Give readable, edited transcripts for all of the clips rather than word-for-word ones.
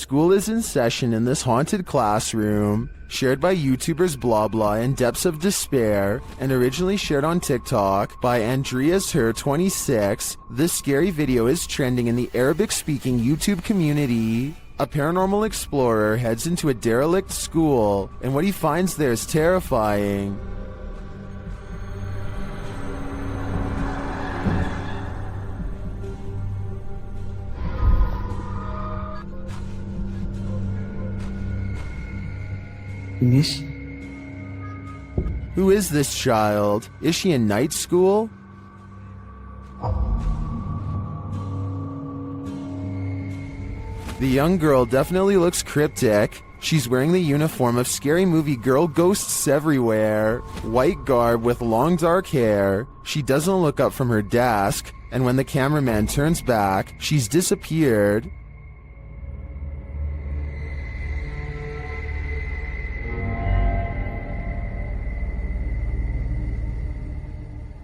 School is in session in this haunted classroom, shared by YouTubers Blah Blah and Depths of Despair, and originally shared on TikTok by Andreas Her 26. This scary video is trending in the Arabic-speaking YouTube community. A paranormal explorer heads into a derelict school, and what he finds there is terrifying. Who is this child? Is she in night school? The young girl definitely looks cryptic. She's wearing the uniform of scary movie girl ghosts everywhere. White garb with long dark hair. She doesn't look up from her desk, and when the cameraman turns back, she's disappeared.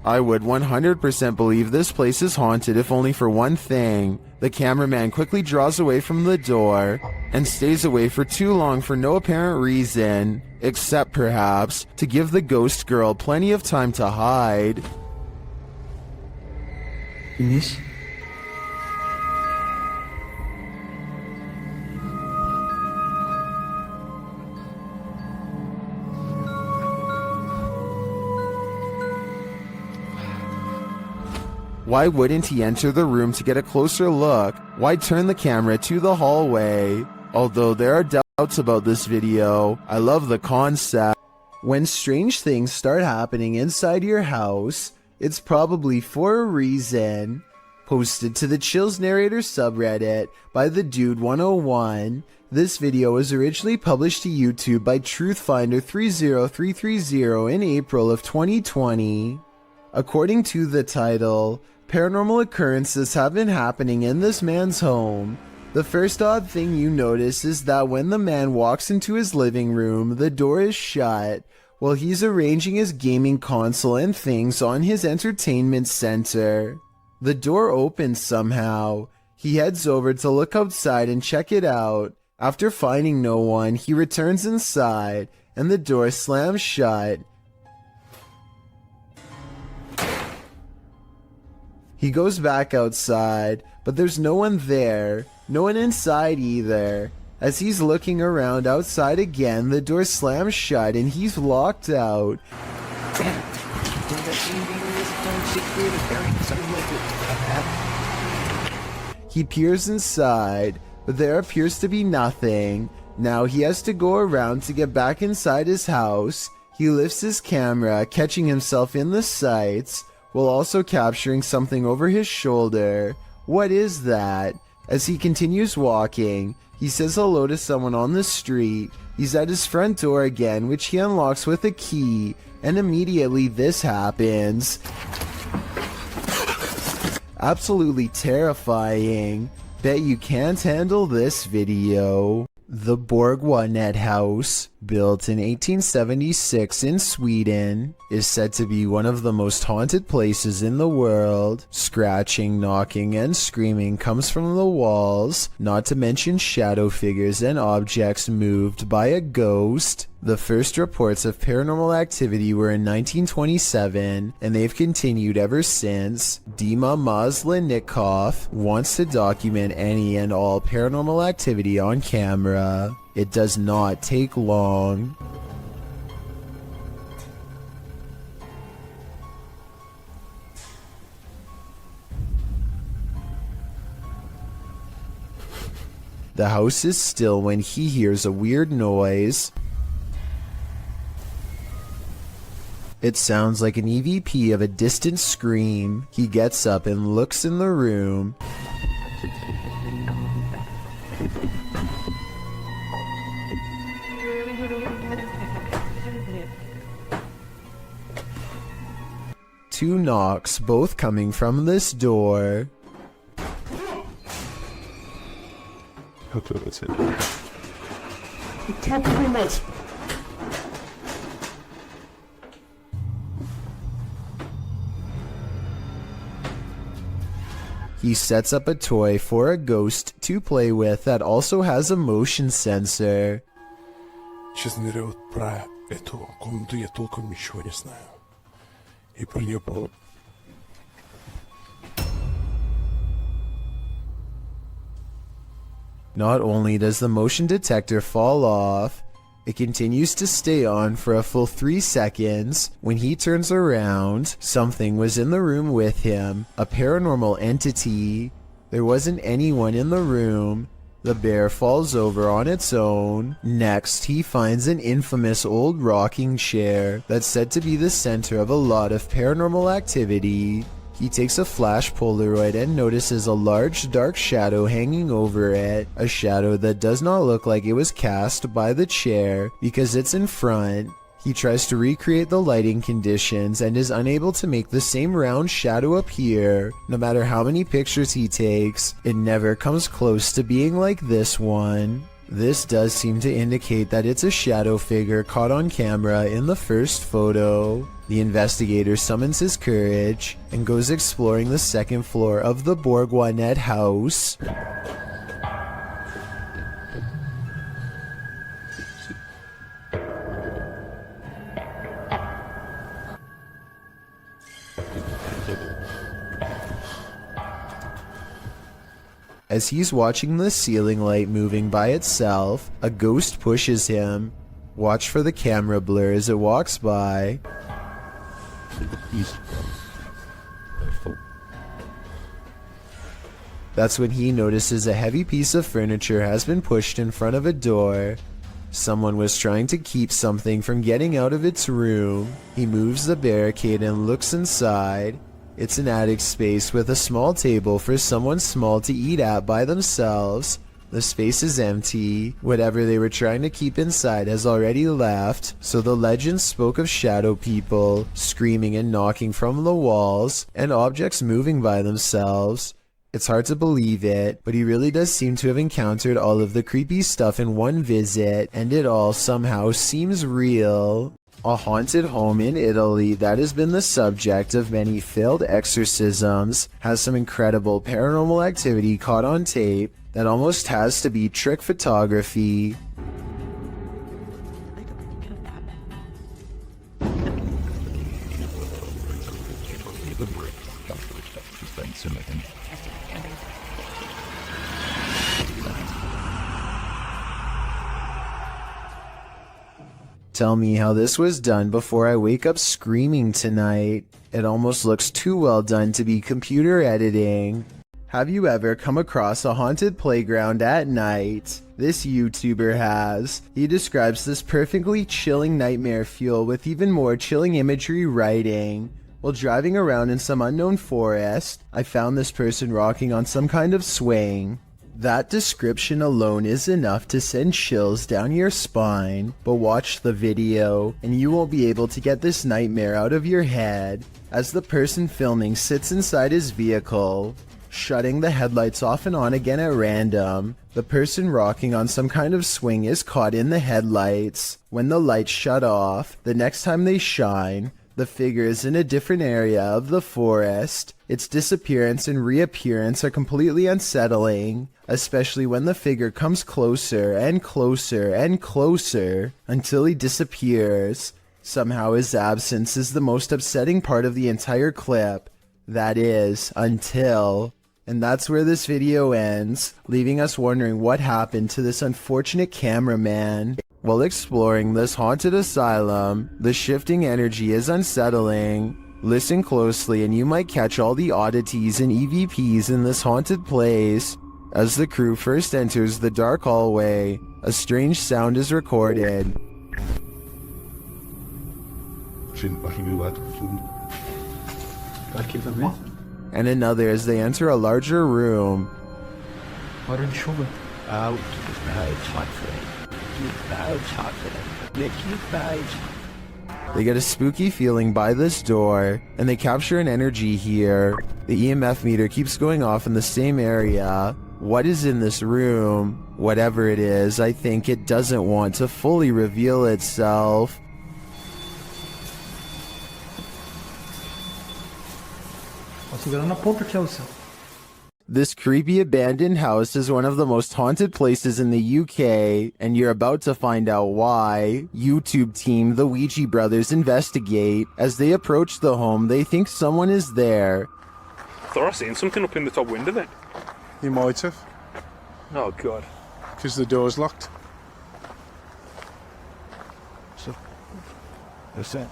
I would 100% believe this place is haunted if only for one thing. The cameraman quickly draws away from the door and stays away for too long for no apparent reason, except perhaps to give the ghost girl plenty of time to hide. Ines? Why wouldn't he enter the room to get a closer look? Why turn the camera to the hallway? Although there are doubts about this video, I love the concept. When strange things start happening inside your house, it's probably for a reason. Posted to the Chills Narrator subreddit by the Dude 101. This video was originally published to YouTube by Truthfinder 30330 in April of 2020. According to the title, paranormal occurrences have been happening in this man's home. The first odd thing you notice is that when the man walks into his living room, the door is shut while he's arranging his gaming console and things on his entertainment center. The door opens somehow. He heads over to look outside and check it out. After finding no one, he returns inside and the door slams shut. He goes back outside, but there's no one there, no one inside either. As he's looking around outside again, the door slams shut and he's locked out. He peers inside, but there appears to be nothing. Now he has to go around to get back inside his house. He lifts his camera, catching himself in the sights, while also capturing something over his shoulder. What is that? As he continues walking, he says hello to someone on the street. He's at his front door again, which he unlocks with a key, and immediately this happens. Absolutely terrifying. Bet you can't handle this video. The Borgwanet House, built in 1876 in Sweden, is said to be one of the most haunted places in the world. Scratching, knocking, and screaming comes from the walls, not to mention shadow figures and objects moved by a ghost. The first reports of paranormal activity were in 1927, and they've continued ever since. Dima Maslenikov wants to document any and all paranormal activity on camera. It does not take long. The house is still when he hears a weird noise. It sounds like an EVP of a distant scream. He gets up and looks in the room. Two knocks, both coming from this door. Jag tror att det He sets up a toy for a ghost to play with that also has a motion sensor. Честно говоря, вот про эту комнату я толком ничего не знаю. И про нее Not only does the motion detector fall off, it continues to stay on for a full 3 seconds. When he turns around, something was in the room with him, a paranormal entity. There wasn't anyone in the room. The bear falls over on its own. Next, he finds an infamous old rocking chair that's said to be the center of a lot of paranormal activity. He takes a flash Polaroid and notices a large dark shadow hanging over it, a shadow that does not look like it was cast by the chair because it's in front. He tries to recreate the lighting conditions and is unable to make the same round shadow appear. No matter how many pictures he takes, it never comes close to being like this one. This does seem to indicate that it's a shadow figure caught on camera in the first photo. The investigator summons his courage and goes exploring the second floor of the Bourgoinet house. As he's watching the ceiling light moving by itself, a ghost pushes him. Watch for the camera blur as it walks by. That's when he notices a heavy piece of furniture has been pushed in front of a door. Someone was trying to keep something from getting out of its room. He moves the barricade and looks inside. It's an attic space with a small table for someone small to eat at by themselves. The space is empty. Whatever they were trying to keep inside has already left, so the legend spoke of shadow people screaming and knocking from the walls and objects moving by themselves. It's hard to believe it, but he really does seem to have encountered all of the creepy stuff in one visit, and it all somehow seems real. A haunted home in Italy that has been the subject of many failed exorcisms has some incredible paranormal activity caught on tape that almost has to be trick photography. Tell me how this was done before I wake up screaming tonight. It almost looks too well done to be computer editing. Have you ever come across a haunted playground at night? This YouTuber has. He describes this perfectly chilling nightmare fuel with even more chilling imagery writing. While driving around in some unknown forest, I found this person rocking on some kind of swing. That description alone is enough to send chills down your spine, but watch the video and you won't be able to get this nightmare out of your head as the person filming sits inside his vehicle, shutting the headlights off and on again at random. The person rocking on some kind of swing is caught in the headlights. When the lights shut off, the next time they shine, the figure is in a different area of the forest. Its disappearance and reappearance are completely unsettling, especially when the figure comes closer and closer and closer until he disappears. Somehow his absence is the most upsetting part of the entire clip. That is, until... And that's where this video ends, leaving us wondering what happened to this unfortunate cameraman. While exploring this haunted asylum, the shifting energy is unsettling. Listen closely and you might catch all the oddities and EVPs in this haunted place. As the crew first enters the dark hallway, a strange sound is recorded. And another as they enter a larger room. They get a spooky feeling by this door, and they capture an energy here. The EMF meter keeps going off in the same area. What is in this room? Whatever it is, I think it doesn't want to fully reveal itself. Segurando a ponta aqui, Alceu. This creepy abandoned house is one of the most haunted places in the UK, and you're about to find out why. YouTube team The Ouija Brothers investigate. As they approach the home, they think someone is there. I thought I seen something up in the top window then. You might have, Oh god. because the door's locked. That's it.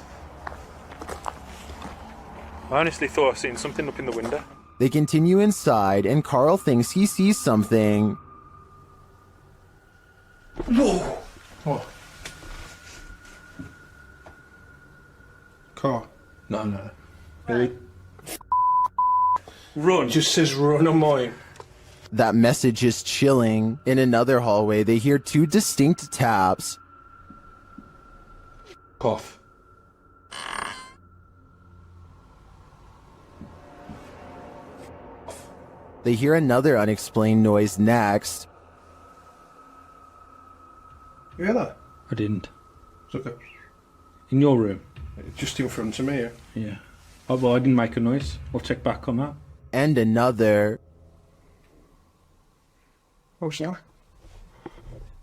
I honestly thought I seen something up in the window. They continue inside, and Carl thinks he sees something. What? Car. No. Really? Run. It just says run on mine. That message is chilling. In another hallway, they hear two distinct taps. Cough. They hear another unexplained noise next. You hear that? I didn't. It's okay. In your room? Just in front of me, yeah. Yeah. Oh, well, I didn't make a noise. I'll check back on that. And another. Oh, snap.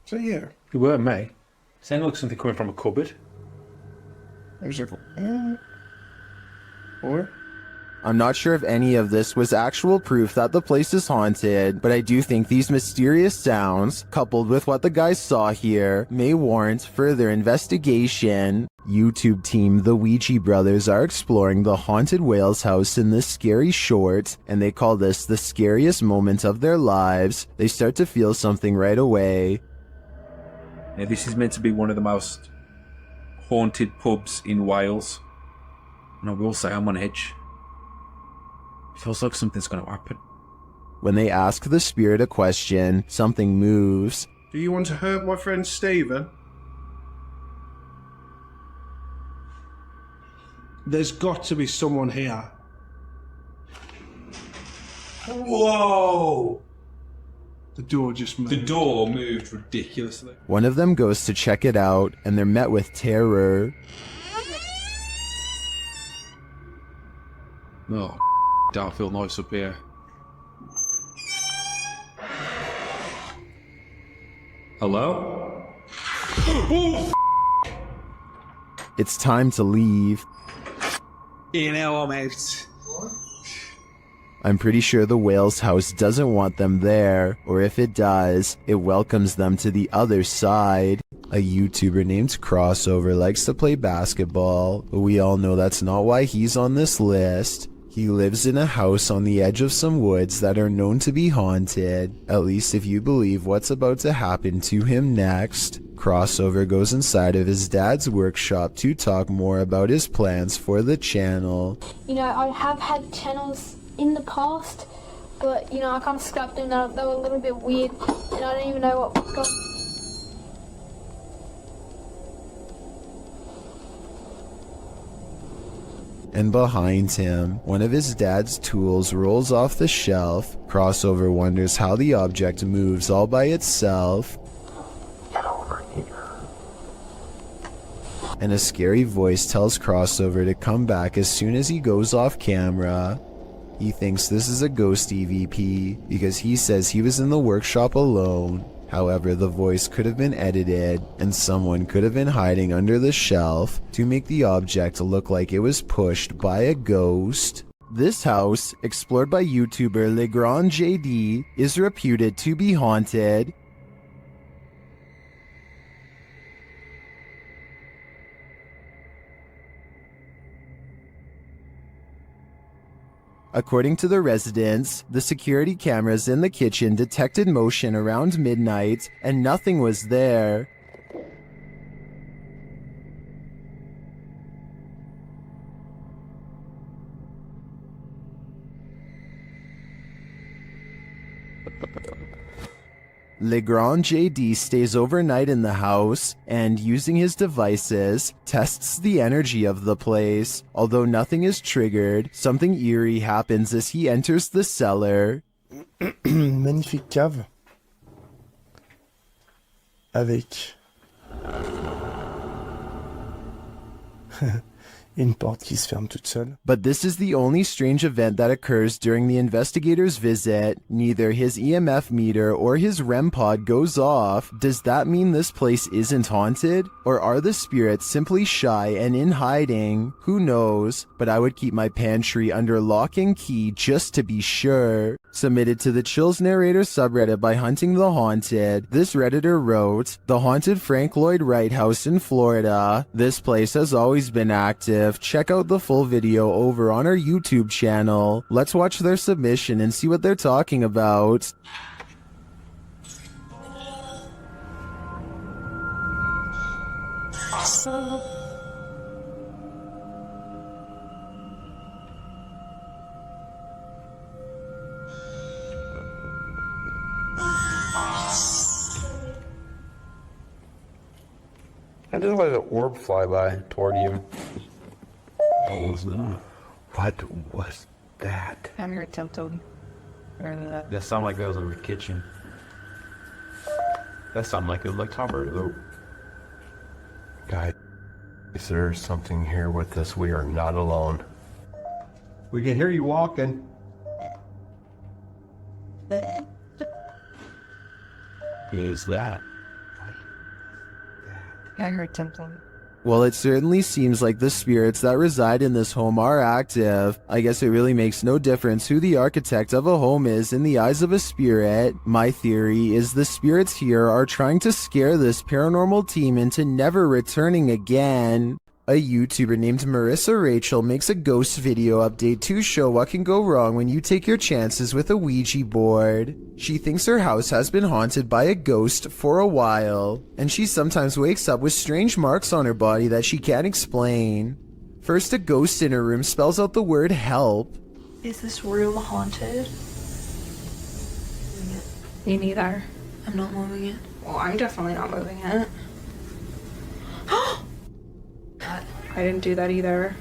Is that you? You weren't me. Sounded like something coming from a cupboard. I was like, or? I'm not sure if any of this was actual proof that the place is haunted, but I do think these mysterious sounds, coupled with what the guys saw here, may warrant further investigation. YouTube team The Ouija Brothers are exploring the haunted Wales house in this scary short, and they call this the scariest moment of their lives. They start to feel something right away. Now, this is meant to be one of the most haunted pubs in Wales, and I will say I'm on edge. It feels like something's going to happen. When they ask the spirit a question, something moves. Do you want to hurt my friend Stephen? There's got to be someone here. Whoa! The door just moved. The door moved ridiculously. One of them goes to check it out, and they're met with terror. Oh, don't feel nice up here. Hello? It's time to leave. You know I'm out. I'm pretty sure the Wales house doesn't want them there, or if it does, it welcomes them to the other side. A YouTuber named Crossover likes to play basketball, but we all know that's not why he's on this list. He lives in a house on the edge of some woods that are known to be haunted, at least if you believe what's about to happen to him next. Crossover goes inside of his dad's workshop to talk more about his plans for the channel. You know, I have had channels in the past, but, you know, I kind of scrapped them. They were a little bit weird, and I don't even know what got... And behind him, one of his dad's tools rolls off the shelf. Crossover wonders how the object moves all by itself. Get over here. And a scary voice tells Crossover to come back as soon as he goes off camera. He thinks this is a ghost EVP because he says he was in the workshop alone. However, the voice could have been edited, and someone could have been hiding under the shelf to make the object look like it was pushed by a ghost. This house, explored by YouTuber Legrand JD, is reputed to be haunted. According to the residents, the security cameras in the kitchen detected motion around midnight, and nothing was there. Legrand JD stays overnight in the house and, using his devices, tests the energy of the place. Although nothing is triggered, something eerie happens as he enters the cellar. Magnifique cave. Avec et une porte qui se ferme toute seule. But this is the only strange event that occurs during the investigator's visit. Neither his EMF meter or his REM pod goes off. Does that mean this place isn't haunted? Or are the spirits simply shy and in hiding? Who knows? But I would keep my pantry under lock and key just to be sure. Submitted to the Chills Narrator subreddit by Hunting the Haunted, this Redditor wrote, "The haunted Frank Lloyd Wright house in Florida. This place has always been active. Check out the full video over on our YouTube channel. Let's watch their submission and see what they're talking about." I just let an orb fly by toward you. What was that? I'm your tiptoed. That sounded like that was in the kitchen. That sounded like it was like Tom Brady. Guys, there's something here with us. We are not alone. We can hear you walking. Who's that? I heard tiptoed. Well, it certainly seems like the spirits that reside in this home are active. I guess it really makes no difference who the architect of a home is in the eyes of a spirit. My theory is the spirits here are trying to scare this paranormal team into never returning again. A YouTuber named Marissa Rachel makes a ghost video update to show what can go wrong when you take your chances with a Ouija board. She thinks her house has been haunted by a ghost for a while, and she sometimes wakes up with strange marks on her body that she can't explain. First, a ghost in her room spells out the word help. Is this room haunted? Me neither. I'm not moving it. Well, I'm definitely not moving it. I didn't do that either.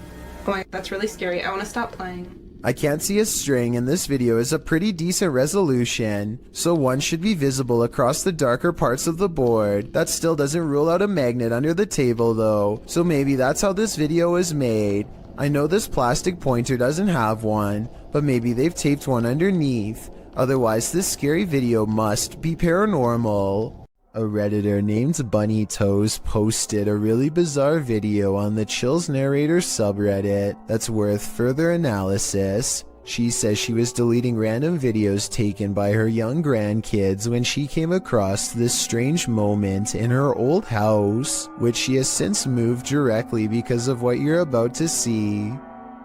Oh my, that's really scary. I want to stop playing. I can't see a string, and this video is a pretty decent resolution, so one should be visible across the darker parts of the board. That still doesn't rule out a magnet under the table though, so maybe that's how this video was made. I know this plastic pointer doesn't have one, but maybe they've taped one underneath. Otherwise, this scary video must be paranormal. A Redditor named Bunny Toes posted a really bizarre video on the Chills Narrator subreddit that's worth further analysis. She says she was deleting random videos taken by her young grandkids when she came across this strange moment in her old house, which she has since moved directly because of what you're about to see.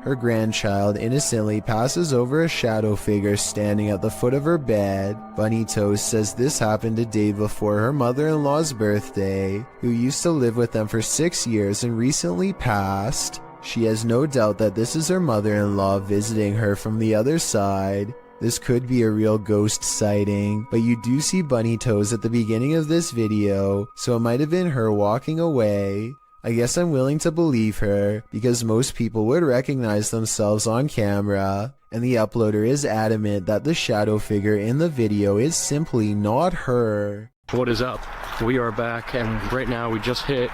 Her grandchild innocently passes over a shadow figure standing at the foot of her bed. Bunny Toast says this happened a day before her mother-in-law's birthday, who used to live with them for 6 years and recently passed. She has no doubt that this is her mother-in-law visiting her from the other side. This could be a real ghost sighting, but you do see Bunny Toes at the beginning of this video, so it might have been her walking away. I guess I'm willing to believe her, because most people would recognize themselves on camera, and the uploader is adamant that the shadow figure in the video is simply not her. What is up? We are back, and right now we just hit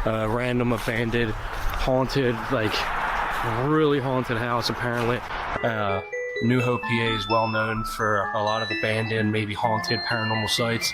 a random abandoned, haunted, like really haunted house apparently. New Hope, PA is well known for a lot of abandoned, maybe haunted paranormal sites.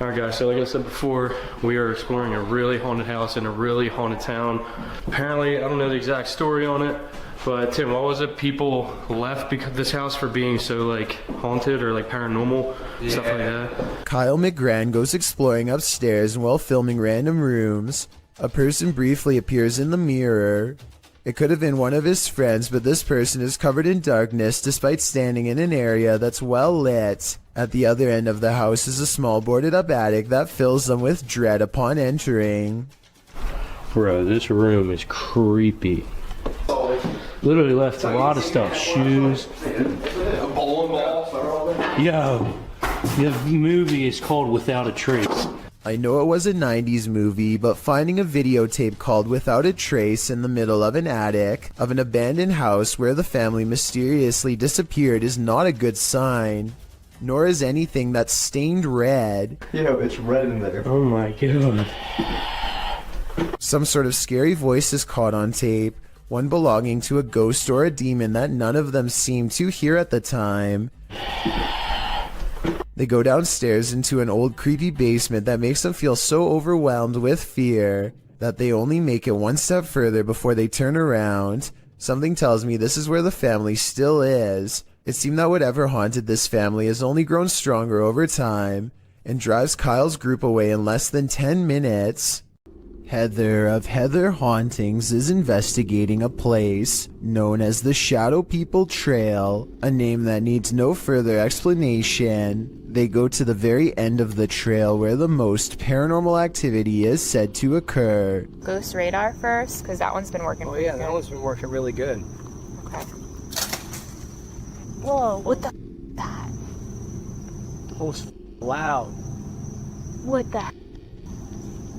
Alright guys, so like I said before, we are exploring a really haunted house in a really haunted town. Apparently, I don't know the exact story on it, but Tim, what was it? People left because this house for being so like haunted or like paranormal, stuff like that. Kyle McGran goes exploring upstairs while filming random rooms. A person briefly appears in the mirror. It could have been one of his friends, but this person is covered in darkness despite standing in an area that's well lit. At the other end of the house is a small boarded up attic that fills them with dread upon entering. Bro, this room is creepy. Literally left a lot of stuff, shoes. Yo, the movie is called Without a Trace. I know it was a 90s movie, but finding a videotape called Without a Trace in the middle of an attic of an abandoned house where the family mysteriously disappeared is not a good sign. Nor is anything that's stained red. You know, it's red in there. Oh my god. Some sort of scary voice is caught on tape. one belonging to a ghost or a demon that none of them seemed to hear at the time. They go downstairs into an old creepy basement that makes them feel so overwhelmed with fear that they only make it one step further before they turn around. Something tells me this is where the family still is. It seemed that whatever haunted this family has only grown stronger over time and drives Kyle's group away in less than 10 minutes. Heather of Heather Hauntings is investigating a place known as the Shadow People Trail, a name that needs no further explanation. They go to the very end of the trail where the most paranormal activity is said to occur. Ghost radar first, because that one's been working. Oh yeah, that one's been working really good. Okay. Whoa, what the that? It was loud. What the?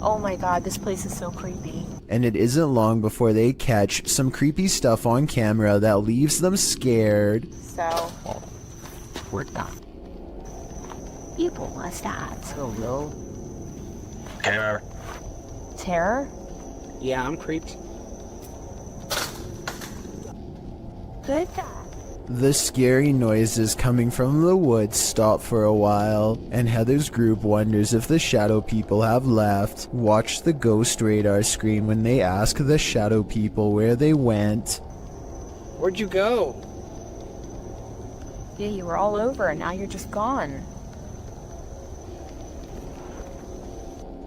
Oh my god, this place is so creepy. And it isn't long before they catch some creepy stuff on camera that leaves them scared. So, what the? People must have. Oh no. Terror. Terror? Yeah, I'm creeped. Good. The scary noises coming from the woods stop for a while, and Heather's group wonders if the Shadow People have left. Watch the ghost radar screen when they ask the Shadow People where they went. Where'd you go? Yeah, you were all over and now you're just gone.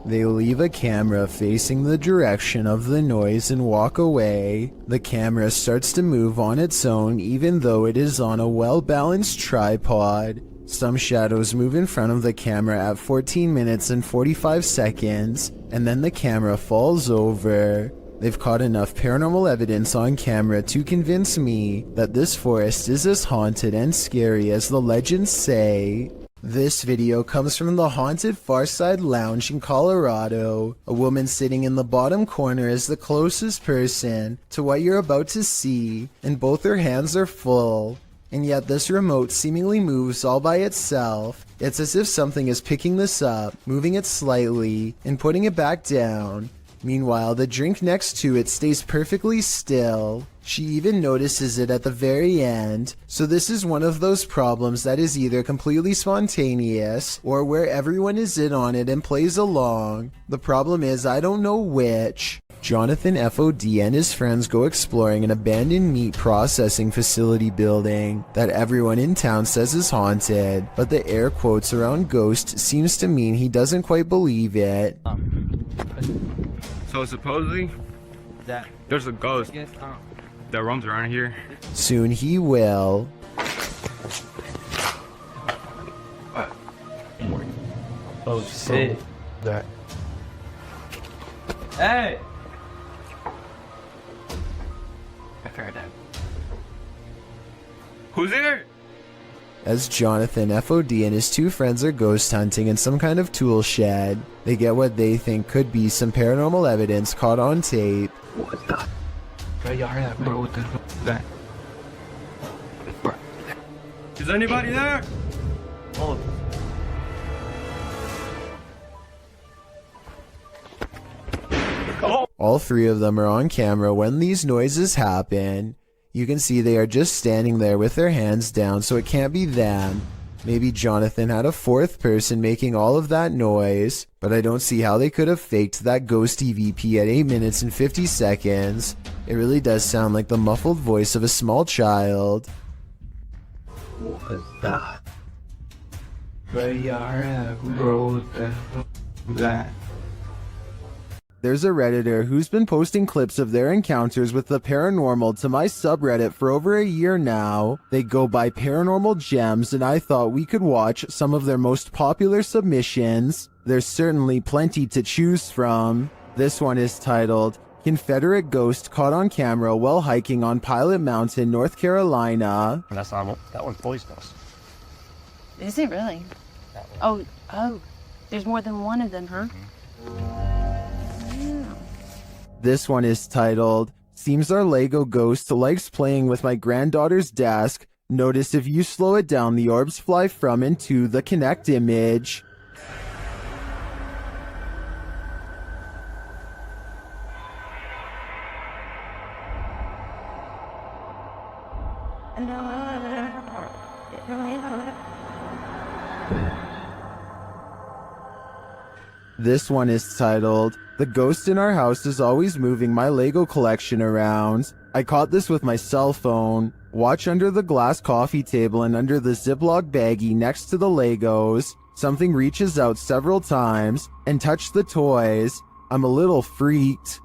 They leave a camera facing the direction of the noise and walk away. The camera starts to move on its own even though it is on a well-balanced tripod. Some shadows move in front of the camera at 14 minutes and 45 seconds, and then the camera falls over. They've caught enough paranormal evidence on camera to convince me that this forest is as haunted and scary as the legends say. This video comes from the haunted Farside Lounge in Colorado. A woman sitting in the bottom corner is the closest person to what you're about to see, and both her hands are full. And yet this remote seemingly moves all by itself. It's as if something is picking this up, moving it slightly, and putting it back down. Meanwhile, the drink next to it stays perfectly still. She even notices it at the very end, so this is one of those problems that is either completely spontaneous, or where everyone is in on it and plays along. The problem is I don't know which. Jonathan FOD and his friends go exploring an abandoned meat processing facility building that everyone in town says is haunted, but the air quotes around ghost seems to mean he doesn't quite believe it. So supposedly, there's a ghost that roams around here. Soon he will. Oh shit. That. Hey! I heard that. Who's there? As Jonathan FOD and his two friends are ghost hunting in some kind of tool shed, they get what they think could be some paranormal evidence caught on tape. What the? Bro, y'all heard that, bro? What the fuck is that? Bro. Is anybody there? Oh. All three of them are on camera when these noises happen. You can see they are just standing there with their hands down, so it can't be them. Maybe Jonathan had a fourth person making all of that noise, but I don't see how they could have faked that ghost EVP at 8 minutes and 50 seconds. It really does sound like the muffled voice of a small child. What is that? Bro, what the fuck is that? There's a Redditor who's been posting clips of their encounters with the paranormal to my subreddit for over a year now. They go by Paranormal Gems, and I thought we could watch some of their most popular submissions. There's certainly plenty to choose from. This one is titled, Confederate Ghost Caught on Camera While Hiking on Pilot Mountain, North Carolina. That's not that one's poisonous. Is it really? Oh, there's more than one of them, huh? This one is titled, Seems our Lego ghost likes playing with my granddaughter's desk. Notice if you slow it down, the orbs fly from and to the Connect image. This one is titled, "The Ghost in Our House is Always Moving My Lego Collection Around." I caught this with my cell phone. Watch under the glass coffee table and under the Ziploc baggie next to the Legos. Something reaches out several times and touches the toys. I'm a little freaked.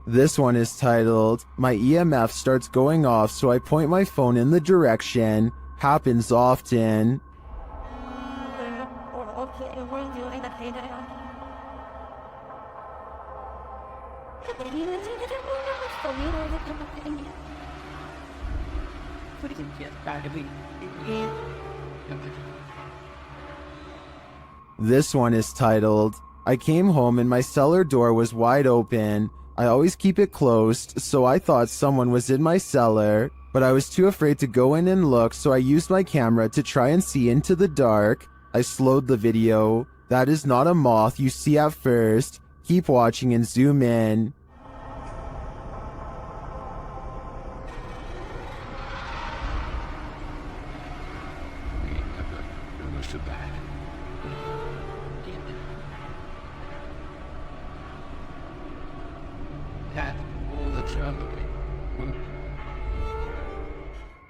This one is titled, "My EMF starts going off, so I point my phone in the direction. Happens often." This one is titled, "I came home and my cellar door was wide open. I always keep it closed, so I thought someone was in my cellar, but I was too afraid to go in and look, so I used my camera to try and see into the dark. I slowed the video. That is not a moth you see at first. Keep watching and zoom in."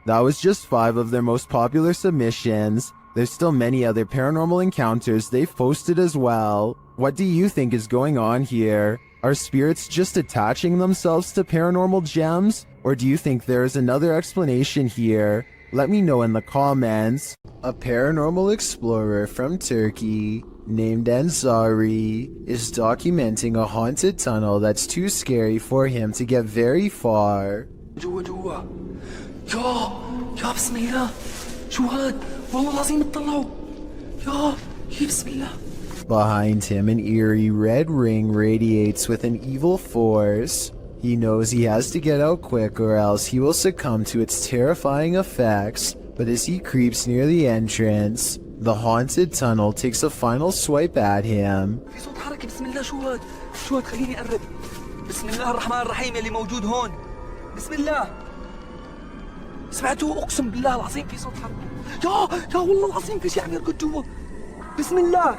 That was just 5 of their most popular submissions. There's still many other paranormal encounters they've posted as well. What do you think is going on here? Are spirits just attaching themselves to paranormal gems? Or do you think there is another explanation here? Let me know in the comments. A paranormal explorer from Turkey named Ansari is documenting a haunted tunnel that's too scary for him to get very far. يا بسم الله شو هاد والله العظيم اطلعوا يا بسم الله. Behind him, an eerie red ring radiates with an evil force. He knows he has to get out quick or else he will succumb to its terrifying effects, but as he creeps near the entrance, the haunted tunnel takes a final swipe at him. في صوت حركة بسم الله شو هاد خليني أقرب. بسم الله الرحمن الرحيم اللي موجود هون. بسم الله. سمعتوا اقسم بالله العظيم في صوت حركه يا والله العظيم في شيء عم يركض جوا بسم الله.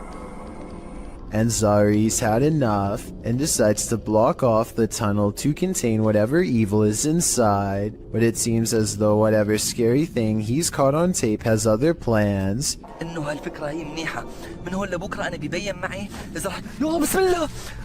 Ansari's had enough and decides to block off the tunnel to contain whatever evil is inside, but it seems as though whatever scary thing he's caught on tape has other plans. انه هالفكره هي منيحه من هون لبكره انا ببين معي اذا رح يا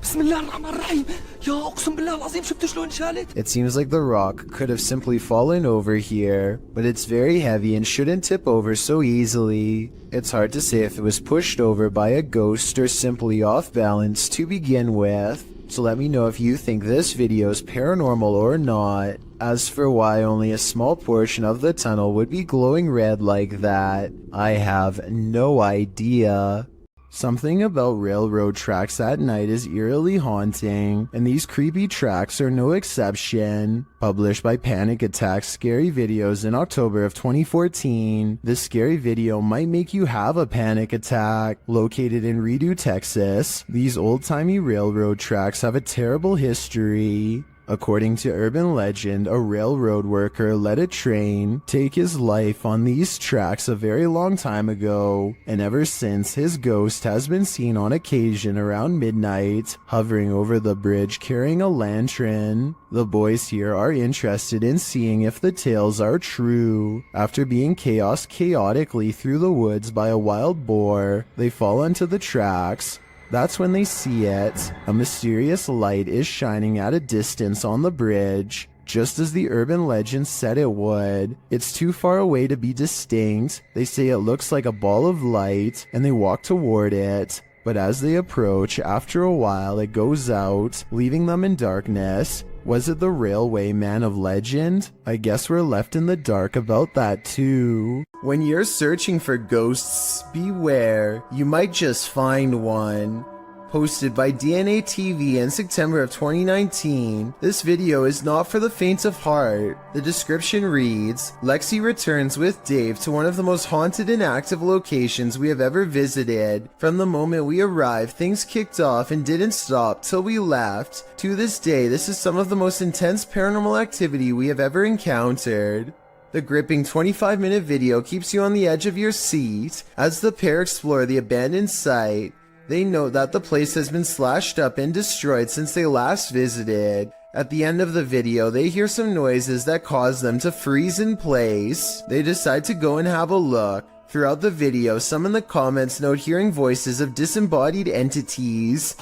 بسم الله الرحمن الرحيم يا اقسم بالله العظيم شفت شلون شالت. It seems like the rock could have simply fallen over here, but it's very heavy and shouldn't tip over so easily. It's hard to say if it was pushed over by a ghost or simply off balance to begin with. So let me know if you think this video is paranormal or not. As for why only a small portion of the tunnel would be glowing red like that, I have no idea. Something about railroad tracks at night is eerily haunting, and these creepy tracks are no exception. Published by Panic Attack Scary Videos in October of 2014, this scary video might make you have a panic attack. Located in Redo, Texas, these old-timey railroad tracks have a terrible history. According to urban legend, a railroad worker let a train take his life on these tracks a very long time ago, and ever since his ghost has been seen on occasion around midnight, hovering over the bridge carrying a lantern. The boys here are interested in seeing if the tales are true. After being chaotically through the woods by a wild boar, they fall onto the tracks. That's when they see it. A mysterious light is shining at a distance on the bridge, just as the urban legend said it would. It's too far away to be distinct. They say it looks like a ball of light, and they walk toward it. But as they approach, after a while it goes out, leaving them in darkness. Was it the railway man of legend? I guess we're left in the dark about that too. When you're searching for ghosts, beware. You might just find one. Posted by DNA TV in September of 2019, this video is not for the faint of heart. The description reads, Lexi returns with Dave to one of the most haunted and active locations we have ever visited. From the moment we arrived, things kicked off and didn't stop till we left. To this day, this is some of the most intense paranormal activity we have ever encountered. The gripping 25-minute video keeps you on the edge of your seat as the pair explore the abandoned site. They note that the place has been slashed up and destroyed since they last visited. At the end of the video, they hear some noises that cause them to freeze in place. They decide to go and have a look. Throughout the video, some in the comments note hearing voices of disembodied entities.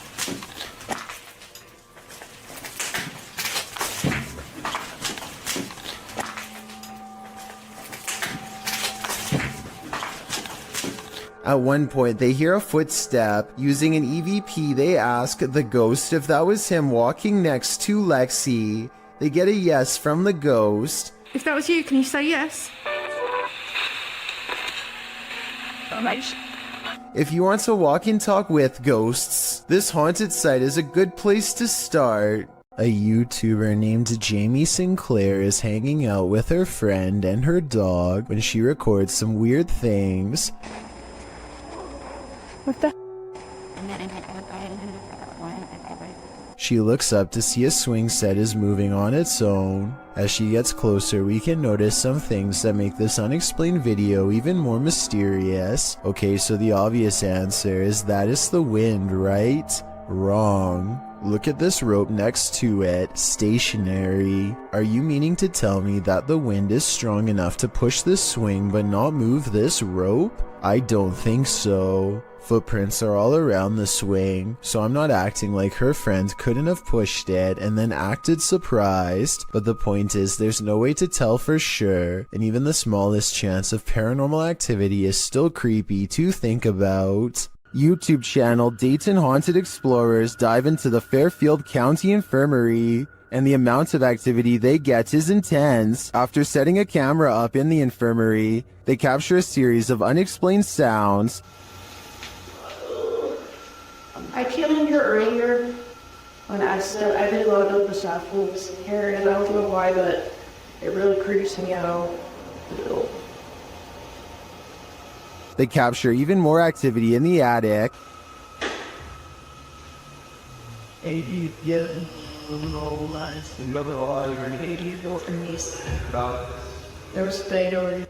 At one point, they hear a footstep. Using an EVP, they ask the ghost if that was him walking next to Lexi. They get a yes from the ghost. If that was you, can you say yes? If you want to walk and talk with ghosts, this haunted site is a good place to start. A YouTuber named Jamie Sinclair is hanging out with her friend and her dog when she records some weird things. What the? She looks up to see a swing set is moving on its own. As she gets closer, we can notice some things that make this unexplained video even more mysterious. Okay, so the obvious answer is that it's the wind, right? Wrong. Look at this rope next to it, stationary. Are you meaning to tell me that the wind is strong enough to push this swing but not move this rope? I don't think so. Footprints are all around the swing, so I'm not acting like her friend couldn't have pushed it and then acted surprised, but the point is there's no way to tell for sure, and even the smallest chance of paranormal activity is still creepy to think about. YouTube channel Dayton Haunted Explorers dive into the Fairfield County Infirmary, and the amount of activity they get is intense. After setting a camera up in the infirmary, they capture a series of unexplained sounds. I came in here earlier on accident. I've been loading up the staff rooms in here, and I don't know why, but it really creeps me out. They capture even more activity in the attic. There was a thing over.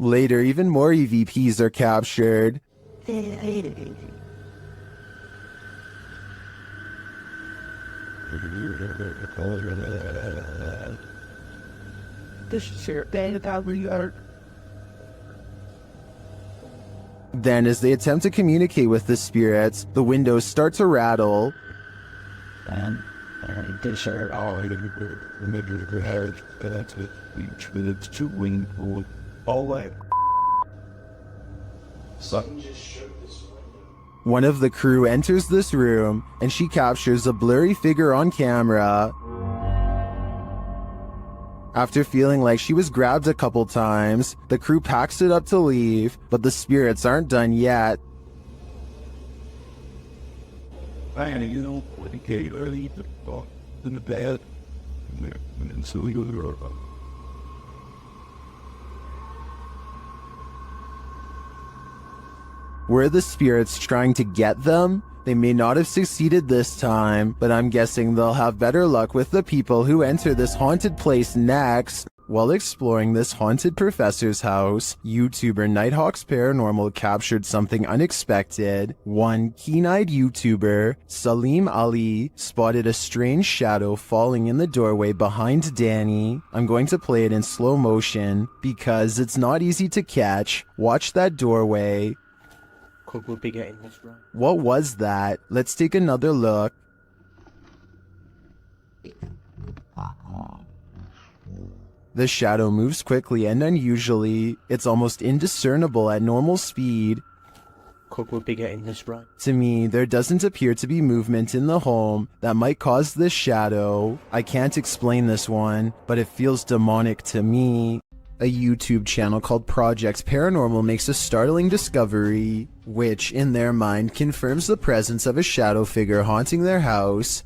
Later, even more EVPs are captured. Then, as they attempt to communicate with the spirits, the windows start to rattle. One of the crew enters this room, and she captures a blurry figure on camera. After feeling like she was grabbed a couple times, the crew packs it up to leave, but the spirits aren't done yet. Were the spirits trying to get them? They may not have succeeded this time, but I'm guessing they'll have better luck with the people who enter this haunted place next. While exploring this haunted professor's house, YouTuber Nighthawks Paranormal captured something unexpected. One keen-eyed YouTuber, Salim Ali, spotted a strange shadow falling in the doorway behind Danny. I'm going to play it in slow motion because it's not easy to catch. Watch that doorway. Could we be getting this right? What was that? Let's take another look. The shadow moves quickly and unusually. It's almost indiscernible at normal speed. Could we be getting this right? To me, there doesn't appear to be movement in the home that might cause this shadow. I can't explain this one, but it feels demonic to me. a YouTube channel called Project Paranormal makes a startling discovery, which, in their mind, confirms the presence of a shadow figure haunting their house.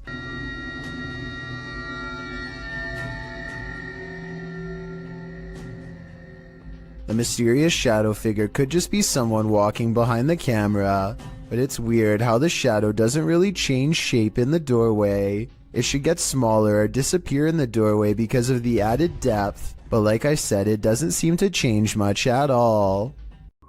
The mysterious shadow figure could just be someone walking behind the camera, but it's weird how the shadow doesn't really change shape in the doorway. It should get smaller or disappear in the doorway because of the added depth, but like I said, it doesn't seem to change much at all.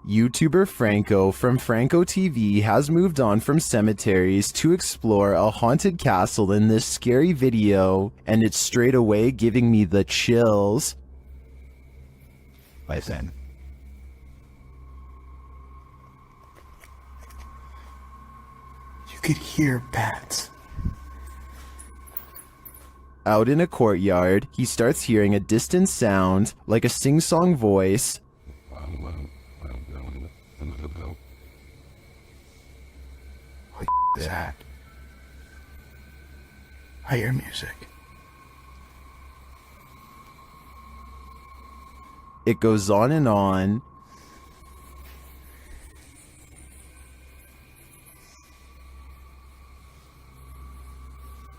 YouTuber Franco from Franco TV has moved on from cemeteries to explore a haunted castle in this scary video, and it's straight away giving me the chills. Listen. You could hear bats. Out in a courtyard, he starts hearing a distant sound, like a sing-song voice. What is that? I hear music. It goes on and on.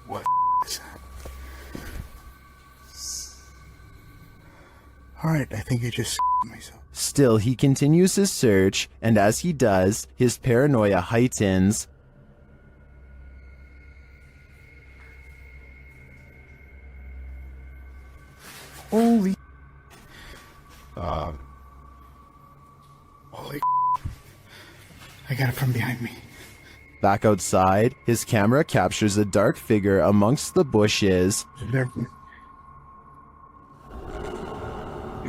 What is that? Alright, I think I just myself. Still, he continues his search, and as he does, his paranoia heightens. Holy. Holy. I got it from behind me. Back outside, his camera captures a dark figure amongst the bushes. Look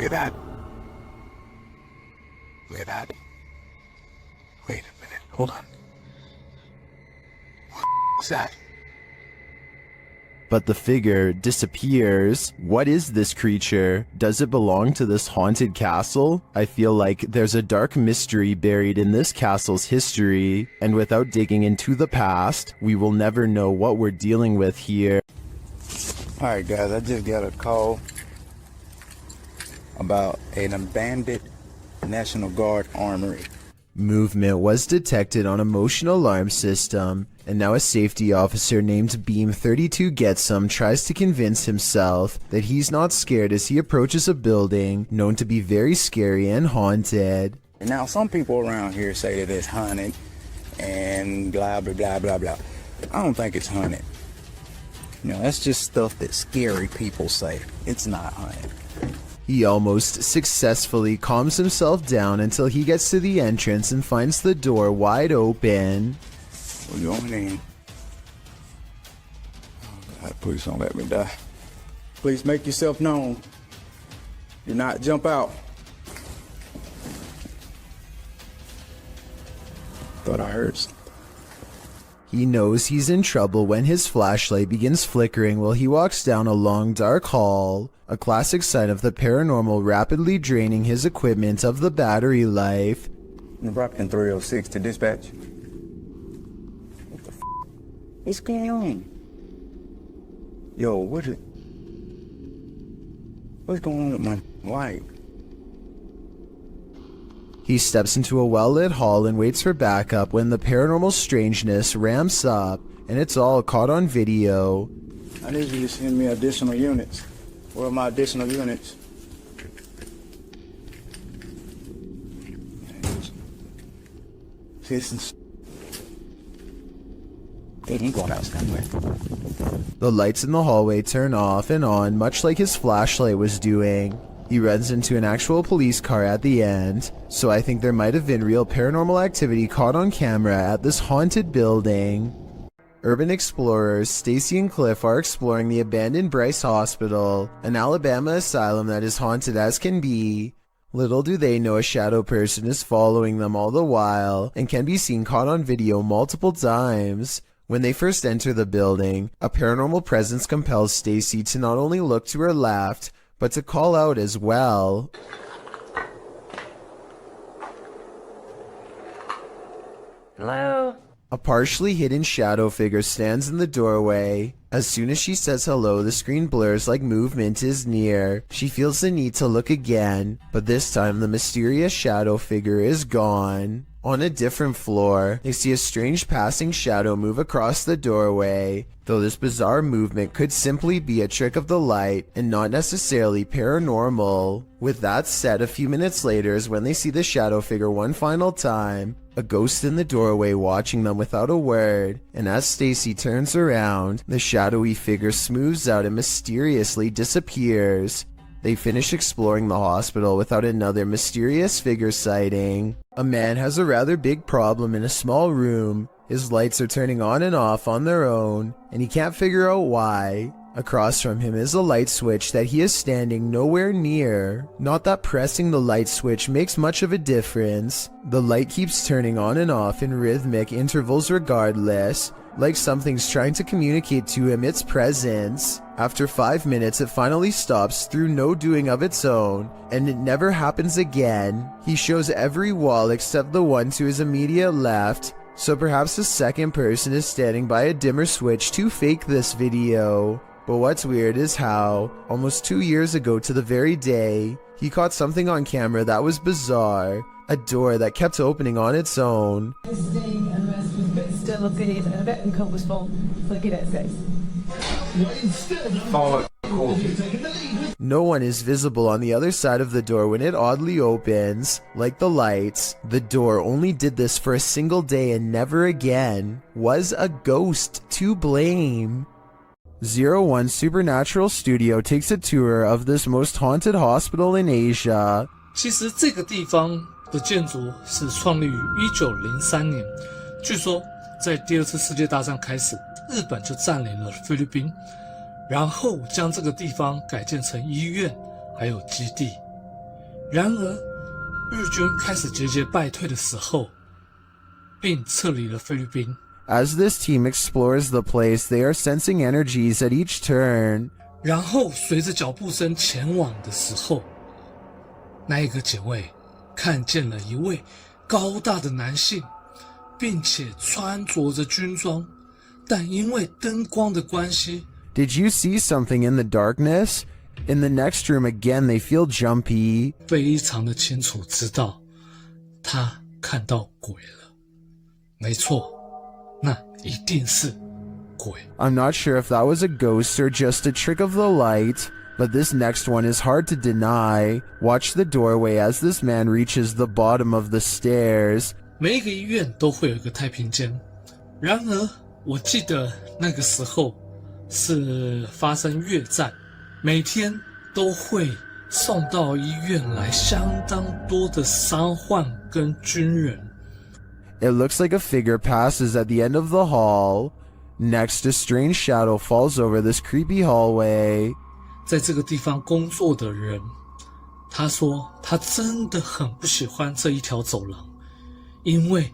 at that. Look at that. Wait a minute. Hold on. What is that? But the figure disappears. What is this creature? Does it belong to this haunted castle? I feel like there's a dark mystery buried in this castle's history, and without digging into the past, we will never know what we're dealing with here. Alright guys, I just got a call about an abandoned National Guard armory. Movement was detected on a motion alarm system, and now a safety officer named Beam 32 Getsum tries to convince himself that he's not scared as he approaches a building known to be very scary and haunted. And now some people around here say that it's haunted and blah blah blah blah blah. I don't think it's haunted. You know, that's just stuff that scary people say. It's not haunted. He almost successfully calms himself down until he gets to the entrance and finds the door wide open. We're going in. Oh God, please don't let me die. Please make yourself known. Do not jump out. Thought I heard something. He knows he's in trouble when his flashlight begins flickering while he walks down a long dark hall, a classic sign of the paranormal rapidly draining his equipment of the battery life. Nebraska 306 to dispatch. What the f*** is going on? Yo, what's going on with my light? He steps into a well-lit hall and waits for backup when the paranormal strangeness ramps up, and it's all caught on video. I need you to send me additional units. Where are my additional units? Citizens. They ain't going out somewhere. The lights in the hallway turn off and on, much like his flashlight was doing. He runs into an actual police car at the end, so I think there might have been real paranormal activity caught on camera at this haunted building. Urban explorers Stacy and Cliff are exploring the abandoned Bryce Hospital, an Alabama asylum that is haunted as can be. Little do they know a shadow person is following them all the while, and can be seen caught on video multiple times. When they first enter the building, a paranormal presence compels Stacy to not only look to her left, but to call out as well. Hello? A partially hidden shadow figure stands in the doorway. As soon as she says hello, the screen blurs like movement is near. She feels the need to look again, but this time the mysterious shadow figure is gone. On a different floor, they see a strange passing shadow move across the doorway, though this bizarre movement could simply be a trick of the light and not necessarily paranormal. With that said, a few minutes later is when they see the shadow figure one final time, a ghost in the doorway watching them without a word, and as Stacy turns around, the shadowy figure smooths out and mysteriously disappears. They finish exploring the hospital without another mysterious figure sighting. A man has a rather big problem in a small room. His lights are turning on and off on their own, and he can't figure out why. Across from him is a light switch that he is standing nowhere near. Not that pressing the light switch makes much of a difference. The light keeps turning on and off in rhythmic intervals regardless, like something's trying to communicate to him its presence. After 5 minutes, it finally stops through no doing of its own, and it never happens again. He shows every wall except the one to his immediate left, so perhaps the second person is standing by a dimmer switch to fake this video. But what's weird is how, almost 2 years ago to the very day, he caught something on camera that was bizarre. A door that kept opening on its own. Still a bit uncomfortable looking at this. No one is visible on the other side of the door when it oddly opens. Like the lights, the door only did this for a single day and never again. Was a ghost to blame? 01 Supernatural Studio takes a tour of this most haunted hospital in Asia. 其实这个地方的建筑是创立于1903年，据说在第二次世界大战开始，日本就占领了菲律宾，然后将这个地方改建成医院还有基地。然而日军开始节节败退的时候，并撤离了菲律宾。 As this team explores the place, they are sensing energies at each turn. 然后随着脚步声前往的时候，那一个警卫看见了一位高大的男性，并且穿着着军装，但因为灯光的关系 Did you see something in the darkness? In the next room again, they feel jumpy. 非常的清楚知道他看到鬼了。没错，那一定是鬼。 I'm not sure if that was a ghost or just a trick of the light, but this next one is hard to deny. Watch the doorway as this man reaches the bottom of the stairs. 每一个医院都会有一个太平间，然而我记得那个时候是发生越战，每天都会送到医院来相当多的伤患跟军人。 It looks like a figure passes at the end of the hall. Next, a strange shadow falls over this creepy hallway. 在这个地方工作的人，他说他真的很不喜欢这一条走廊，因为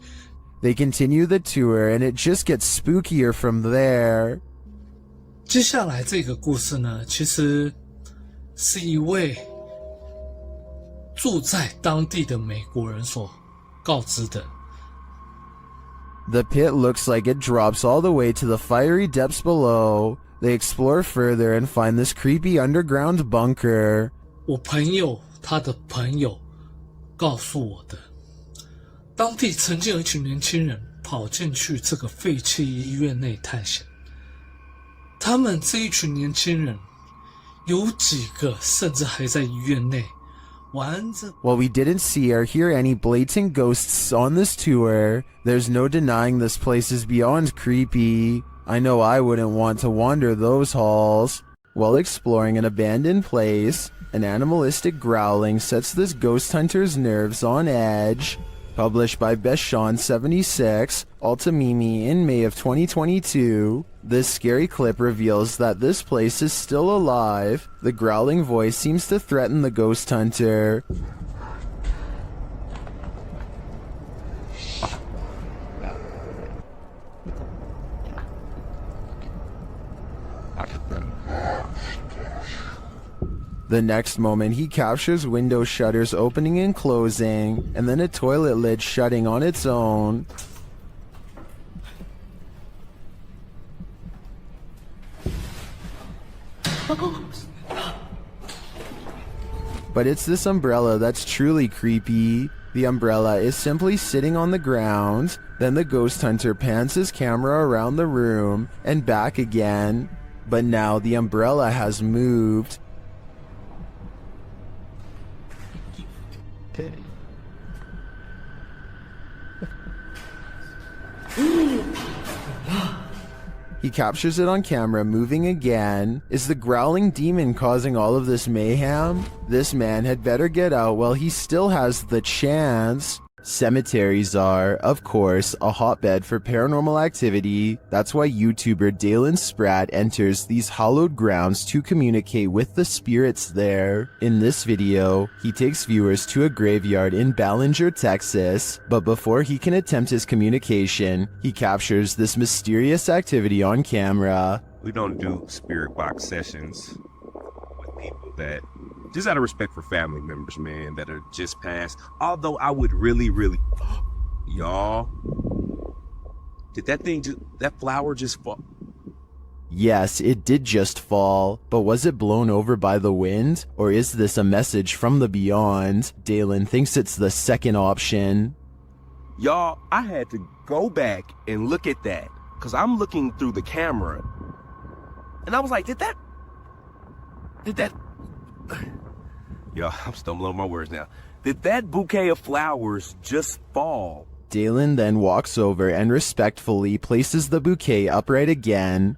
They continue the tour and it just gets spookier from there. 接下来这个故事呢，其实是一位住在当地的美国人所告知的。 The pit looks like it drops all the way to the fiery depths below. They explore further and find this creepy underground bunker. 我朋友他的朋友告诉我的，当地曾经有一群年轻人跑进去这个废弃医院内探险。他们这一群年轻人，有几个甚至还在医院内玩着。 While we didn't see or hear any blatant ghosts on this tour, there's no denying this place is beyond creepy. I know I wouldn't want to wander those halls. While exploring an abandoned place, an animalistic growling sets this ghost hunter's nerves on edge. Published by Beshon76, Altamimi in May of 2022, this scary clip reveals that this place is still alive. The growling voice seems to threaten the ghost hunter. The next moment, he captures window shutters opening and closing, and then a toilet lid shutting on its own. But it's this umbrella that's truly creepy. The umbrella is simply sitting on the ground, then the ghost hunter pans his camera around the room and back again. But now the umbrella has moved. He captures it on camera moving again. Is the growling demon causing all of this mayhem? This man had better get out while he still has the chance. Cemeteries are, of course, a hotbed for paranormal activity. That's why YouTuber Dalen Spratt enters these hallowed grounds to communicate with the spirits there. In this video, he takes viewers to a graveyard in Ballinger, Texas, but before he can attempt his communication, he captures this mysterious activity on camera. We don't do spirit box sessions with people that, just out of respect for family members, man, that are just passed. Although I would really, y'all, did that flower just fall? Yes, it did just fall, but was it blown over by the wind? Or is this a message from the beyond? Dalen thinks it's the second option. Y'all, I had to go back and look at that, because I'm looking through the camera, and I was like, did that, y'all, I'm stumbling on my words now. Did that bouquet of flowers just fall? Dalen then walks over and respectfully places the bouquet upright again.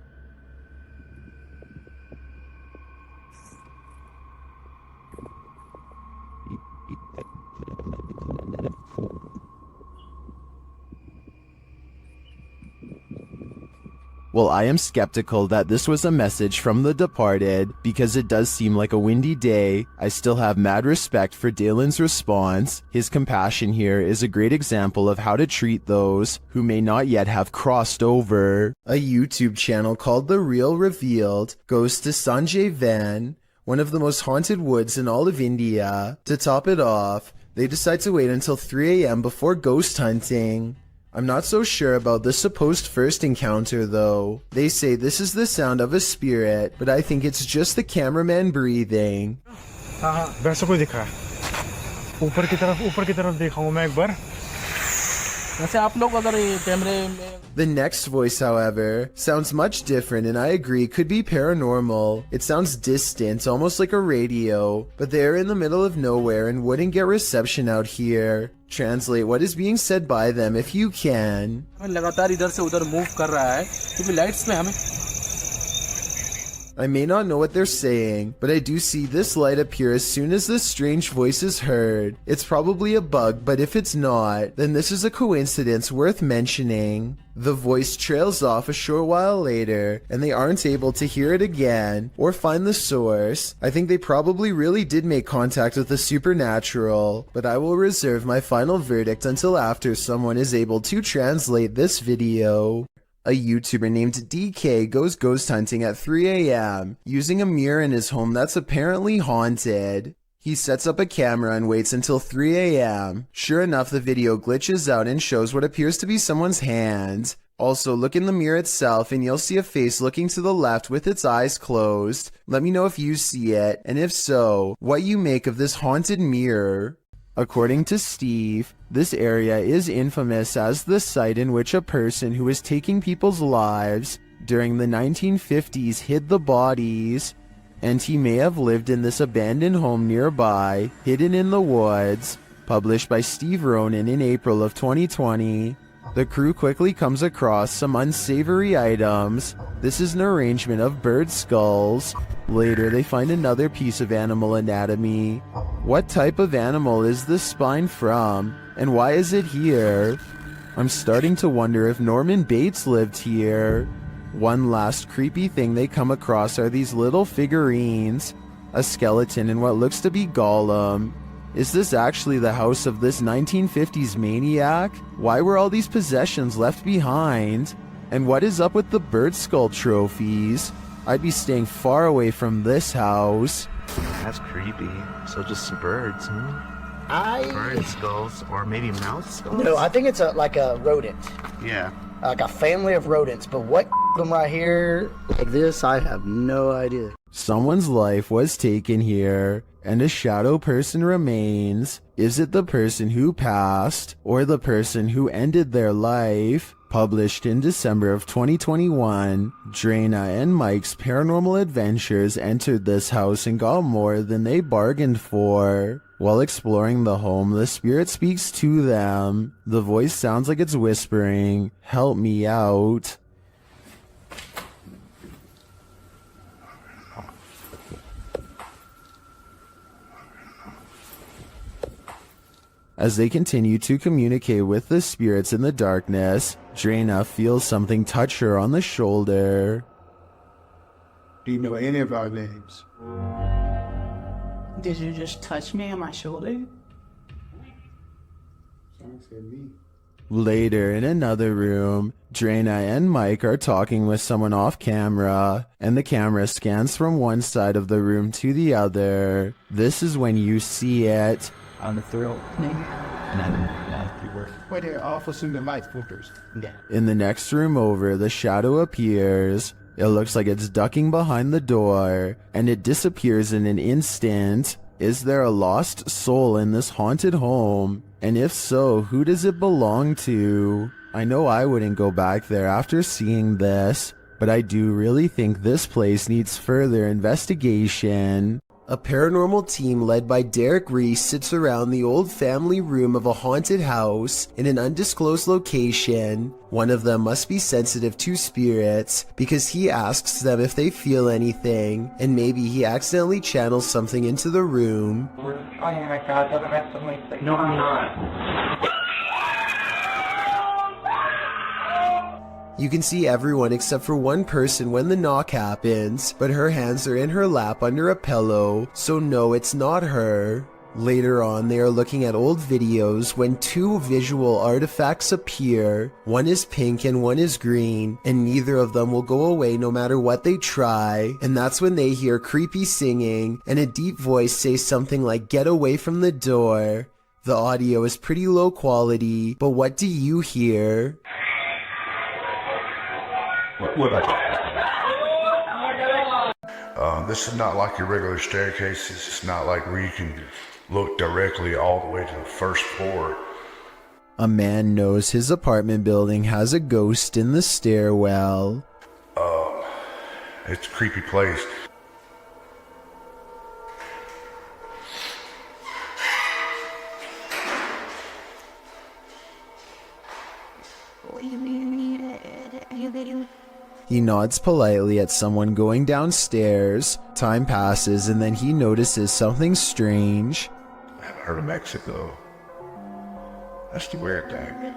Well, I am skeptical that this was a message from the departed, because it does seem like a windy day. I still have mad respect for Dalen's response. His compassion here is a great example of how to treat those who may not yet have crossed over. A YouTube channel called The Real Revealed goes to Sanjay Van, one of the most haunted woods in all of India. To top it off, they decide to wait until 3 a.m. before ghost hunting. I'm not so sure about the supposed first encounter though. They say this is the sound of a spirit, but I think it's just the cameraman breathing. वैसा कोई दिखा है ऊपर की तरफ देखा हूँ मैं एक बार वैसे आप लोग अगर ये कैमरे में The next voice, however, sounds much different and I agree could be paranormal. It sounds distant, almost like a radio, but they're in the middle of nowhere and wouldn't get reception out here. Translate what is being said by them if you can. लगातार इधर से उधर move कर रहा है क्योंकि lights में हमें I may not know what they're saying, but I do see this light appear as soon as this strange voice is heard. It's probably a bug, but if it's not, then this is a coincidence worth mentioning. The voice trails off a short while later, and they aren't able to hear it again, or find the source. I think they probably really did make contact with the supernatural, but I will reserve my final verdict until after someone is able to translate this video. A YouTuber named DK goes ghost hunting at 3 a.m. using a mirror in his home that's apparently haunted. He sets up a camera and waits until 3 a.m. Sure enough, the video glitches out and shows what appears to be someone's hand. Also, look in the mirror itself and you'll see a face looking to the left with its eyes closed. Let me know if you see it, and if so, what you make of this haunted mirror. According to Steve, this area is infamous as the site in which a person who was taking people's lives during the 1950s hid the bodies, and he may have lived in this abandoned home nearby, hidden in the woods. Published by Steve Ronan in April of 2020. The crew quickly comes across some unsavory items. This is an arrangement of bird skulls. Later, they find another piece of animal anatomy. What type of animal is this spine from? And why is it here? I'm starting to wonder if Norman Bates lived here. One last creepy thing they come across are these little figurines. A skeleton and what looks to be Gollum. Is this actually the house of this 1950s maniac? Why were all these possessions left behind? And what is up with the bird skull trophies? I'd be staying far away from this house. That's creepy. So just some birds, Bird skulls, or maybe mouse skulls? No, I think it's like a rodent. Yeah. Like a family of rodents, but what Them right here, like this, I have no idea. Someone's life was taken here, and a shadow person remains. Is it the person who passed, or the person who ended their life? Published in December of 2021, Drana and Mike's paranormal adventures entered this house and got more than they bargained for. While exploring the home, the spirit speaks to them. The voice sounds like it's whispering, "Help me out." As they continue to communicate with the spirits in the darkness, Drana feels something touch her on the shoulder. Do you know any of our names? Did you just touch me on my shoulder? Later, in another room, Drana and Mike are talking with someone off camera, and the camera scans from one side of the room to the other. This is when you see it. On the thrill. Wait there, Officer the Mike filters. In the next room over, the shadow appears. It looks like it's ducking behind the door, and it disappears in an instant. Is there a lost soul in this haunted home? And if so, who does it belong to? I know I wouldn't go back there after seeing this, but I do really think this place needs further investigation. A paranormal team led by Derek Reese sits around the old family room of a haunted house in an undisclosed location. One of them must be sensitive to spirits because he asks them if they feel anything, and maybe he accidentally channels something into the room. Oh my god, no, I'm not. You can see everyone except for one person when the knock happens, but her hands are in her lap under a pillow, so no, it's not her. Later on, they are looking at old videos when two visual artifacts appear. One is pink and one is green, and neither of them will go away no matter what they try. And that's when they hear creepy singing and a deep voice say something like, "Get away from the door." The audio is pretty low quality, but what do you hear? This is not like your regular staircase. This is not like where you can look directly all the way to the first floor. A man knows his apartment building has a ghost in the stairwell. It's a creepy place. He nods politely at someone going downstairs. Time passes and then he notices something strange. I haven't heard of Mexico. That's the weird thing.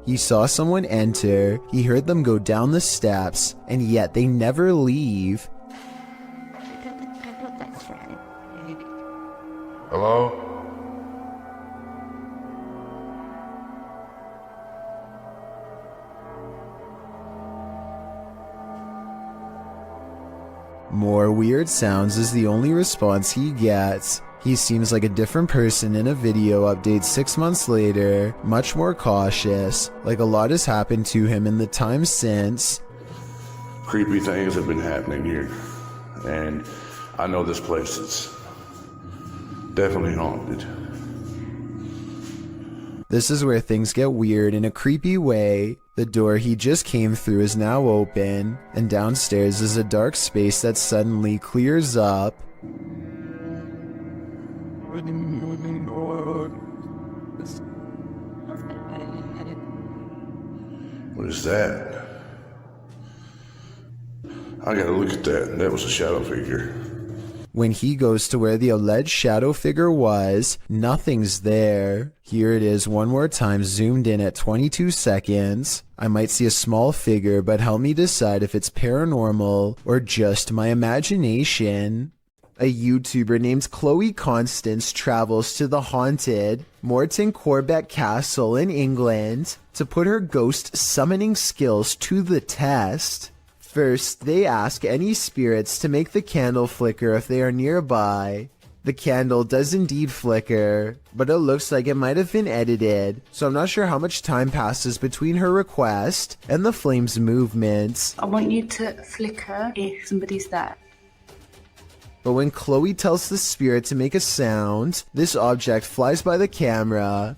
He saw someone enter, he heard them go down the steps, and yet they never leave. Hello? More weird sounds is the only response he gets. He seems like a different person in a video update 6 months later, much more cautious, like a lot has happened to him in the time since. Creepy things have been happening here. And I know this place is definitely haunted. This is where things get weird in a creepy way. The door he just came through is now open, and downstairs is a dark space that suddenly clears up. What is that? I gotta look at that. That was a shadow figure. When he goes to where the alleged shadow figure was, nothing's there. Here it is one more time, zoomed in at 22 seconds. I might see a small figure, but help me decide if it's paranormal or just my imagination. A YouTuber named Chloe Constance travels to the haunted Morton Corbett Castle in England to put her ghost summoning skills to the test. First, they ask any spirits to make the candle flicker if they are nearby. The candle does indeed flicker, but it looks like it might have been edited, so I'm not sure how much time passes between her request and the flame's movements. I want you to flicker if somebody's there. But when Chloe tells the spirit to make a sound, this object flies by the camera.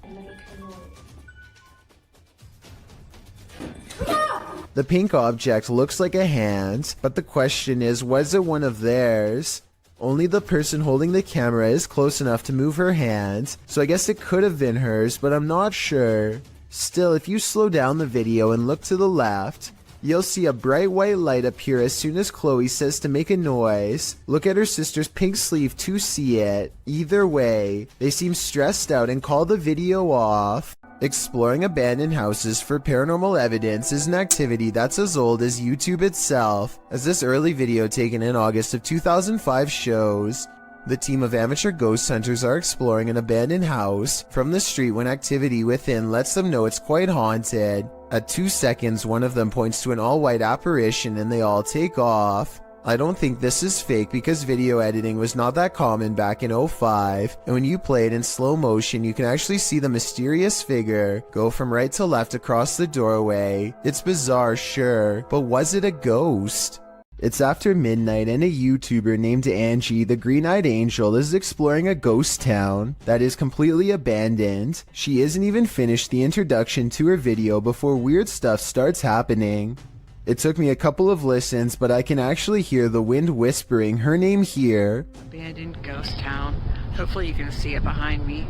The pink object looks like a hand, but the question is, was it one of theirs? Only the person holding the camera is close enough to move her hand, so I guess it could have been hers, but I'm not sure. Still, if you slow down the video and look to the left, you'll see a bright white light appear as soon as Chloe says to make a noise. Look at her sister's pink sleeve to see it. Either way, they seem stressed out and call the video off. Exploring abandoned houses for paranormal evidence is an activity that's as old as YouTube itself, as this early video taken in August of 2005 shows. The team of amateur ghost hunters are exploring an abandoned house from the street when activity within lets them know it's quite haunted. At 2 seconds, one of them points to an all-white apparition and they all take off. I don't think this is fake because video editing was not that common back in 2005, and when you play it in slow motion you can actually see the mysterious figure go from right to left across the doorway. It's bizarre, sure, but was it a ghost? It's after midnight and a YouTuber named Angie, the Green-Eyed Angel, is exploring a ghost town that is completely abandoned. She isn't even finished the introduction to her video before weird stuff starts happening. It took me a couple of listens, but I can actually hear the wind whispering her name here. Abandoned ghost town. Hopefully you can see it behind me.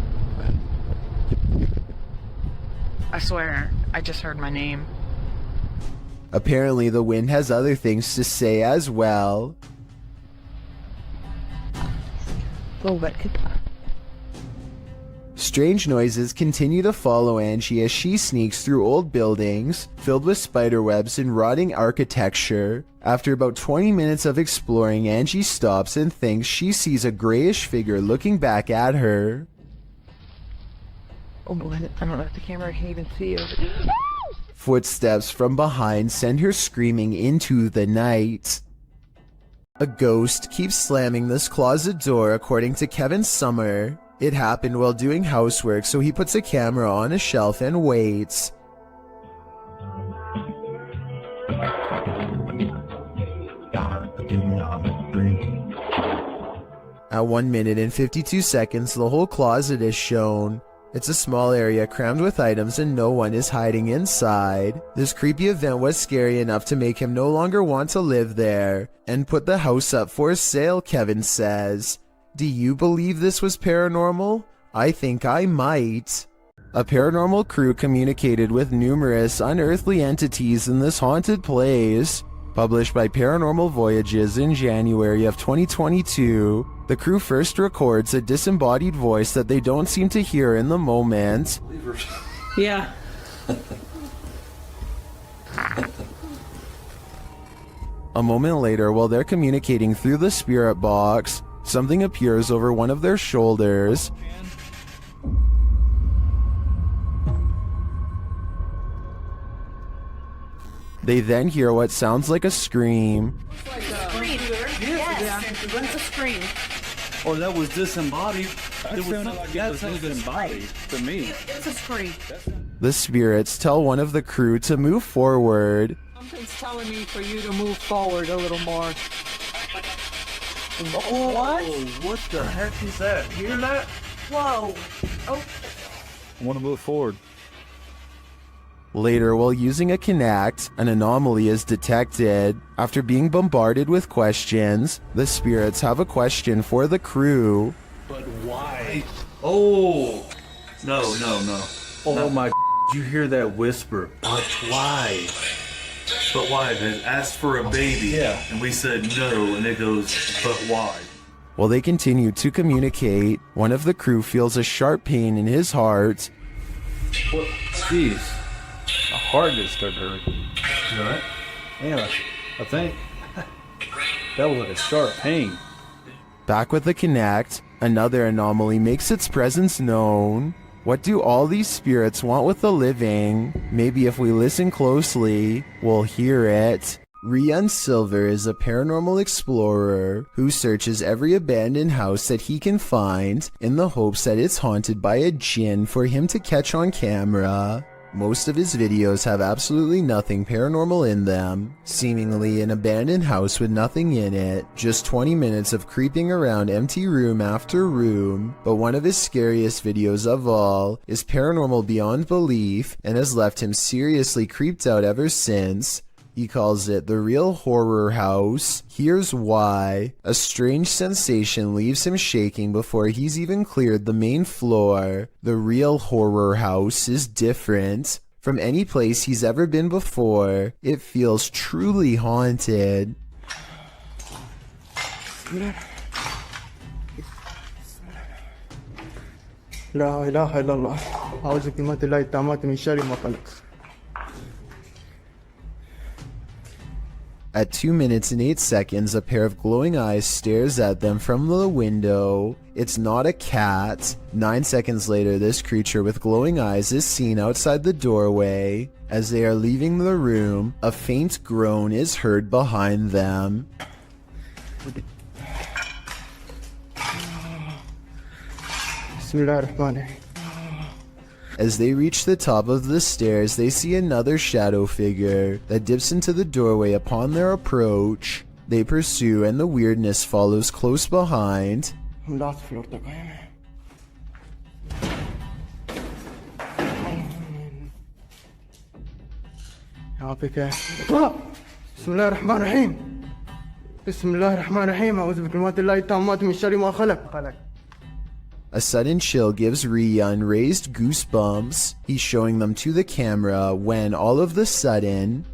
I swear, I just heard my name. Apparently the wind has other things to say as well. Strange noises continue to follow Angie as she sneaks through old buildings filled with spiderwebs and rotting architecture. After about 20 minutes of exploring, Angie stops and thinks she sees a grayish figure looking back at her. Oh, I don't know if the camera can even see it. Footsteps from behind send her screaming into the night. A ghost keeps slamming this closet door, according to Kevin Summer. It happened while doing housework, so he puts a camera on a shelf and waits. At 1 minute and 52 seconds, the whole closet is shown. It's a small area crammed with items and no one is hiding inside. This creepy event was scary enough to make him no longer want to live there and put the house up for sale, Kevin says. Do you believe this was paranormal? I think I might. A paranormal crew communicated with numerous unearthly entities in this haunted place. Published by Paranormal Voyages in January of 2022, the crew first records a disembodied voice that they don't seem to hear in the moment. Yeah. A moment later, while they're communicating through the spirit box, something appears over one of their shoulders. They then hear what sounds like a scream. Yes, it's a scream. Oh, that was disembodied. That sounded embodied to me. It's a scream. The spirits tell one of the crew to move forward. Something's telling me for you to move forward a little more. What? What the heck is that? Hear that? Whoa. Oh. I want to move forward. Later, while using a Kinect, an anomaly is detected. After being bombarded with questions, the spirits have a question for the crew. But why? Oh! No. Oh my! Did you hear that whisper? But why? But why? They asked for a baby. Yeah. And we said no, and it goes, but why? While they continue to communicate, one of the crew feels a sharp pain in his heart. What? Jeez. My heart just started hurting. You alright? Yeah, I think that was like a sharp pain. Back with the Kinect, another anomaly makes its presence known. What do all these spirits want with the living? Maybe if we listen closely, we'll hear it. Rian Silver is a paranormal explorer who searches every abandoned house that he can find in the hopes that it's haunted by a djinn for him to catch on camera. Most of his videos have absolutely nothing paranormal in them, seemingly an abandoned house with nothing in it, just 20 minutes of creeping around empty room after room, but one of his scariest videos of all is paranormal beyond belief and has left him seriously creeped out ever since. He calls it The Real Horror House. Here's why. A strange sensation leaves him shaking before he's even cleared the main floor. The Real Horror House is different from any place he's ever been before. It feels truly haunted. لا إله إلا الله أعوذ بكلمات الله التامات من شر ما خلق. At 2 minutes and 8 seconds, a pair of glowing eyes stares at them from the window. It's not a cat. 9 seconds later, this creature with glowing eyes is seen outside the doorway. As they are leaving the room, a faint groan is heard behind them. As they reach the top of the stairs, they see another shadow figure that dips into the doorway upon their approach. They pursue and the weirdness follows close behind. بسم الله الرحمن الرحيم بسم الله الرحمن الرحيم أعوذ بكلمات الله التامات من شر ما خلق. A sudden chill gives Rian raised goosebumps. He's showing them to the camera when all of the sudden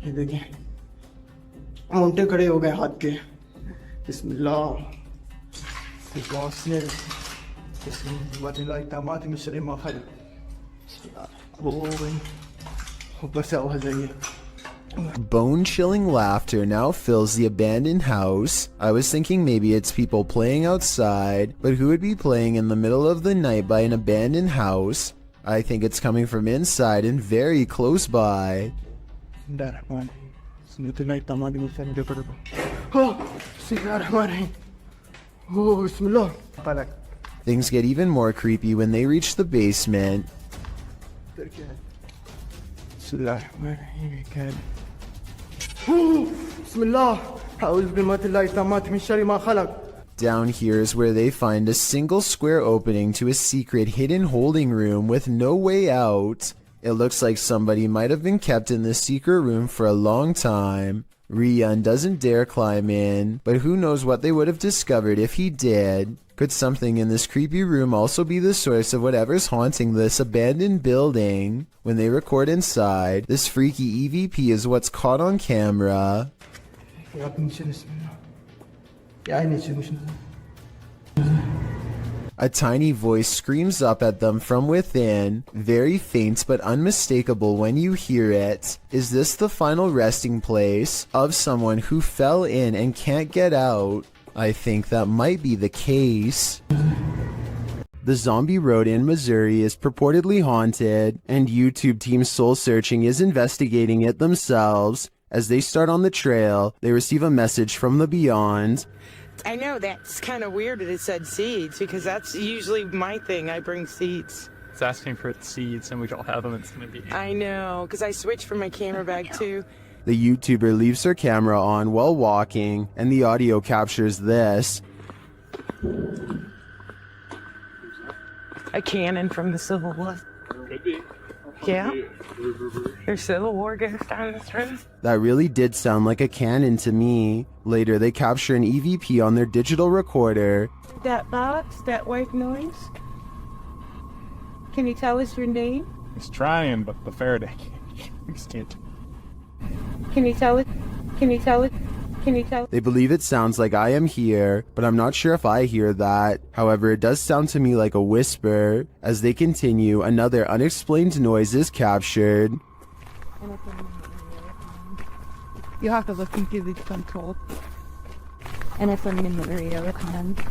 bone-chilling laughter now fills the abandoned house. I was thinking maybe it's people playing outside, but who would be playing in the middle of the night by an abandoned house? I think it's coming from inside and very close by. Things get even more creepy when they reach the basement. Down here is where they find a single square opening to a secret hidden holding room with no way out. It looks like somebody might have been kept in this secret room for a long time. Rian doesn't dare climb in, but who knows what they would have discovered if he did. Could something in this creepy room also be the source of whatever's haunting this abandoned building? When they record inside, this freaky EVP is what's caught on camera. A tiny voice screams up at them from within, very faint but unmistakable when you hear it. Is this the final resting place of someone who fell in and can't get out? I think that might be the case. The zombie road in Missouri is purportedly haunted, and YouTube Team Soul Searching is investigating it themselves. As they start on the trail, they receive a message from the beyond. I know that's kind of weird that it said seeds, because that's usually my thing. I bring seeds. It's asking for seeds, and we don't have them. It's going to be... I know, because I switched from my camera bag too. The YouTuber leaves her camera on while walking, and the audio captures this. A cannon from the Civil War. Could be. Yeah. There's Civil War goes down this road. That really did sound like a cannon to me. Later, they capture an EVP on their digital recorder. That box, that white noise. Can you tell us your name? He's trying, but the Faraday can't. Can you tell it? Can you tell it? Can you tell? They believe it sounds like I am here, but I'm not sure if I hear that. However, it does sound to me like a whisper. As they continue, another unexplained noise is captured. You have to listen to the control. And if I'm in the radio at the end.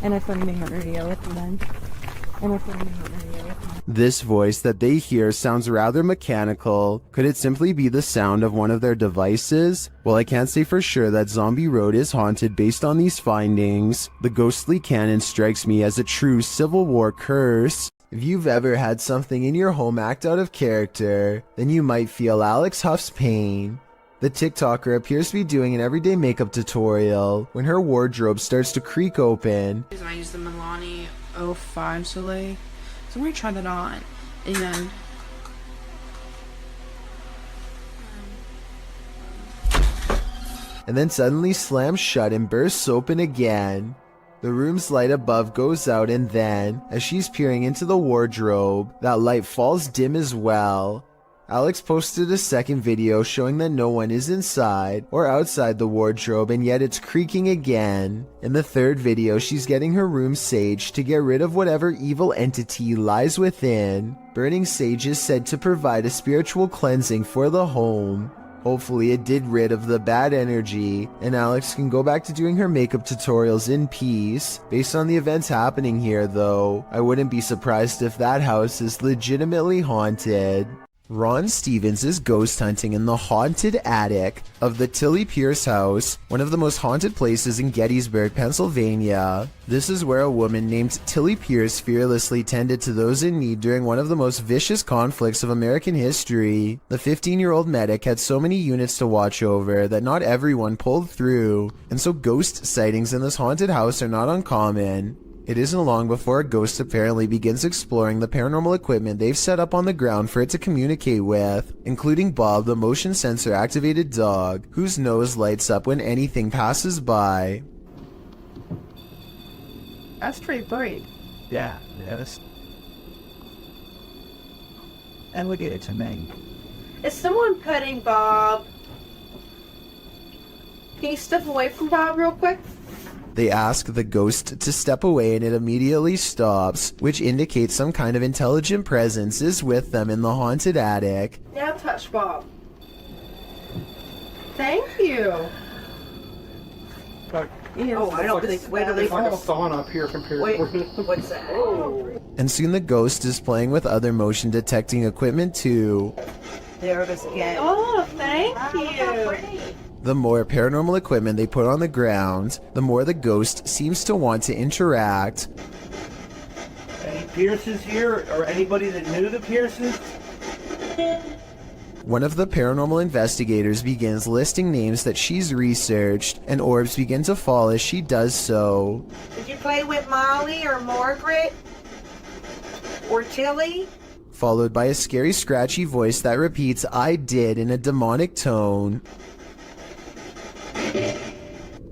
And if I'm in the radio at the end. And if I'm in the radio at the end. This voice that they hear sounds rather mechanical. Could it simply be the sound of one of their devices? Well, I can't say for sure that Zombie Road is haunted based on these findings. The ghostly canon strikes me as a true Civil War curse. If you've ever had something in your home act out of character, then you might feel Alex Huff's pain. The TikToker appears to be doing an everyday makeup tutorial when her wardrobe starts to creak open. I use the Milani 05 Soleil. So I'm going to try that on. And then... and then suddenly slams shut and bursts open again. The room's light above goes out, and then, as she's peering into the wardrobe, that light falls dim as well. Alex posted a second video showing that no one is inside or outside the wardrobe, and yet it's creaking again. In the third video, she's getting her room saged to get rid of whatever evil entity lies within. Burning sage is said to provide a spiritual cleansing for the home. Hopefully it did rid of the bad energy, and Alex can go back to doing her makeup tutorials in peace. Based on the events happening here though, I wouldn't be surprised if that house is legitimately haunted. Ron Stevens is ghost hunting in the haunted attic of the Tilly Pierce house, one of the most haunted places in Gettysburg, Pennsylvania. This is where a woman named Tilly Pierce fearlessly tended to those in need during one of the most vicious conflicts of American history. The 15-year-old medic had so many units to watch over that not everyone pulled through, and so ghost sightings in this haunted house are not uncommon. It isn't long before a ghost apparently begins exploring the paranormal equipment they've set up on the ground for it to communicate with, including Bob, the motion sensor activated dog, whose nose lights up when anything passes by. That's pretty bright. Yeah, yes. And look at it to me. Is someone petting Bob? Can you step away from Bob real quick? They ask the ghost to step away and it immediately stops, which indicates some kind of intelligent presence is with them in the haunted attic. Now touch Bob. Thank you. Oh, I don't think. Wait till they like a sauna up here compared Wait, to. what's that? Oh. And soon the ghost is playing with other motion detecting equipment too. There it is again. Oh, thank you. The more paranormal equipment they put on the ground, the more the ghost seems to want to interact. Any Pierces here, or anybody that knew the Pierces? One of the paranormal investigators begins listing names that she's researched, and orbs begin to fall as she does so. Did you play with Molly or Margaret? Or Tilly? Followed by a scary scratchy voice that repeats "I did" in a demonic tone.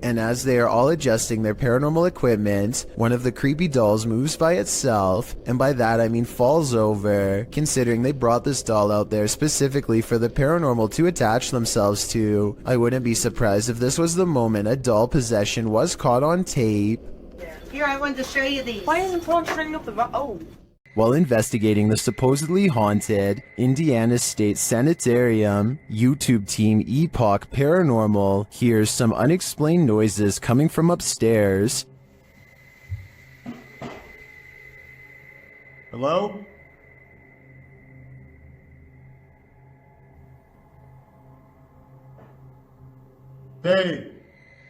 And as they are all adjusting their paranormal equipment, one of the creepy dolls moves by itself, and by that I mean falls over, considering they brought this doll out there specifically for the paranormal to attach themselves to. I wouldn't be surprised if this was the moment a doll possession was caught on tape. Here, I wanted to show you these. Why isn't someone turning up the oh? While investigating the supposedly haunted Indiana State Sanitarium, YouTube team Epoch Paranormal hears some unexplained noises coming from upstairs. Hello? Hey!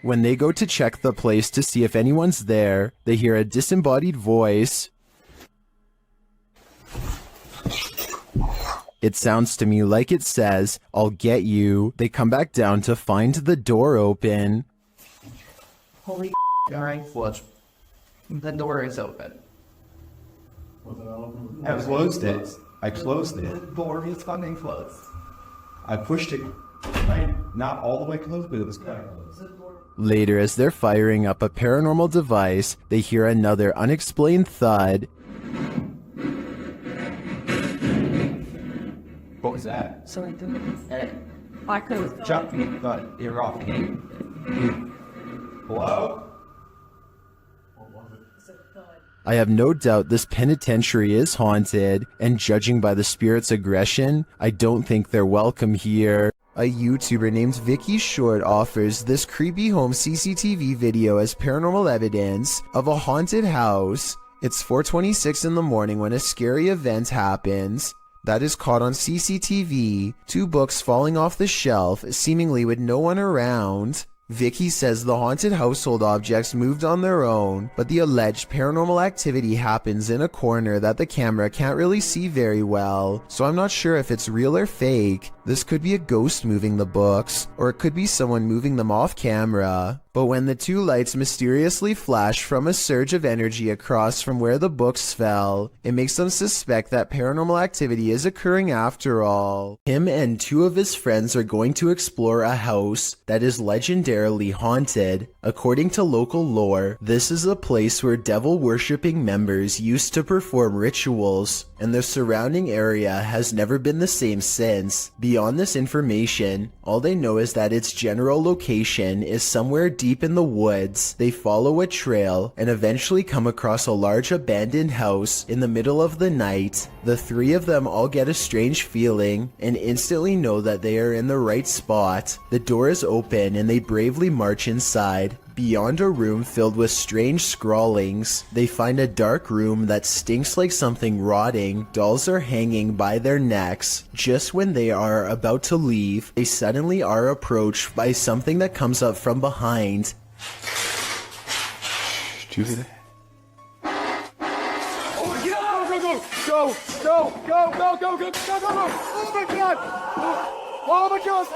When they go to check the place to see if anyone's there, they hear a disembodied voice. It sounds to me like it says, "I'll get you." They come back down to find the door open. Holy alright. What? The door is open. I closed it. I closed The it. door is fucking closed. I pushed it, not all the way closed, but it was kind of close. Later, as they're firing up a paranormal device, they hear another unexplained thud. What was that? Sorry, I could. Jump me, but you're off. Hello? I have no doubt this penitentiary is haunted, and judging by the spirit's aggression, I don't think they're welcome here. A YouTuber named Vicky Short offers this creepy home CCTV video as paranormal evidence of a haunted house. It's 4:26 in the morning when a scary event happens that is caught on CCTV, 2 books falling off the shelf, seemingly with no one around. Vicky says the haunted household objects moved on their own, but the alleged paranormal activity happens in a corner that the camera can't really see very well, so I'm not sure if it's real or fake. This could be a ghost moving the books, or it could be someone moving them off camera. But when the 2 lights mysteriously flash from a surge of energy across from where the books fell, it makes them suspect that paranormal activity is occurring after all. Him and 2 of his friends are going to explore a house that is legendarily haunted. According to local lore, this is a place where devil-worshipping members used to perform rituals, and the surrounding area has never been the same since. Beyond this information, all they know is that its general location is somewhere deep in the woods. They follow a trail and eventually come across a large abandoned house in the middle of the night. The 3 of them all get a strange feeling and instantly know that they are in the right spot. The door is open and they bravely march inside. Beyond a room filled with strange scrawlings, they find a dark room that stinks like something rotting. Dolls are hanging by their necks. Just when they are about to leave, they suddenly are approached by something that comes up from behind. Did you hear that? Oh, get up! Go! Oh my god! Oh my god!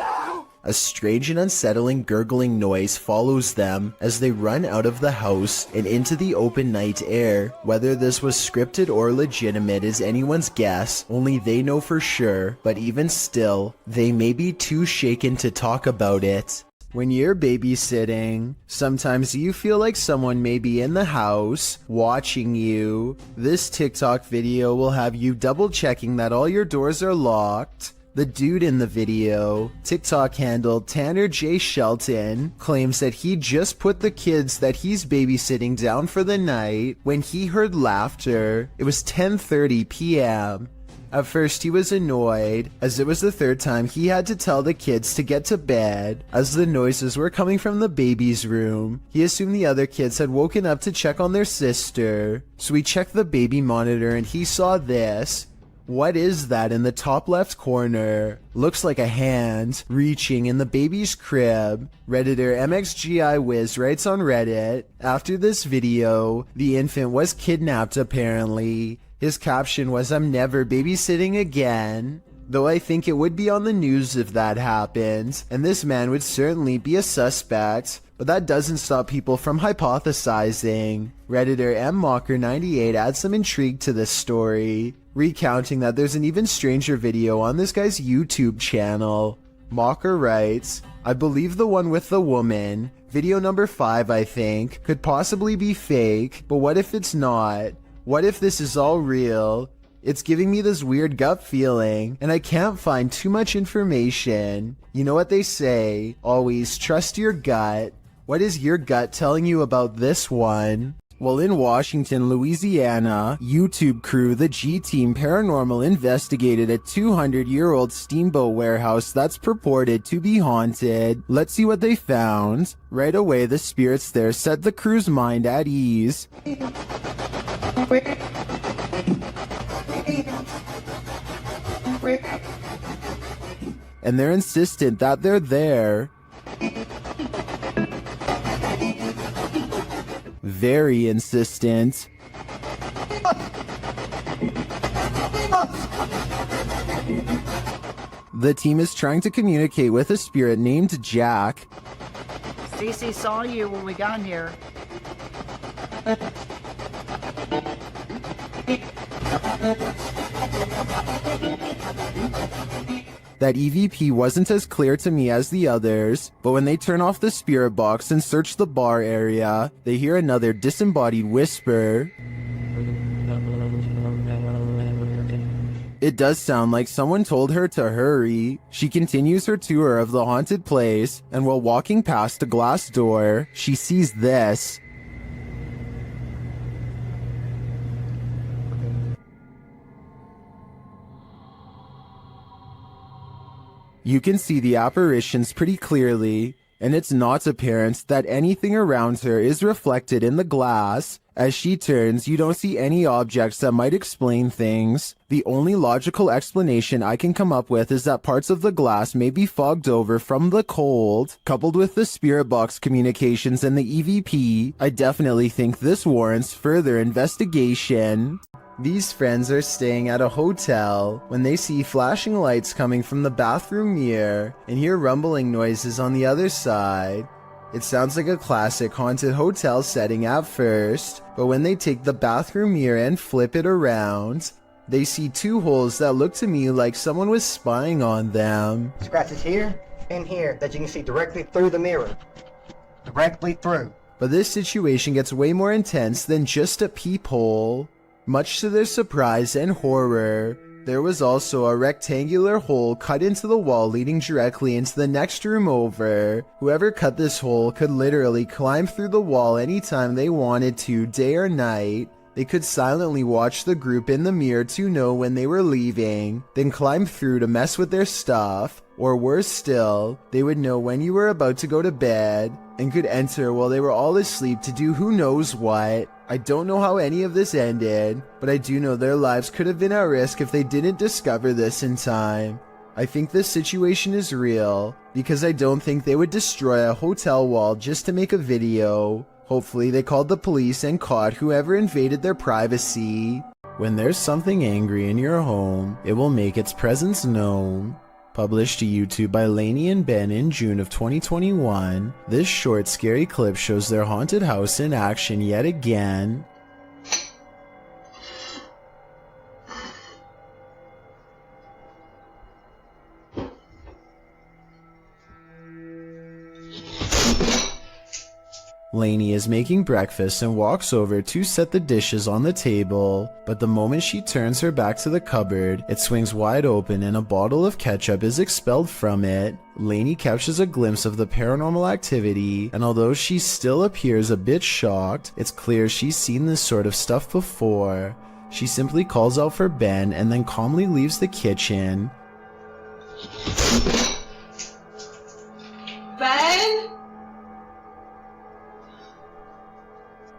A strange and unsettling gurgling noise follows them as they run out of the house and into the open night air. Whether this was scripted or legitimate is anyone's guess, only they know for sure, but even still, they may be too shaken to talk about it. When you're babysitting, sometimes you feel like someone may be in the house, watching you. This TikTok video will have you double checking that all your doors are locked. The dude in the video, TikTok handle Tanner J. Shelton, claims that he just put the kids that he's babysitting down for the night when he heard laughter. It was 10:30 p.m. At first he was annoyed, as it was the 3rd time he had to tell the kids to get to bed, as the noises were coming from the baby's room. He assumed the other kids had woken up to check on their sister, so he checked the baby monitor and he saw this. What is that in the top left corner? Looks like a hand reaching in the baby's crib. Redditor MXGIWiz writes on Reddit, after this video, the infant was kidnapped apparently. His caption was, "I'm never babysitting again." Though I think it would be on the news if that happened, and this man would certainly be a suspect. But that doesn't stop people from hypothesizing. Redditor MMocker98 adds some intrigue to this story, recounting that there's an even stranger video on this guy's YouTube channel. Mocker writes, "I believe the one with the woman, video number 5 I think, could possibly be fake, but what if it's not? What if this is all real? It's giving me this weird gut feeling, and I can't find too much information. You know what they say, always trust your gut. What is your gut telling you about this one?" Well, in Washington, Louisiana, YouTube crew The G Team Paranormal investigated a 200-year-old steamboat warehouse that's purported to be haunted. Let's see what they found. Right away, the spirits there set the crew's mind at ease. And they're insistent that they're there. Very insistent. The team is trying to communicate with a spirit named Jack. Cece saw you when we got here. That EVP wasn't as clear to me as the others, but when they turn off the spirit box and search the bar area, they hear another disembodied whisper. It does sound like someone told her to hurry. She continues her tour of the haunted place, and while walking past a glass door, she sees this. You can see the apparitions pretty clearly, and it's not apparent that anything around her is reflected in the glass. As she turns, you don't see any objects that might explain things. The only logical explanation I can come up with is that parts of the glass may be fogged over from the cold. Coupled with the spirit box communications and the EVP, I definitely think this warrants further investigation. These friends are staying at a hotel when they see flashing lights coming from the bathroom mirror and hear rumbling noises on the other side. It sounds like a classic haunted hotel setting at first, but when they take the bathroom mirror and flip it around, they see two holes that look to me like someone was spying on them. Scratches here and here that you can see directly through the mirror. Directly through. But this situation gets way more intense than just a peephole. Much to their surprise and horror, there was also a rectangular hole cut into the wall leading directly into the next room over. Whoever cut this hole could literally climb through the wall anytime they wanted to, day or night. They could silently watch the group in the mirror to know when they were leaving, then climb through to mess with their stuff. Or worse still, they would know when you were about to go to bed, and could enter while they were all asleep to do who knows what. I don't know how any of this ended, but I do know their lives could have been at risk if they didn't discover this in time. I think this situation is real, because I don't think they would destroy a hotel wall just to make a video. Hopefully they called the police and caught whoever invaded their privacy. When there's something angry in your home, it will make its presence known. Published to YouTube by Lainey and Ben in June of 2021, this short scary clip shows their haunted house in action yet again. Lainey is making breakfast and walks over to set the dishes on the table, but the moment she turns her back to the cupboard, it swings wide open and a bottle of ketchup is expelled from it. Lainey catches a glimpse of the paranormal activity, and although she still appears a bit shocked, it's clear she's seen this sort of stuff before. She simply calls out for Ben and then calmly leaves the kitchen. Ben?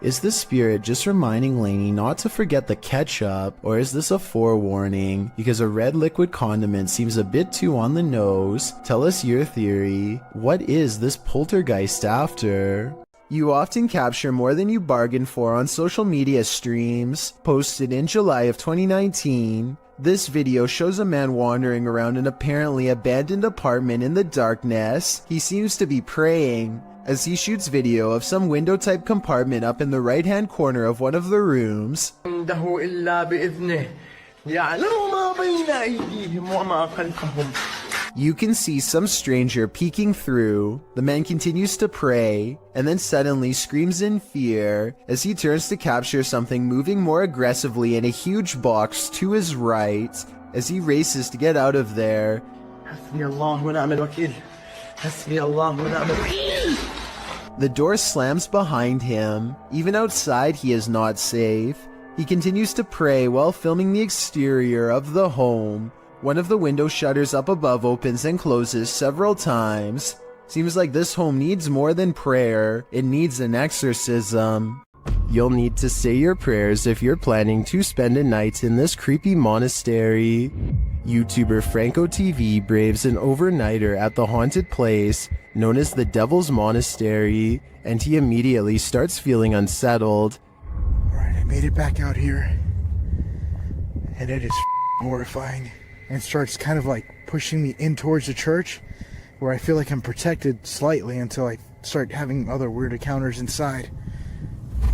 Is the spirit just reminding Lainey not to forget the ketchup, or is this a forewarning? Because a red liquid condiment seems a bit too on the nose. Tell us your theory. What is this poltergeist after? You often capture more than you bargained for on social media streams. Posted in July of 2019, this video shows a man wandering around an apparently abandoned apartment in the darkness. He seems to be praying, as he shoots video of some window-type compartment up in the right-hand corner of one of the rooms. You can see some stranger peeking through. The man continues to pray, and then suddenly screams in fear as he turns to capture something moving more aggressively in a huge box to his right. As he races to get out of there, the door slams behind him. Even outside, he is not safe. He continues to pray while filming the exterior of the home. One of the window shutters up above opens and closes several times. Seems like this home needs more than prayer. It needs an exorcism. You'll need to say your prayers if you're planning to spend a night in this creepy monastery. YouTuber Franco TV braves an overnighter at the haunted place known as the Devil's Monastery, and he immediately starts feeling unsettled. Alright, I made it back out here, and it is horrifying, and starts kind of like pushing me in towards the church, where I feel like I'm protected slightly until I start having other weird encounters inside.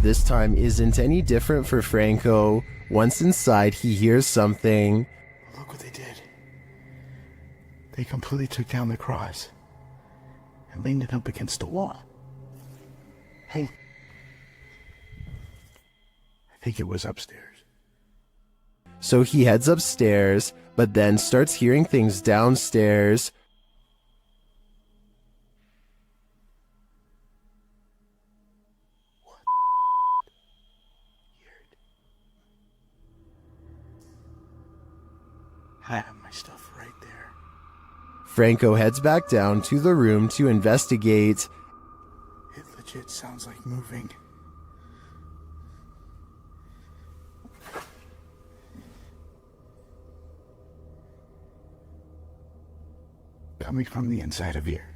This time isn't any different for Franco. Once inside, he hears something. Look what they did. They completely took down the cross and leaned it up against the wall. Hey. I think it was upstairs. So he heads upstairs, but then starts hearing things downstairs. I have my stuff right there. Franco heads back down to the room to investigate. It legit sounds like moving. Coming from the inside of here.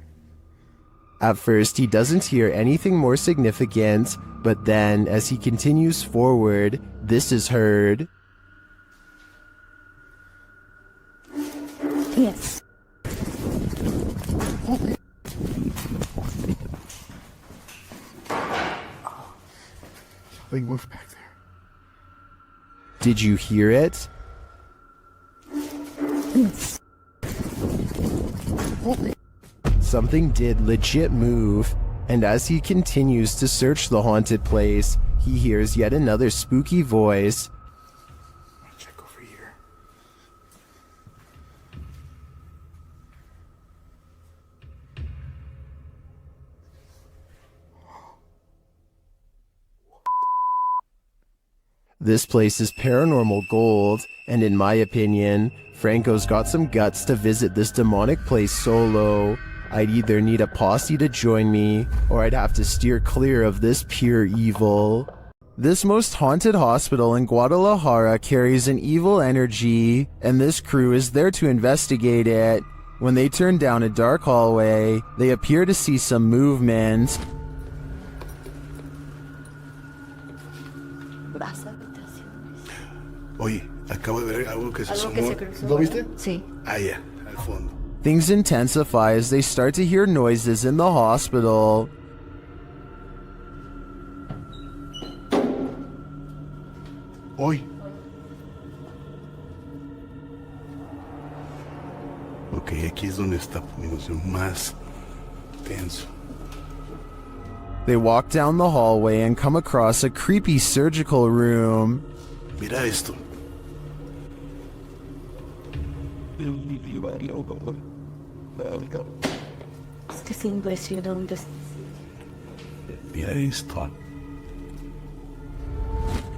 At first, he doesn't hear anything more significant, but then, as he continues forward, this is heard. Yes. Something moved back there. Did you hear it? Yes. Something did legit move, and as he continues to search the haunted place, he hears yet another spooky voice. Check over here. This place is paranormal gold, and in my opinion, Franco's got some guts to visit this demonic place solo. I'd either need a posse to join me, or I'd have to steer clear of this pure evil. This most haunted hospital in Guadalajara carries an evil energy, and this crew is there to investigate it. When they turn down a dark hallway, they appear to see some movement. Oye, acabo de ver algo que se asomó. ¿Lo viste? Sí. Ah, ya, al fondo. Things intensify as they start to hear noises in the hospital. Hoy. Ok, aquí es donde está poniéndose más tenso. They walk down the hallway and come across a creepy surgical room. Mira esto. Mira esto.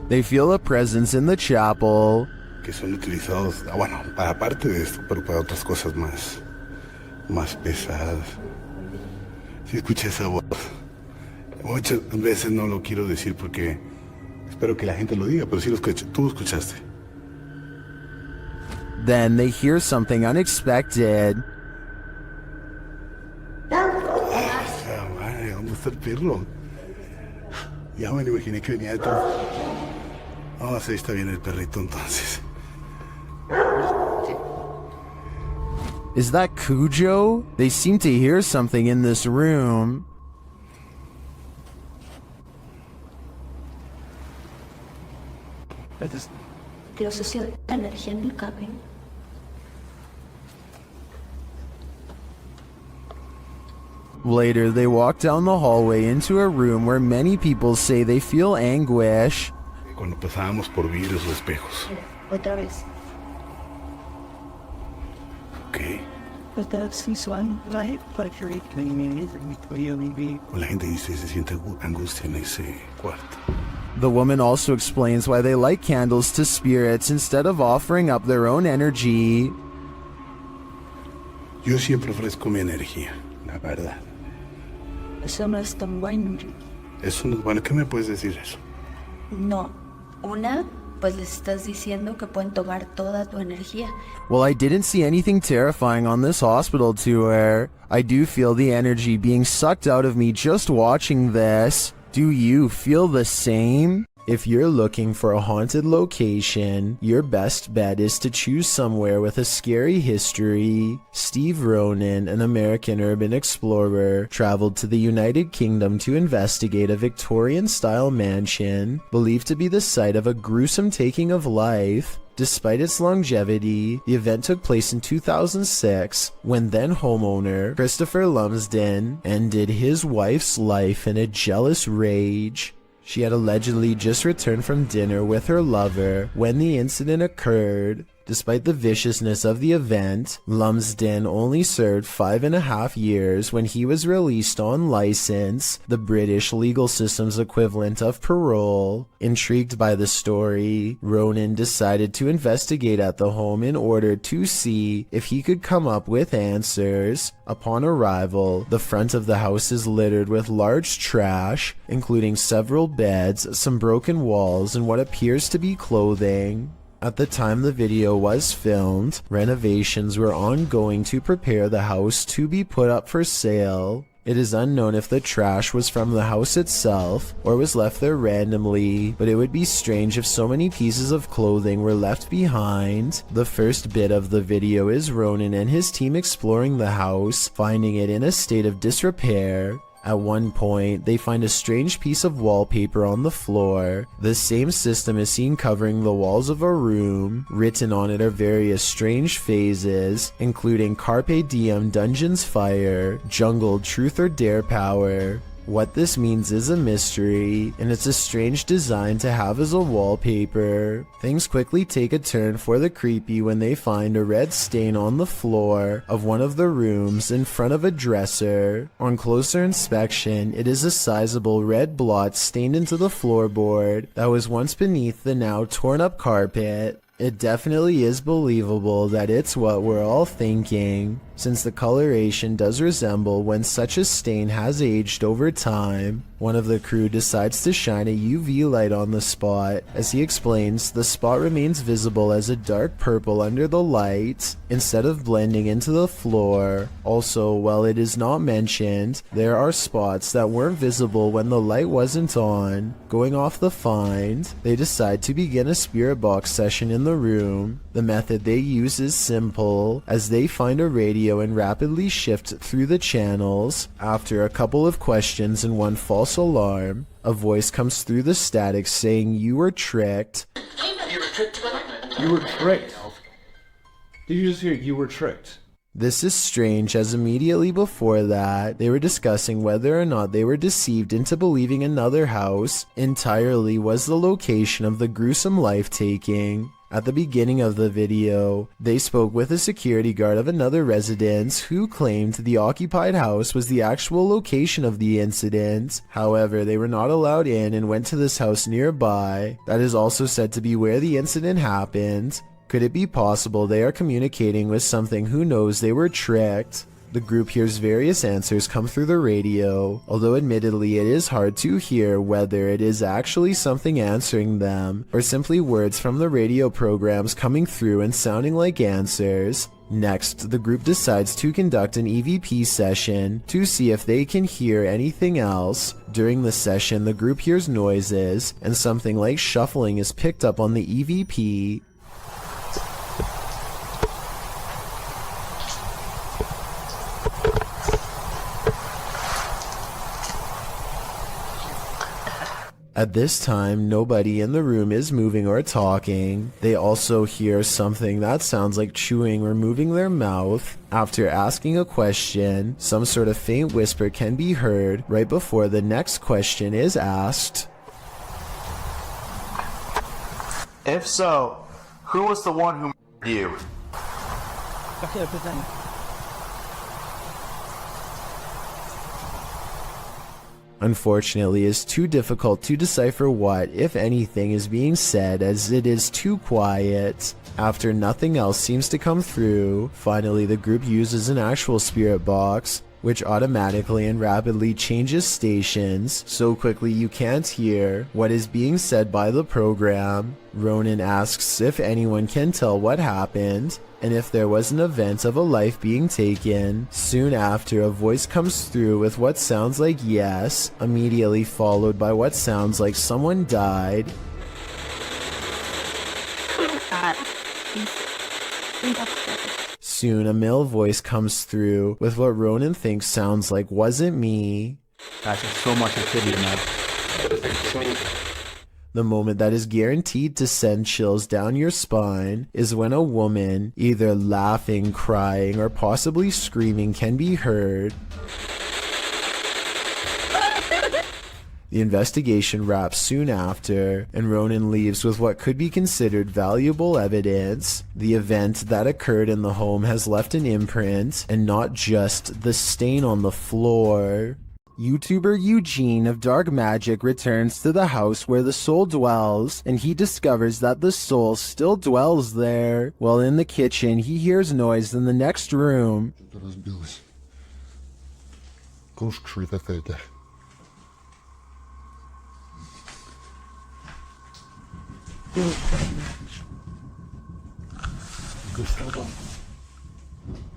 They feel a presence in the chapel. Que son utilizados, bueno, para parte de esto, pero para otras cosas más pesadas. Si escuché esa voz. Muchas veces no lo quiero decir porque espero que la gente lo diga, pero sí lo escuché. Tú lo escuchaste. Then they hear something unexpected. Madre, ¿dónde está el perro? Ya me lo imaginé que venía detrás. Ah, sí, está bien el perrito entonces. Is that Cujo? They seem to hear something in this room. Energía en el cabello. Later, they walk down the hallway into a room where many people say they feel anguish. Cuando pasábamos por vidrios o espejos. Otra vez. Ok. Otra vez visual, right? La gente dice se siente angustia en ese cuarto. The woman also explains why they light candles to spirits instead of offering up their own energy. Yo siempre ofrezco mi energía, la verdad. Eso no es tan bueno. Eso no es bueno. ¿Qué me puedes decir eso? No. Una, pues les estás diciendo que pueden tomar toda tu energía. Well, I didn't see anything terrifying on this hospital tour. I do feel the energy being sucked out of me just watching this. Do you feel the same? If you're looking for a haunted location, your best bet is to choose somewhere with a scary history. Steve Ronan, an American urban explorer, traveled to the United Kingdom to investigate a Victorian-style mansion believed to be the site of a gruesome taking of life. Despite its longevity, the event took place in 2006 when then homeowner Christopher Lumsden ended his wife's life in a jealous rage. She had allegedly just returned from dinner with her lover when the incident occurred. Despite the viciousness of the event, Lumsden only served 5.5 years when he was released on license, the British legal system's equivalent of parole. Intrigued by the story, Ronan decided to investigate at the home in order to see if he could come up with answers. Upon arrival, the front of the house is littered with large trash, including several beds, some broken walls, and what appears to be clothing. At the time the video was filmed, renovations were ongoing to prepare the house to be put up for sale. It is unknown if the trash was from the house itself or was left there randomly, but it would be strange if so many pieces of clothing were left behind. The first bit of the video is Ronan and his team exploring the house, finding it in a state of disrepair. At one point, they find a strange piece of wallpaper on the floor. The same system is seen covering the walls of a room. Written on it are various strange phrases, including Carpe Diem Dungeons Fire, Jungle Truth or Dare Power. What this means is a mystery, and it's a strange design to have as a wallpaper. Things quickly take a turn for the creepy when they find a red stain on the floor of one of the rooms in front of a dresser. On closer inspection, it is a sizable red blot stained into the floorboard that was once beneath the now torn up carpet. It definitely is believable that it's what we're all thinking, since the coloration does resemble when such a stain has aged over time. One of the crew decides to shine a UV light on the spot. As he explains, the spot remains visible as a dark purple under the light, instead of blending into the floor. Also, while it is not mentioned, there are spots that weren't visible when the light wasn't on. Going off the find, they decide to begin a spirit box session in the room. The method they use is simple, as they find a radio and rapidly shift through the channels. After a couple of questions and one false alarm, a voice comes through the static saying, "You were tricked." You were tricked. Did you just hear you were tricked? This is strange, as immediately before that, they were discussing whether or not they were deceived into believing another house entirely was the location of the gruesome life-taking. At the beginning of the video, they spoke with a security guard of another residence who claimed the occupied house was the actual location of the incident. However, they were not allowed in and went to this house nearby. That is also said to be where the incident happened. Could it be possible they are communicating with something who knows they were tricked? The group hears various answers come through the radio, although admittedly it is hard to hear whether it is actually something answering them, or simply words from the radio programs coming through and sounding like answers. Next, the group decides to conduct an EVP session to see if they can hear anything else. During the session, the group hears noises, and something like shuffling is picked up on the EVP. At this time, nobody in the room is moving or talking. They also hear something that sounds like chewing or moving their mouth. After asking a question, some sort of faint whisper can be heard right before the next question is asked. If so, who was the one who murdered you? Unfortunately, it's too difficult to decipher what, if anything, is being said, as it is too quiet. After nothing else seems to come through, finally the group uses an actual spirit box, which automatically and rapidly changes stations so quickly you can't hear what is being said by the program. Ronan asks if anyone can tell what happened, and if there was an event of a life being taken. Soon after, a voice comes through with what sounds like yes, immediately followed by what sounds like someone died. Soon, a male voice comes through with what Ronan thinks sounds like "wasn't me." Guys, there's so much activity in that. The moment that is guaranteed to send chills down your spine is when a woman, either laughing, crying, or possibly screaming, can be heard. The investigation wraps soon after, and Ronan leaves with what could be considered valuable evidence. The event that occurred in the home has left an imprint, and not just the stain on the floor. YouTuber Eugene of Dark Magic returns to the house where the soul dwells, and he discovers that the soul still dwells there. While in the kitchen, he hears noise in the next room.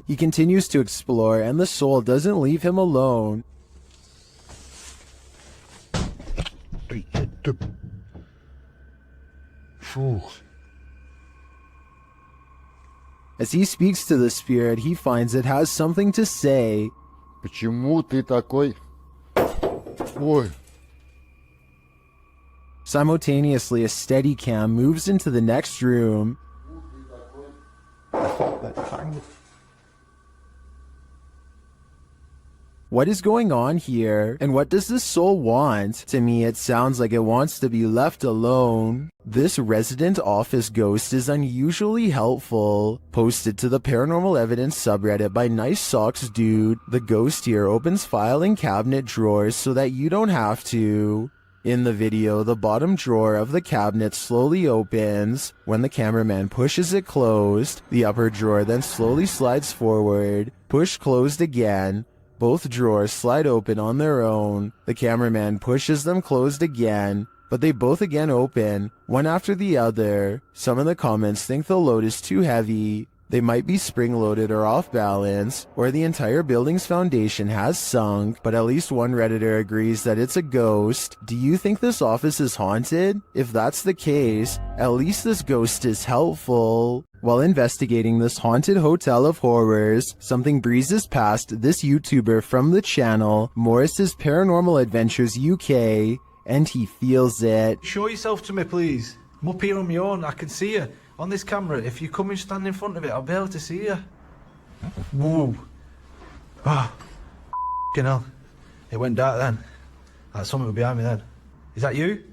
He continues to explore, and the soul doesn't leave him alone. As he speaks to the spirit, he finds it has something to say. Почему ты такой? Ой. Simultaneously, a Steadicam moves into the next room. What is going on here? And what does this soul want? To me, it sounds like it wants to be left alone. This resident office ghost is unusually helpful. Posted to the Paranormal Evidence subreddit by Nice Socks Dude, the ghost here opens filing cabinet drawers so that you don't have to. In the video, the bottom drawer of the cabinet slowly opens. When the cameraman pushes it closed, the upper drawer then slowly slides forward. Push closed again. Both drawers slide open on their own. The cameraman pushes them closed again, but they both again open, one after the other. Some in the comments think the load is too heavy. They might be spring-loaded or off balance, or the entire building's foundation has sunk, but at least one Redditor agrees that it's a ghost. Do you think this office is haunted? If that's the case, at least this ghost is helpful. While investigating this haunted hotel of horrors, something breezes past this YouTuber from the channel, Morris's Paranormal Adventures UK, and he feels it. Show yourself to me, please. I'm up here on my own. I can see you on this camera. If you come and stand in front of it, I'll be able to see you. Whoa. Ah. F***ing hell. It went dark then. Like something behind me then. Is that you?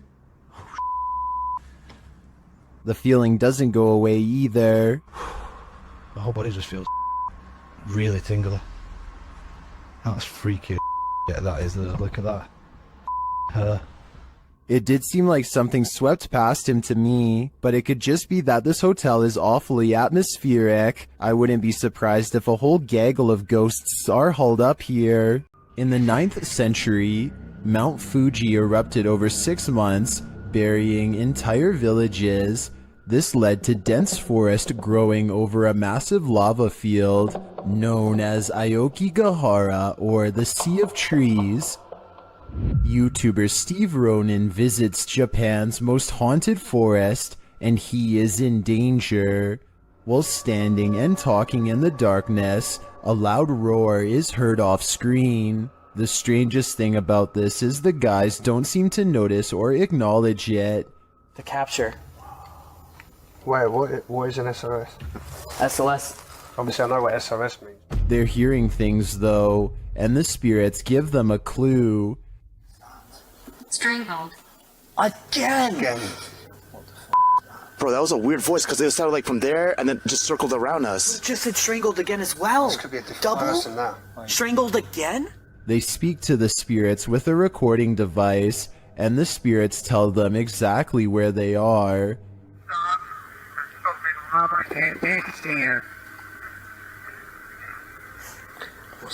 The feeling doesn't go away either. My whole body just feels really tingly. That's freaky. Yeah, that is. Look at that. It did seem like something swept past him to me, but it could just be that this hotel is awfully atmospheric. I wouldn't be surprised if a whole gaggle of ghosts are hauled up here. In the 9th century, Mount Fuji erupted over 6 months, burying entire villages. This led to dense forest growing over a massive lava field known as Aokigahara, or the Sea of Trees. YouTuber Steve Ronan visits Japan's most haunted forest, and he is in danger. While standing and talking in the darkness, a loud roar is heard off screen. The strangest thing about this is the guys don't seem to notice or acknowledge it. The capture. Wait, what is an SOS? SOS. Obviously I know what SOS means. They're hearing things though, and the spirits give them a clue. Strangled. Again! Bro, that was a weird voice because it sounded like from there and then just circled around us. It just said strangled again as well. This could be a different Double? person now. Strangled again? They speak to the spirits with a recording device, and the spirits tell them exactly where they are.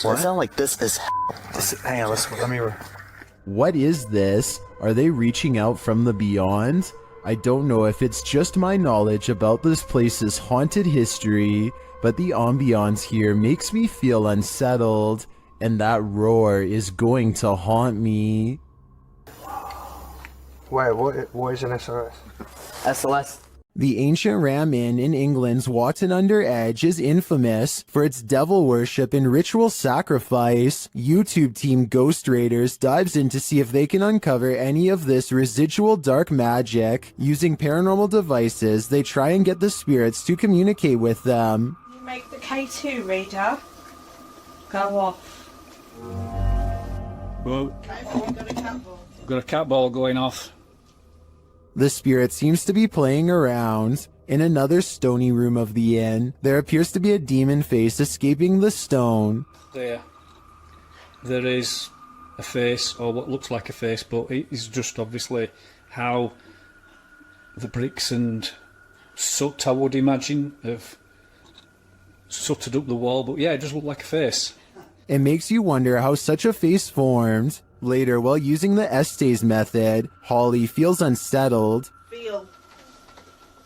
Well, it sounded like this is hang on, let me... What is this? Are they reaching out from the beyond? I don't know if it's just my knowledge about this place's haunted history, but the ambiance here makes me feel unsettled, and that roar is going to haunt me. Wait, what is an SOS? SOS. The ancient Ram Inn in England's Watton Under Edge is infamous for its devil worship and ritual sacrifice. YouTube team Ghost Raiders dives in to see if they can uncover any of this residual dark magic. Using paranormal devices, they try and get the spirits to communicate with them. You make the K2 reader go off. Well, got a cat ball going off. The spirit seems to be playing around. In another stony room of the inn, there appears to be a demon face escaping the stone. There is a face, or what looks like a face, but it is just obviously how the bricks and soot, I would imagine, have sooted up the wall. But yeah, it does look like a face. It makes you wonder how such a face formed. Later, while using the Estes method, Holly feels unsettled. Feel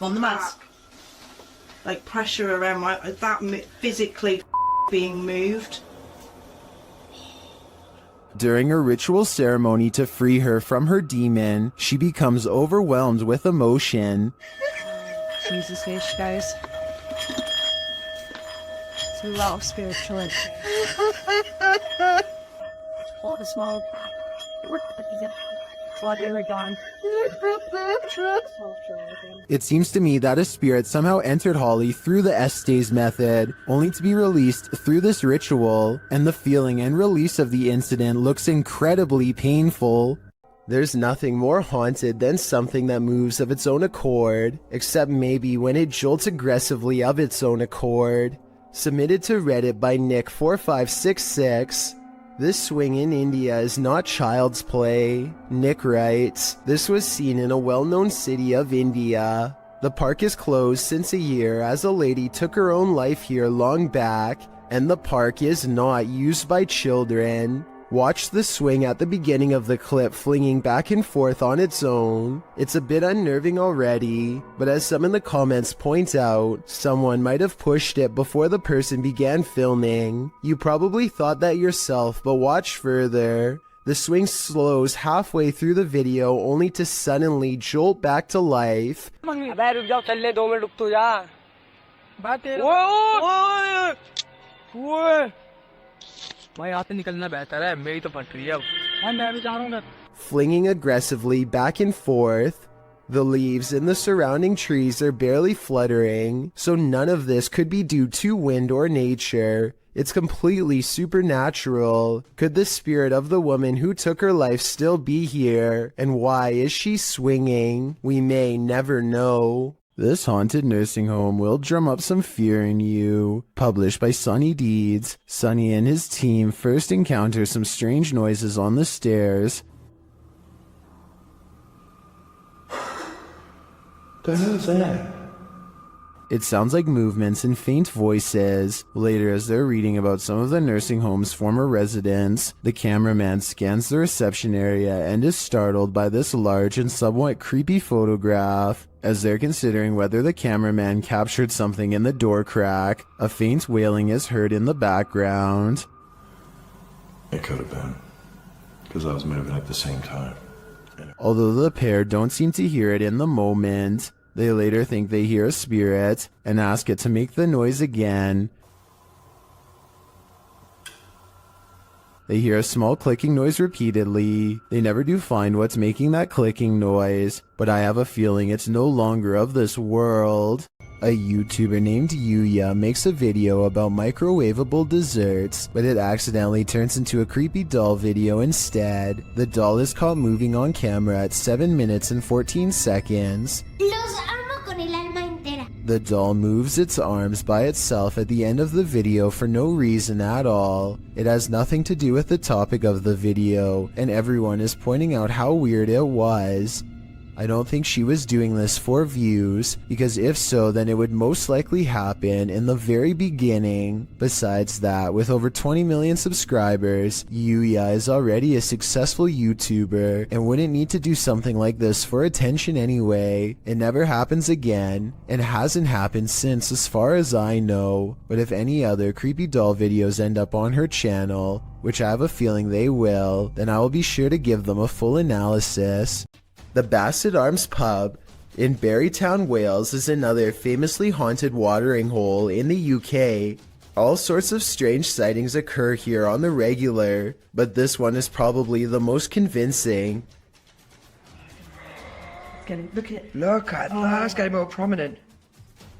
on the mask, like pressure around physically being moved. During a ritual ceremony to free her from her demon, she becomes overwhelmed with emotion. Jesus H, guys. It's a lot of spiritual entry. All the smoke. It seems to me that a spirit somehow entered Holly through the Estes method, only to be released through this ritual, and the feeling and release of the incident looks incredibly painful. There's nothing more haunted than something that moves of its own accord, except maybe when it jolts aggressively of its own accord. Submitted to Reddit by Nick4566. This swing in India is not child's play. Nick writes, this was seen in a well-known city of India. The park is closed since a year as a lady took her own life here long back, and the park is not used by children. Watch the swing at the beginning of the clip flinging back and forth on its own. It's a bit unnerving already, but as some in the comments point out, someone might have pushed it before the person began filming. You probably thought that yourself, but watch further. The swing slows halfway through the video only to suddenly jolt back to life. Flinging aggressively back and forth. The leaves in the surrounding trees are barely fluttering, so none of this could be due to wind or nature. It's completely supernatural. Could the spirit of the woman who took her life still be here? And why is she swinging? We may never know. This haunted nursing home will drum up some fear in you. Published by Sunny Deeds. Sunny and his team first encounter some strange noises on the stairs. The hell is that? It sounds like movements and faint voices. Later, as they're reading about some of the nursing home's former residents, the cameraman scans the reception area and is startled by this large and somewhat creepy photograph. As they're considering whether the cameraman captured something in the door crack, a faint wailing is heard in the background. It could have been, because I was moving at the same time. Although the pair don't seem to hear it in the moment, they later think they hear a spirit and ask it to make the noise again. They hear a small clicking noise repeatedly. They never do find what's making that clicking noise, but I have a feeling it's no longer of this world. A YouTuber named Yuya makes a video about microwavable desserts, but it accidentally turns into a creepy doll video instead. The doll is caught moving on camera at 7 minutes and 14 seconds. The doll moves its arms by itself at the end of the video for no reason at all. It has nothing to do with the topic of the video, and everyone is pointing out how weird it was. I don't think she was doing this for views, because if so, then it would most likely happen in the very beginning. Besides that, with over 20 million subscribers, Yuya is already a successful YouTuber and wouldn't need to do something like this for attention anyway. It never happens again, and hasn't happened since as far as I know. But if any other creepy doll videos end up on her channel, which I have a feeling they will, then I will be sure to give them a full analysis. The Bassett Arms Pub in Barrytown, Wales is another famously haunted watering hole in the UK. All sorts of strange sightings occur here on the regular, but this one is probably the most convincing. Look at that's getting more prominent.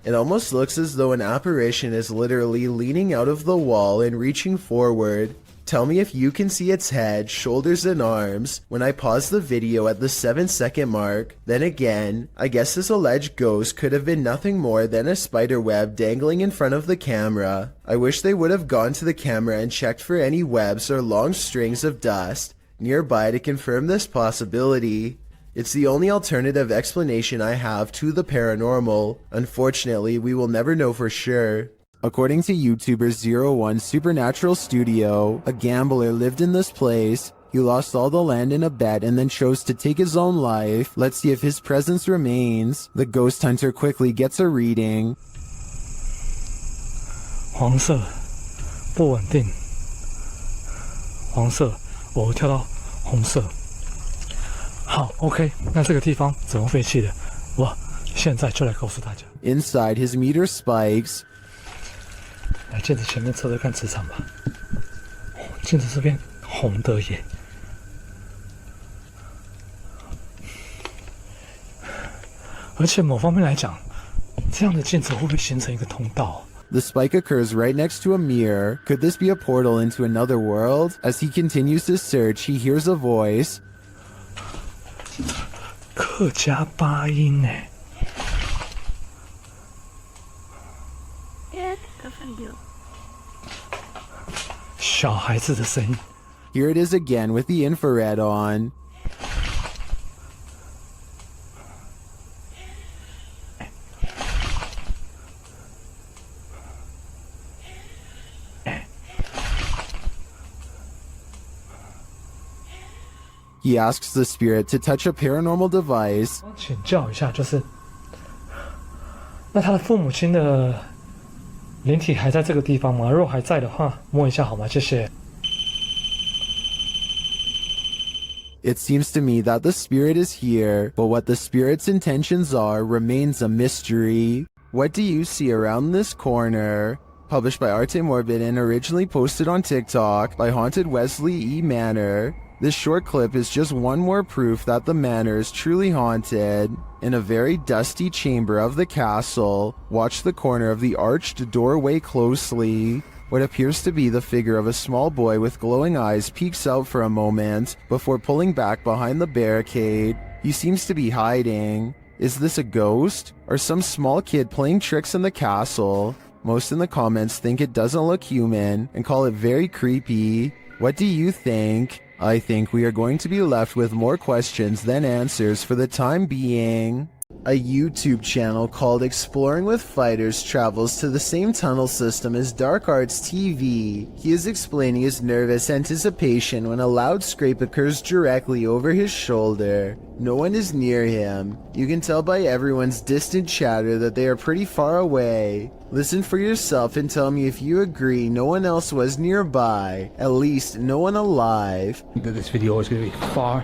It almost looks as though an apparition is literally leaning out of the wall and reaching forward Tell me if you can see its head, shoulders, and arms when I pause the video at the 7-second mark. Then again, I guess this alleged ghost could have been nothing more than a spider web dangling in front of the camera. I wish they would have gone to the camera and checked for any webs or long strings of dust nearby to confirm this possibility. It's the only alternative explanation I have to the paranormal. Unfortunately, we will never know for sure. According to YouTuber 01 Supernatural Studio, a gambler lived in this place. He lost all the land in a bet and then chose to take his own life. Let's see if his presence remains. The ghost hunter quickly gets a reading. 黄色，不稳定。黄色，我跳到红色。好 ，OK， 那这个地方怎么废弃的？我现在就来告诉大家。Inside, his meter spikes. 来镜子前面测测看磁场吧。镜子这边红的耶。而且某方面来讲，这样的镜子会不会形成一个通道？ The spike occurs right next to a mirror. Could this be a portal into another world? As he continues to search, he hears a voice. 客家八音哎。小孩子的声音。 Here it is again with the infrared on. He asks the spirit to touch a paranormal device. 请教一下，就是那他的父母亲的灵体还在这个地方吗？如果还在的话，摸一下好吗？谢谢。 It seems to me that the spirit is here, but what the spirit's intentions are remains a mystery. What do you see around this corner? Published by Arte Morbid and originally posted on TikTok by Haunted Wesley E. Manor. This short clip is just one more proof that the manor is truly haunted. In a very dusty chamber of the castle, watch the corner of the arched doorway closely. What appears to be the figure of a small boy with glowing eyes peeks out for a moment before pulling back behind the barricade. He seems to be hiding. Is this a ghost or some small kid playing tricks in the castle? Most in the comments think it doesn't look human and call it very creepy. What do you think? I think we are going to be left with more questions than answers for the time being. A YouTube channel called Exploring with Fighters travels to the same tunnel system as Dark Arts TV. He is explaining his nervous anticipation when a loud scrape occurs directly over his shoulder. No one is near him. You can tell by everyone's distant chatter that they are pretty far away. Listen for yourself and tell me if you agree no one else was nearby. At least no one alive. This video is going to be far.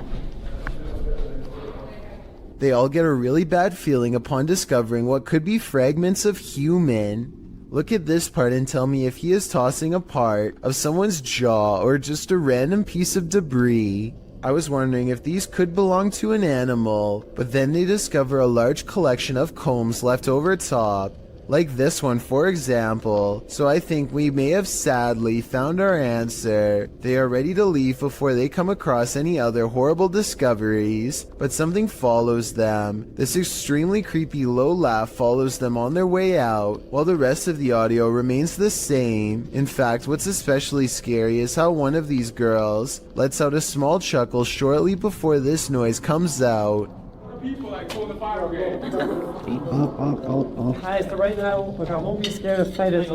They all get a really bad feeling upon discovering what could be fragments of human. Look at this part and tell me if he is tossing a part of someone's jaw or just a random piece of debris. I was wondering if these could belong to an animal, but then they discover a large collection of combs left over top. Like this one, for example. So I think we may have sadly found our answer. They are ready to leave before they come across any other horrible discoveries, but something follows them. This extremely creepy low laugh follows them on their way out, while the rest of the audio remains the same. In fact, what's especially scary is how one of these girls lets out a small chuckle shortly before this noise comes out. People like pulling the fire brigade. Guys, so right now, like, I won't be scared of spiders.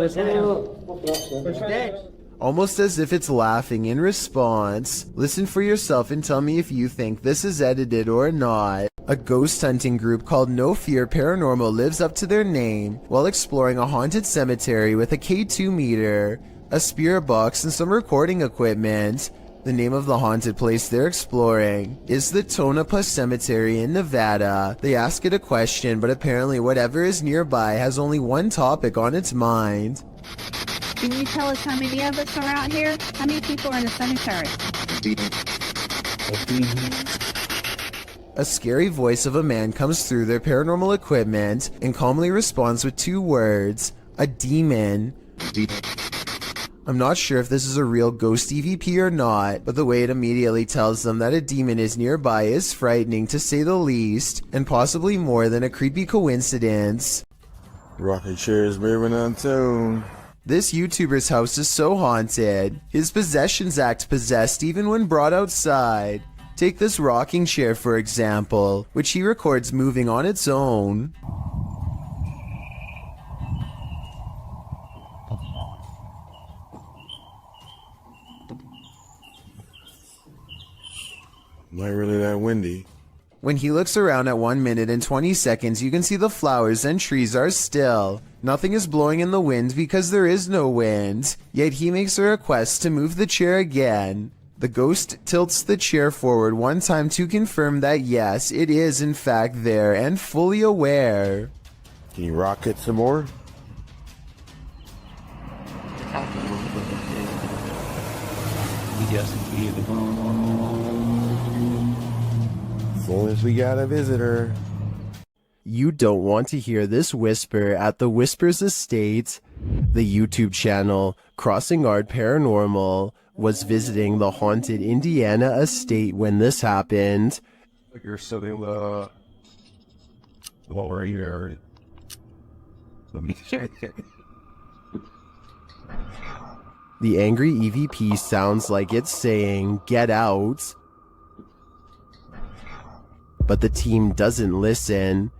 Almost as if it's laughing in response. Listen for yourself and tell me if you think this is edited or not. A ghost hunting group called No Fear Paranormal lives up to their name while exploring a haunted cemetery with a K2 meter, a spirit box, and some recording equipment. The name of the haunted place they're exploring is the Tonopah Cemetery in Nevada. They ask it a question, but apparently whatever is nearby has only one topic on its mind. Can you tell us how many of us are out here? How many people are in the cemetery? A scary voice of a man comes through their paranormal equipment and calmly responds with two words, a demon. I'm not sure if this is a real ghost EVP or not, but the way it immediately tells them that a demon is nearby is frightening to say the least, and possibly more than a creepy coincidence. Rocking chairs moving on tune. This YouTuber's house is so haunted. His possessions act possessed even when brought outside. Take this rocking chair for example, which he records moving on its own. Not really that windy. When he looks around at 1 minute and 20 seconds, you can see the flowers and trees are still. Nothing is blowing in the wind because there is no wind. Yet he makes a request to move the chair again. The ghost tilts the chair forward one time to confirm that yes, it is in fact there and fully aware. Can you rock it some more? As long as we got a visitor. You don't want to hear this whisper at the Whispers Estate. The YouTube channel Crossing Art Paranormal was visiting the haunted Indiana estate when this happened. You're sitting the lower here. Let me check it. The angry EVP sounds like it's saying, "Get out." But the team doesn't listen.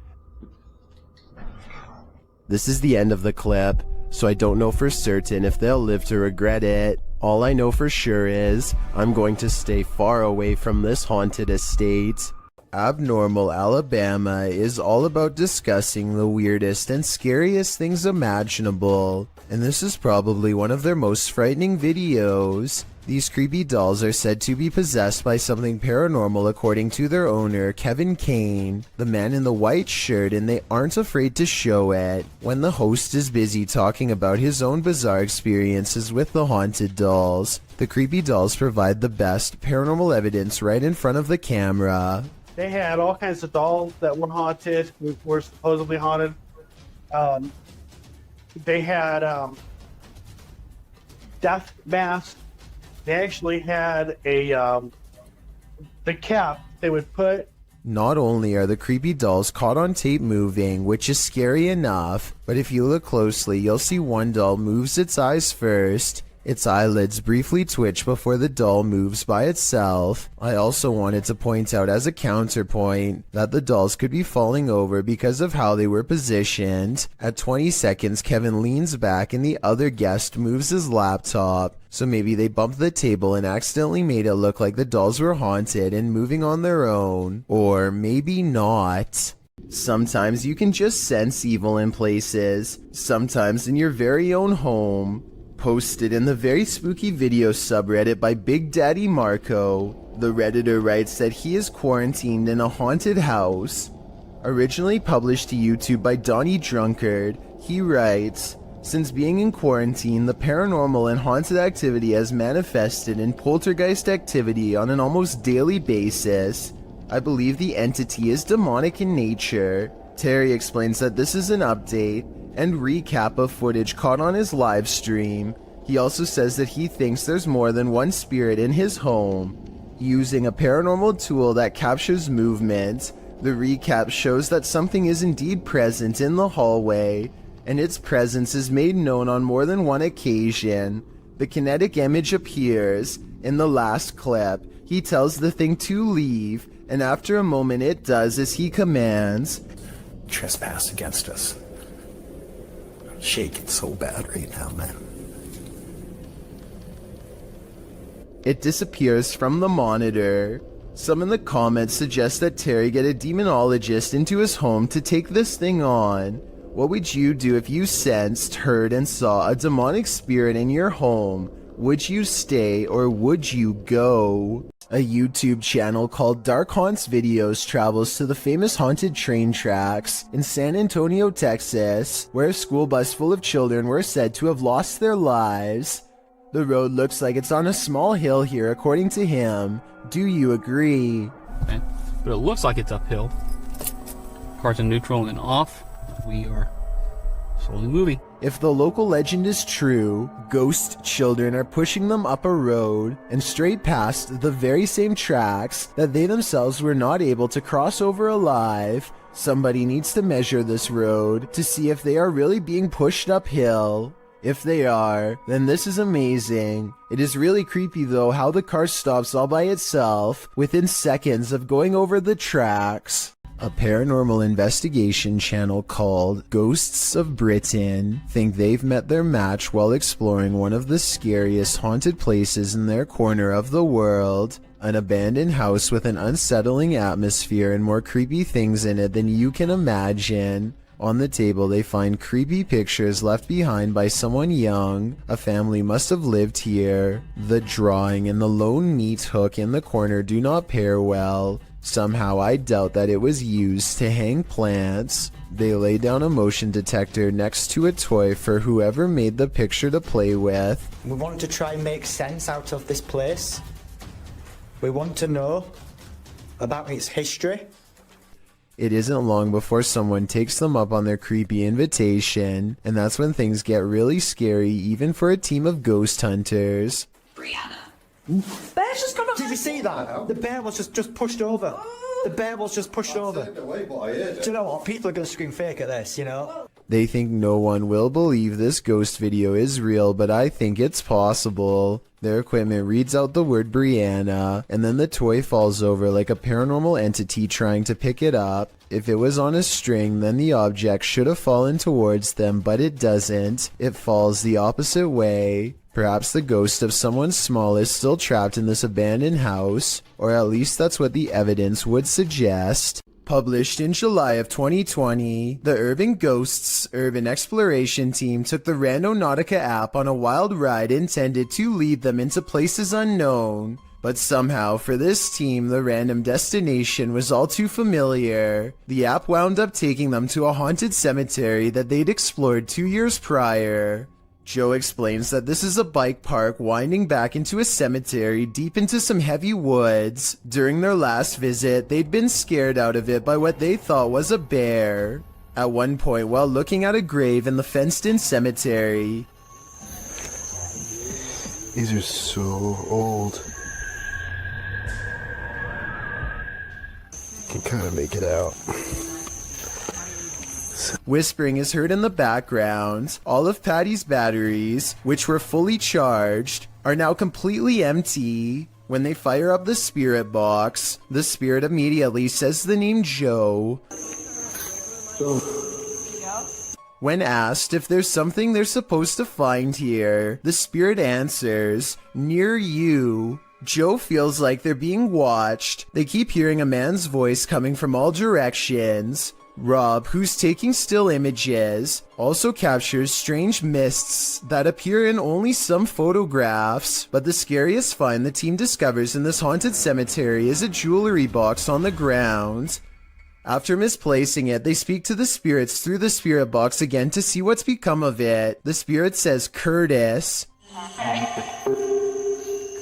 This is the end of the clip, so I don't know for certain if they'll live to regret it. All I know for sure is, I'm going to stay far away from this haunted estate. Abnormal Alabama is all about discussing the weirdest and scariest things imaginable, and this is probably one of their most frightening videos. These creepy dolls are said to be possessed by something paranormal according to their owner, Kevin Kane, the man in the white shirt, and they aren't afraid to show it. When the host is busy talking about his own bizarre experiences with the haunted dolls, the creepy dolls provide the best paranormal evidence right in front of the camera. They had all kinds of dolls that were haunted, were supposedly haunted. They had death masks. They actually had a the cap they would put. Not only are the creepy dolls caught on tape moving, which is scary enough, but if you look closely, you'll see one doll moves its eyes first. Its eyelids briefly twitch before the doll moves by itself. I also wanted to point out as a counterpoint that the dolls could be falling over because of how they were positioned. At 20 seconds, Kevin leans back and the other guest moves his laptop. So maybe they bumped the table and accidentally made it look like the dolls were haunted and moving on their own. Or maybe not. Sometimes you can just sense evil in places. Sometimes in your very own home. Posted in the very spooky video subreddit by Big Daddy Marco, the Redditor writes that he is quarantined in a haunted house. Originally published to YouTube by Donnie Drunkard, he writes, "Since being in quarantine, the paranormal and haunted activity has manifested in poltergeist activity on an almost daily basis. I believe the entity is demonic in nature." Terry explains that this is an update and recap of footage caught on his live stream. He also says that he thinks there's more than one spirit in his home. Using a paranormal tool that captures movement, the recap shows that something is indeed present in the hallway, and its presence is made known on more than one occasion. The kinetic image appears. In the last clip, he tells the thing to leave, and after a moment it does as he commands. Trespass against us. Shaking so bad right now, man. It disappears from the monitor. Some in the comments suggest that Terry get a demonologist into his home to take this thing on. What would you do if you sensed, heard, and saw a demonic spirit in your home? Would you stay or would you go? A YouTube channel called Dark Haunts Videos travels to the famous haunted train tracks in San Antonio, Texas, where a school bus full of children were said to have lost their lives. The road looks like it's on a small hill here, according to him. Do you agree? Okay. But it looks like it's uphill. Cars in neutral and off. We are Roll the movie. If the local legend is true, ghost children are pushing them up a road and straight past the very same tracks that they themselves were not able to cross over alive. Somebody needs to measure this road to see if they are really being pushed uphill. If they are, then this is amazing. It is really creepy though how the car stops all by itself within seconds of going over the tracks. A paranormal investigation channel called Ghosts of Britain think they've met their match while exploring one of the scariest haunted places in their corner of the world. An abandoned house with an unsettling atmosphere and more creepy things in it than you can imagine. On the table they find creepy pictures left behind by someone young. A family must have lived here. The drawing and the lone meat hook in the corner do not pair well. Somehow I doubt that it was used to hang plants. They lay down a motion detector next to a toy for whoever made the picture to play with. We want to try and make sense out of this place. We want to know about its history. It isn't long before someone takes them up on their creepy invitation, and that's when things get really scary even for a team of ghost hunters. Brianna. Bear's just gone up. Did you see that? The bear was just pushed over. The bear was just pushed over. Do you know what? People are going to scream fake at this, you know? They think no one will believe this ghost video is real, but I think it's possible. Their equipment reads out the word Brianna, and then the toy falls over like a paranormal entity trying to pick it up. If it was on a string, then the object should have fallen towards them, but it doesn't. It falls the opposite way. Perhaps the ghost of someone small is still trapped in this abandoned house, or at least that's what the evidence would suggest. Published in July of 2020, the Urban Ghosts Urban Exploration Team took the Randonautica app on a wild ride intended to lead them into places unknown. But somehow, for this team, the random destination was all too familiar. The app wound up taking them to a haunted cemetery that they'd explored 2 years prior. Joe explains that this is a bike park winding back into a cemetery deep into some heavy woods. During their last visit, they'd been scared out of it by what they thought was a bear. At one point, while looking at a grave in the fenced-in cemetery, these are so old. Can kind of make it out. whispering is heard in the background. All of Patty's batteries, which were fully charged, are now completely empty. When they fire up the spirit box, the spirit immediately says the name Joe. When asked if there's something they're supposed to find here, the spirit answers, "Near you." Joe feels like they're being watched. They keep hearing a man's voice coming from all directions. Rob, who's taking still images, also captures strange mists that appear in only some photographs. But the scariest find the team discovers in this haunted cemetery is a jewelry box on the ground. After misplacing it, they speak to the spirits through the spirit box again to see what's become of it. The spirit says Curtis.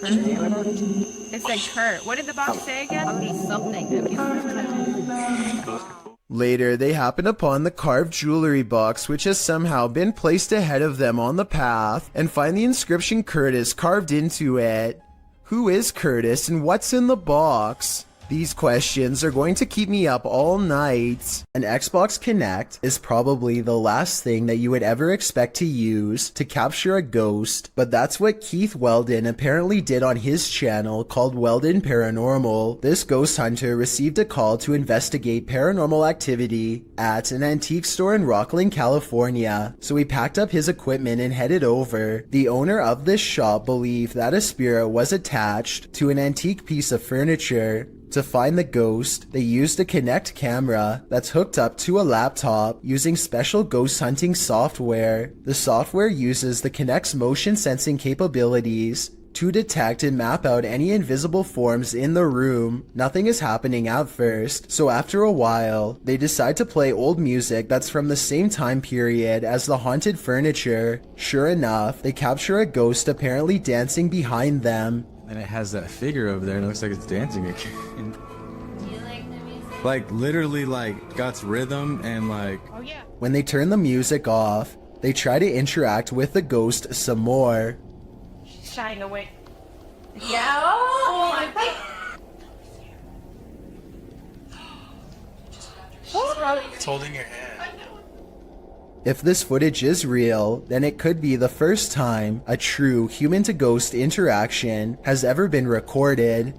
It said Kurt. What did the box say again? Something. Later, they happen upon the carved jewelry box, which has somehow been placed ahead of them on the path, and find the inscription Curtis carved into it. Who is Curtis and what's in the box? These questions are going to keep me up all night. An Xbox Kinect is probably the last thing that you would ever expect to use to capture a ghost, but that's what Keith Weldon apparently did on his channel called Weldon Paranormal. This ghost hunter received a call to investigate paranormal activity at an antique store in Rocklin, California, so he packed up his equipment and headed over. The owner of this shop believed that a spirit was attached to an antique piece of furniture. To find the ghost, they used a Kinect camera that's hooked up to a laptop using special ghost hunting software. The software uses the Kinect's motion sensing capabilities to detect and map out any invisible forms in the room. Nothing is happening at first, so after a while, they decide to play old music that's from the same time period as the haunted furniture. Sure enough, they capture a ghost apparently dancing behind them. And it has that figure over there and it looks like it's dancing again. Do you like the music? Like literally like got rhythm and like. Oh yeah. When they turn the music off, they try to interact with the ghost some more. She's shying away. Yeah. Oh my God. It's holding your hand. If this footage is real, then it could be the first time a true human-to-ghost interaction has ever been recorded.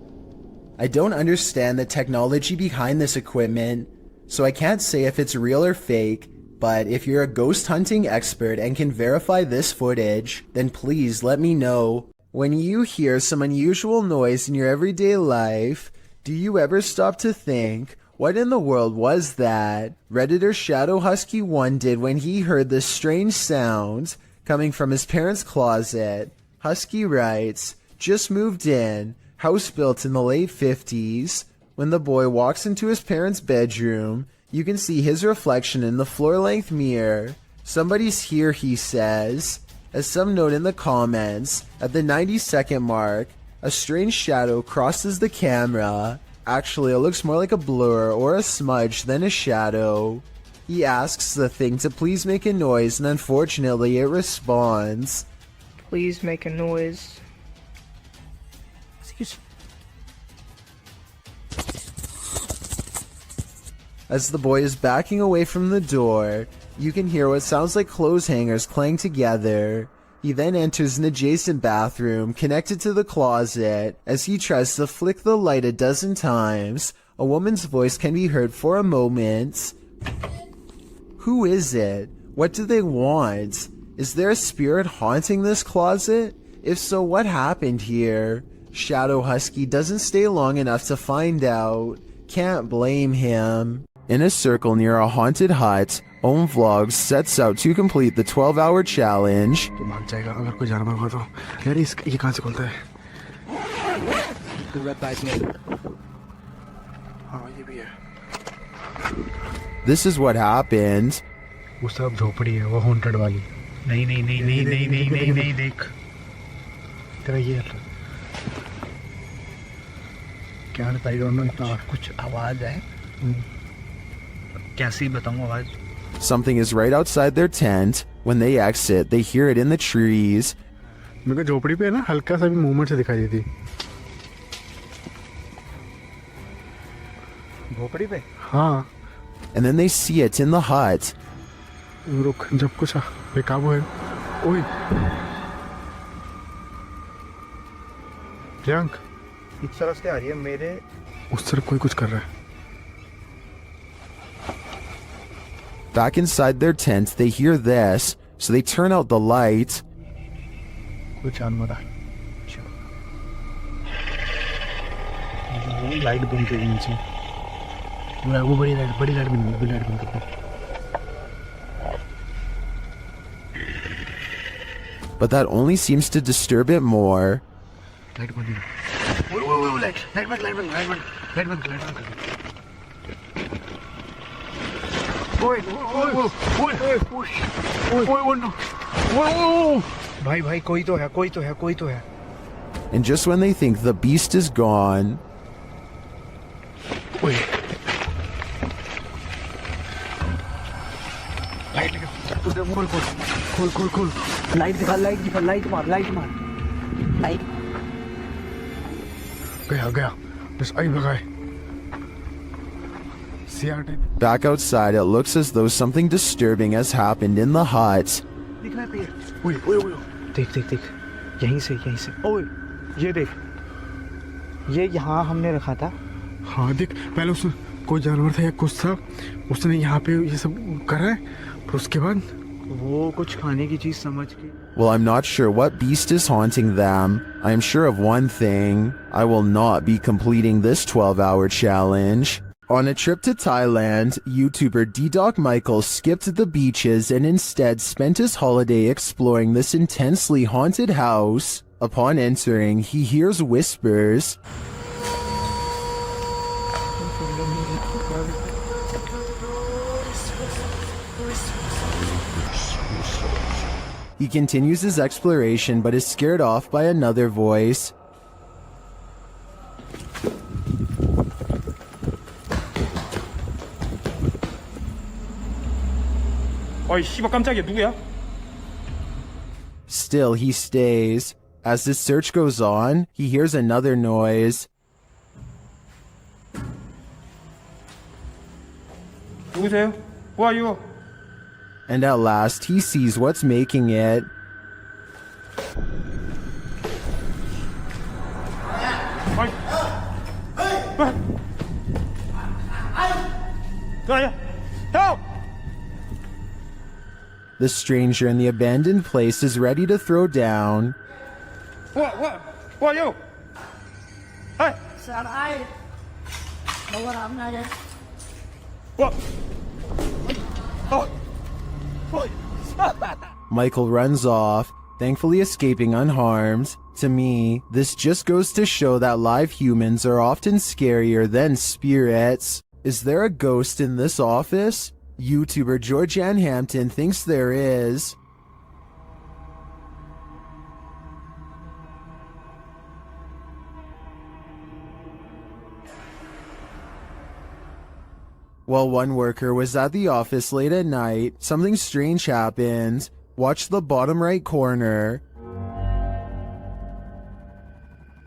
I don't understand the technology behind this equipment, so I can't say if it's real or fake, but if you're a ghost hunting expert and can verify this footage, then please let me know. When you hear some unusual noise in your everyday life, do you ever stop to think, what in the world was that Redditor Shadow Husky 1 did when he heard this strange sound coming from his parents' closet? Husky writes, just moved in, house built in the late 50s. When the boy walks into his parents' bedroom, you can see his reflection in the floor-length mirror. Somebody's here, he says. As some note in the comments, at the 90-second mark, a strange shadow crosses the camera. Actually, it looks more like a blur or a smudge than a shadow. He asks the thing to please make a noise, and unfortunately it responds. Please make a noise. As the boy is backing away from the door, you can hear what sounds like clothes hangers clang together. He then enters an adjacent bathroom connected to the closet. As he tries to flick the light a dozen times, a woman's voice can be heard for a moment. Who is it? What do they want? Is there a spirit haunting this closet? If so, what happened here? Shadow Husky doesn't stay long enough to find out. Can't blame him. In a circle near a haunted hut, Om Vlogs sets out to complete the 12-hour challenge. This is what happened. वो सब झोपड़ी है वो haunted वाली नहीं नहीं नहीं नहीं नहीं नहीं नहीं नहीं देख तेरा ये क्या आई डोंट नो इतना कुछ आवाज है कैसी बताऊं आवाज. Something is right outside their tent. When they exit, they hear it in the trees. मेरे को झोपड़ी पे ना हल्का सा भी मूवमेंट से दिखाई देती. झोपड़ी पे? हाँ. And then they see it in the hut. रुक जब कुछ बेकाबू है. ओए. प्रियंक. इस तरफ से आ रही है मेरे. उस तरफ कोई कुछ कर रहा है. Back inside their tent, they hear this, so they turn out the light. कुछ जानवर है. लाइट बंद कर नीचे. वो बड़ी लाइट बंद कर. But that only seems to disturb it more. Light बंद कर. वो लाइट बंद. भाई कोई तो है. And just when they think the beast is gone, खोल. लाइट मार. गया. बस आई भगाए. back outside, it looks as though something disturbing has happened in the hut. देख यहीं से ओए ये देख ये यहाँ हमने रखा था. हाँ देख पहले उसने कोई जानवर था या कुछ था उसने यहाँ पे ये सब करा है फिर उसके बाद वो कुछ खाने की चीज समझ के. Well, I'm not sure what beast is haunting them. I am sure of one thing. I will not be completing this 12-hour challenge. On a trip to Thailand, YouTuber D-Doc Michael skipped the beaches and instead spent his holiday exploring this intensely haunted house. Upon entering, he hears whispers. He continues his exploration but is scared off by another voice. 어이 씨발 깜짝이야 누구야? Still, he stays. As his search goes on, he hears another noise. 누구세요? Who are you? And at last, he sees what's making it. Help! The stranger in the abandoned place is ready to throw down. What? Who are you? Hey! What? Michael runs off, thankfully escaping unharmed. To me, this just goes to show that live humans are often scarier than spirits. Is there a ghost in this office? YouTuber Georgianne Hampton thinks there is. While one worker was at the office late at night, something strange happened. Watch the bottom right corner.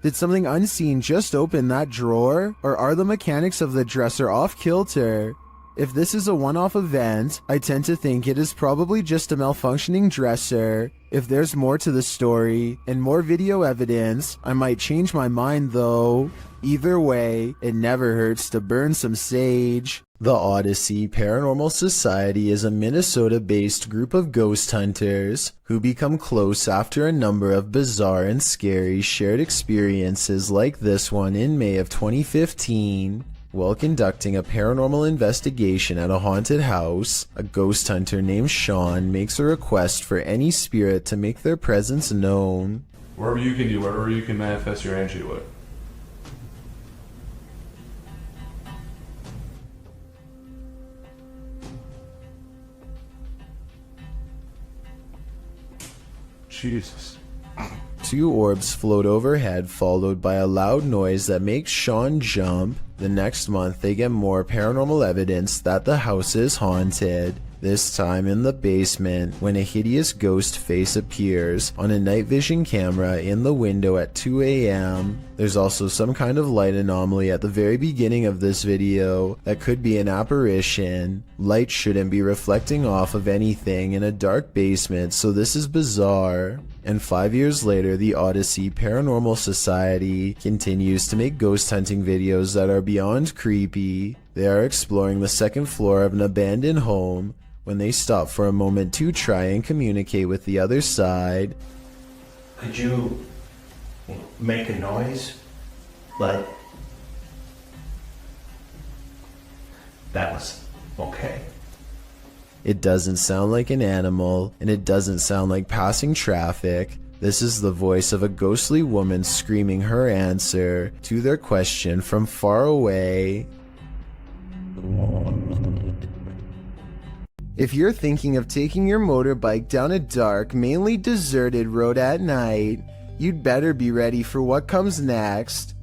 Did something unseen just open that drawer? Or are the mechanics of the dresser off kilter? If this is a one-off event, I tend to think it is probably just a malfunctioning dresser. If there's more to the story, and more video evidence, I might change my mind though. Either way, it never hurts to burn some sage. The Odyssey Paranormal Society is a Minnesota-based group of ghost hunters who become close after a number of bizarre and scary shared experiences like this one in May of 2015. While conducting a paranormal investigation at a haunted house, a ghost hunter named Sean makes a request for any spirit to make their presence known. Wherever you can do, wherever you can manifest your energy with. Jesus. Two orbs float overhead, followed by a loud noise that makes Sean jump. The next month, they get more paranormal evidence that the house is haunted. This time in the basement, when a hideous ghost face appears on a night vision camera in the window at 2 a.m. There's also some kind of light anomaly at the very beginning of this video that could be an apparition. Light shouldn't be reflecting off of anything in a dark basement, so this is bizarre. And 5 years later, the Odyssey Paranormal Society continues to make ghost hunting videos that are beyond creepy. They are exploring the second floor of an abandoned home when they stop for a moment to try and communicate with the other side. Could you make a noise? Like, that was okay. It doesn't sound like an animal, and it doesn't sound like passing traffic. This is the voice of a ghostly woman screaming her answer to their question from far away. If you're thinking of taking your motorbike down a dark, mainly deserted road at night, you'd better be ready for what comes next.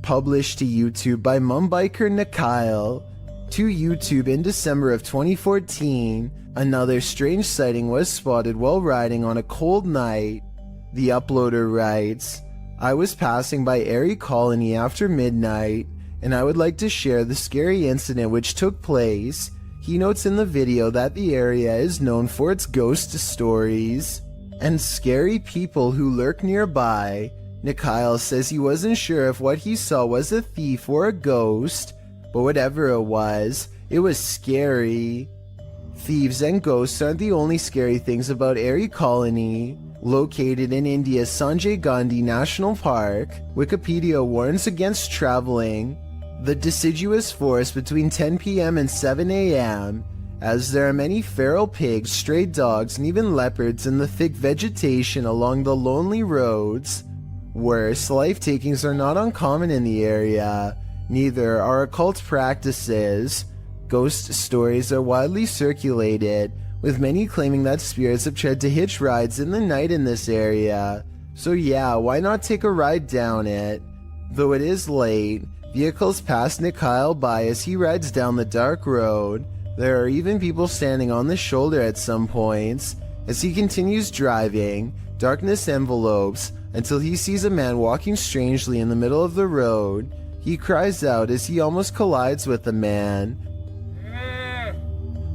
Published to YouTube by Mumbiker Nakyle. To YouTube in December of 2014, another strange sighting was spotted while riding on a cold night. The uploader writes, I was passing by Erie Colony after midnight, and I would like to share the scary incident which took place. He notes in the video that the area is known for its ghost stories and scary people who lurk nearby. Nakyle says he wasn't sure if what he saw was a thief or a ghost, but whatever it was scary. Thieves and ghosts aren't the only scary things about Erie Colony. Located in India's Sanjay Gandhi National Park, Wikipedia warns against traveling the deciduous forest between 10 p.m. and 7 a.m., as there are many feral pigs, stray dogs, and even leopards in the thick vegetation along the lonely roads. Worse, life takings are not uncommon in the area. Neither are occult practices. Ghost stories are widely circulated, with many claiming that spirits have tried to hitch rides in the night in this area. So yeah, why not take a ride down it? Though it is late, vehicles pass Nakyle by as he rides down the dark road. There are even people standing on the shoulder at some points. As he continues driving, darkness envelopes until he sees a man walking strangely in the middle of the road. He cries out as he almost collides with the man.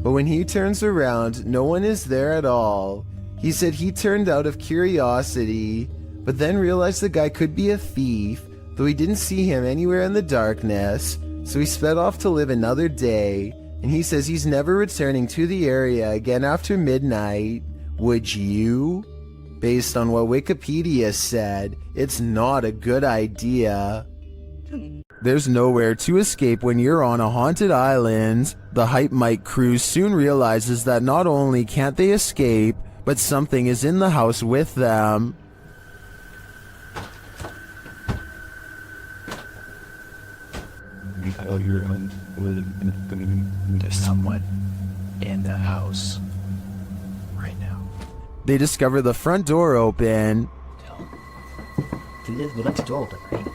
But when he turns around, no one is there at all. He said he turned out of curiosity, but then realized the guy could be a thief, though he didn't see him anywhere in the darkness, so he sped off to live another day, and he says he's never returning to the area again after midnight. Would you? Based on what Wikipedia said, it's not a good idea. There's nowhere to escape when you're on a haunted island. The Hype Mike crew soon realizes that not only can't they escape, but something is in the house with them. There's someone in the house right now. They discover the front door open. We left the door open, right?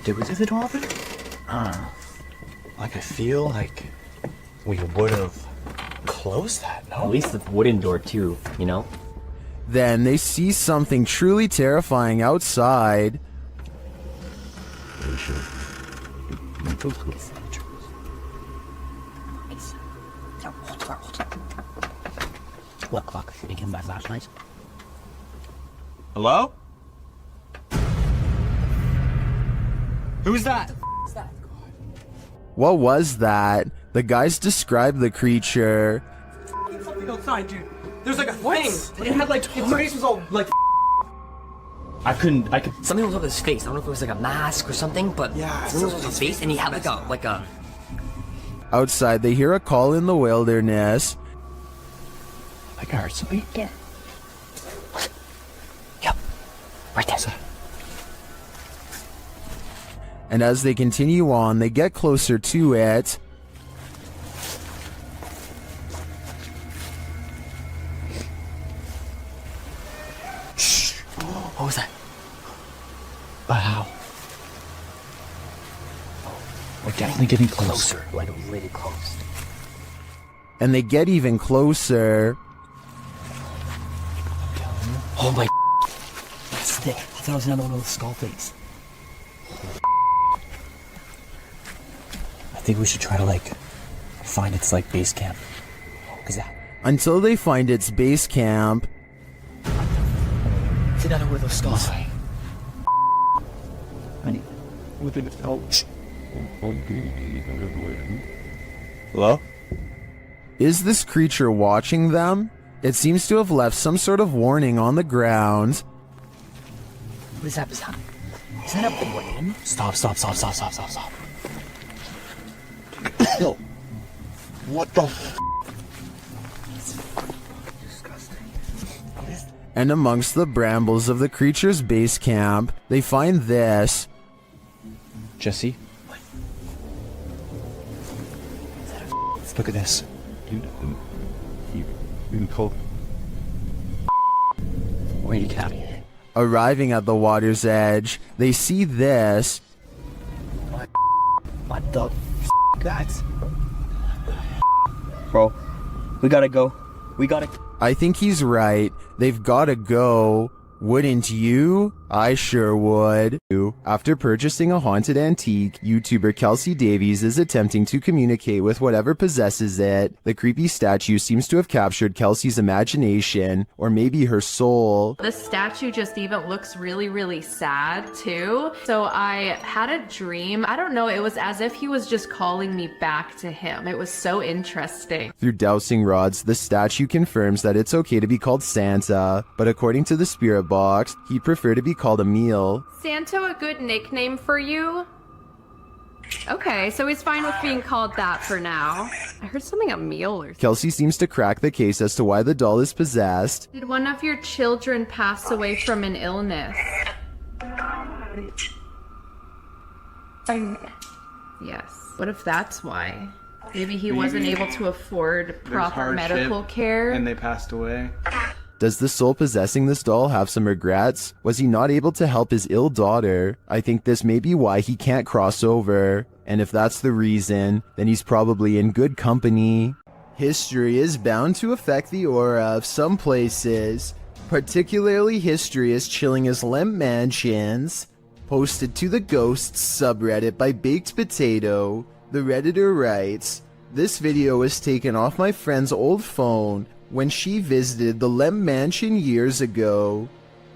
Did we leave the door open? Like I feel like we would have closed that, no? At least the wooden door too, you know? Then they see something truly terrifying outside. What clock? We can buy flashlights. Hello? Who's that? What was that? The guys described the creature. Something outside, dude. There's like a thing. It had like, its face was all like. Something was on his face. I don't know if it was like a mask or something, but yeah, something was on his face, and he had like a. Outside, they hear a call in the wilderness. Like I heard something. Yeah. Yep. Right there. And as they continue on, they get closer to it. Shh. What was that? Wow. We're definitely getting closer. Like really close. And they get even closer. Oh my. That's thick. I thought it was another one with a skull face. I think we should try to like find its like base camp. Cause that. Until they find its base camp. It's another one of those skulls. Within Hello? Is this creature watching them? It seems to have left some sort of warning on the ground. What is that? Is that a brain? Stop. Yo. What the f? And amongst the brambles of the creature's base camp, they find this. Jesse? Look at this. You called. Where'd you get? Arriving at the water's edge, they see this. What the f*** that? Bro, we gotta go. I think he's right. They've gotta go. Wouldn't you? I sure would. After purchasing a haunted antique, YouTuber Kelsey Davies is attempting to communicate with whatever possesses it. The creepy statue seems to have captured Kelsey's imagination, or maybe her soul. The statue just even looks really, really sad too. So I had a dream. I don't know, it was as if he was just calling me back to him. It was so interesting. Through dowsing rods, the statue confirms that it's okay to be called Santa, but according to the spirit box, he'd prefer to be called a meal. Santa a good nickname for you? Okay, so he's fine with being called that for now. I heard something a meal or something. Kelsey seems to crack the case as to why the doll is possessed. Did one of your children pass away from an illness? Yes. What if that's why? Maybe he wasn't able to afford proper medical care? And they passed away. Does the soul possessing this doll have some regrets? Was he not able to help his ill daughter? I think this may be why he can't cross over. And if that's the reason, then he's probably in good company. History is bound to affect the aura of some places. Particularly history is chilling as Lemp Mansions. Posted to the Ghosts subreddit by Baked Potato, the Redditor writes, "This video was taken off my friend's old phone when she visited the Lemp Mansion years ago.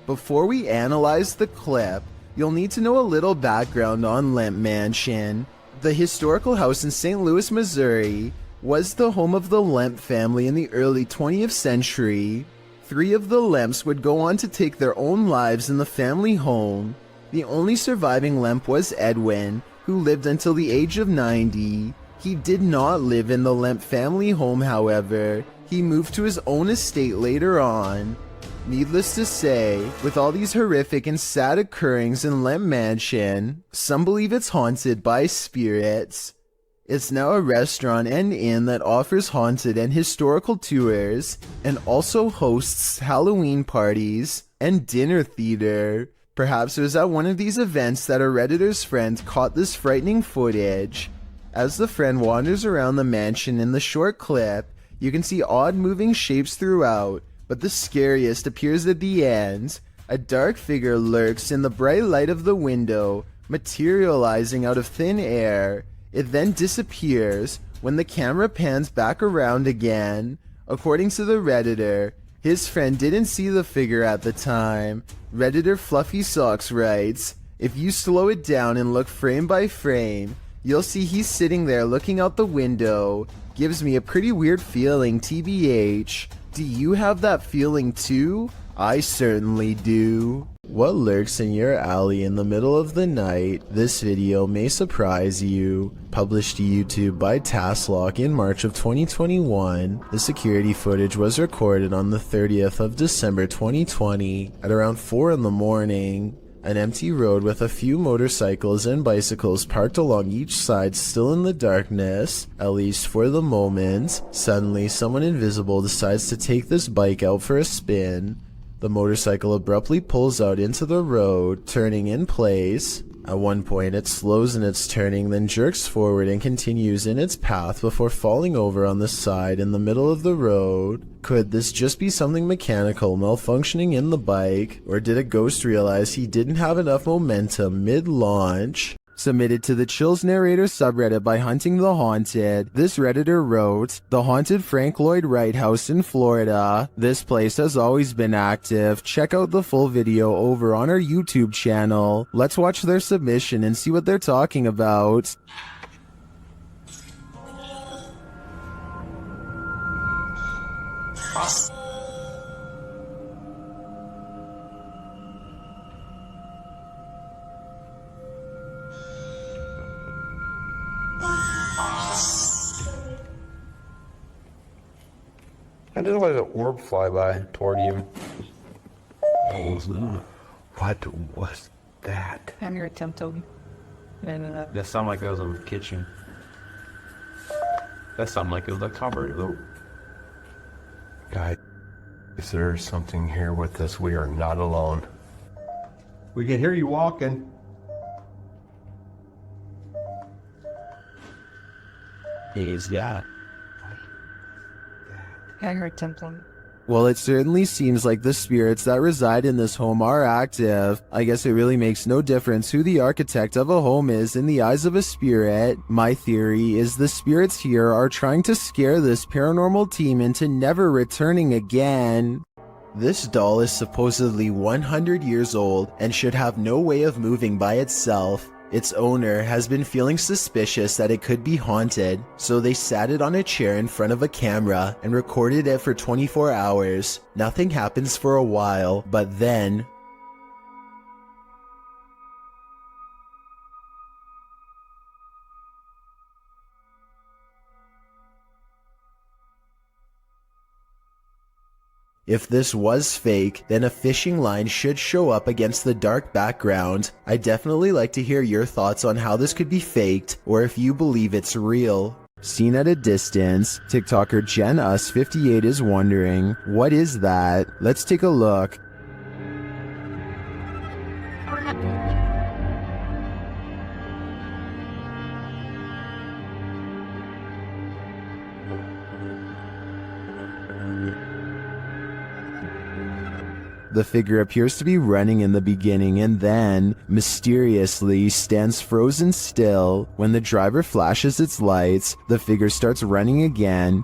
Before we analyze the clip, you'll need to know a little background on Lemp Mansion. The historical house in St. Louis, Missouri, was the home of the Lemp family in the early 20th century. 3 of the Lemps would go on to take their own lives in the family home. The only surviving Lemp was Edwin, who lived until the age of 90. He did not live in the Lemp family home, however. He moved to his own estate later on. Needless to say, with all these horrific and sad occurrings in Lemp Mansion, some believe it's haunted by spirits. It's now a restaurant and inn that offers haunted and historical tours, and also hosts Halloween parties and dinner theater. Perhaps it was at one of these events that a Redditor's friend caught this frightening footage. As the friend wanders around the mansion in the short clip, you can see odd moving shapes throughout, but the scariest appears at the end. A dark figure lurks in the bright light of the window, materializing out of thin air. It then disappears when the camera pans back around again. According to the Redditor, his friend didn't see the figure at the time. Redditor Fluffy Socks writes, "If you slow it down and look frame by frame, you'll see he's sitting there looking out the window. Gives me a pretty weird feeling, TBH. Do you have that feeling too? I certainly do." What lurks in your alley in the middle of the night? This video may surprise you. Published to YouTube by Tasklock in March of 2021, the security footage was recorded on the 30th of December 2020 at around 4 in the morning. An empty road with a few motorcycles and bicycles parked along each side, still in the darkness, at least for the moment. Suddenly, someone invisible decides to take this bike out for a spin. The motorcycle abruptly pulls out into the road, turning in place. At one point, it slows in its turning, then jerks forward and continues in its path before falling over on the side in the middle of the road. Could this just be something mechanical malfunctioning in the bike, or did a ghost realize he didn't have enough momentum mid-launch? Submitted to the Chills Narrator subreddit by Hunting the Haunted, this Redditor wrote, "The haunted Frank Lloyd Wright house in Florida. This place has always been active. Check out the full video over on our YouTube channel. Let's watch their submission and see what they're talking about." I just let an orb fly by toward you. What was that? I'm your attempt, Toby. That sounded like it was in the kitchen. That sounded like it was a cupboard, though. Guys, if there's something here with us, we are not alone. We can hear you walking. Yeah. I'm your attempt on. Well, it certainly seems like the spirits that reside in this home are active. I guess it really makes no difference who the architect of a home is in the eyes of a spirit. My theory is the spirits here are trying to scare this paranormal team into never returning again. This doll is supposedly 100 years old and should have no way of moving by itself. Its owner has been feeling suspicious that it could be haunted, so they sat it on a chair in front of a camera and recorded it for 24 hours. Nothing happens for a while, but then... If this was fake, then a fishing line should show up against the dark background. I'd definitely like to hear your thoughts on how this could be faked, or if you believe it's real. Seen at a distance, TikToker JenUs58 is wondering, what is that? Let's take a look. The figure appears to be running in the beginning and then, mysteriously, stands frozen still. When the driver flashes its lights, the figure starts running again.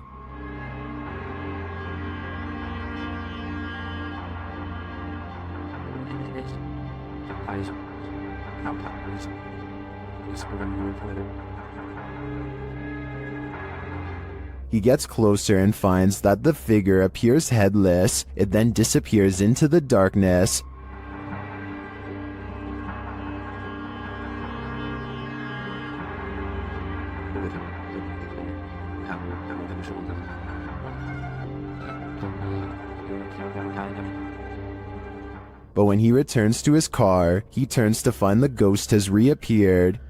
He gets closer and finds that the figure appears headless. It then disappears into the darkness. But when he returns to his car, he turns to find the ghost has reappeared.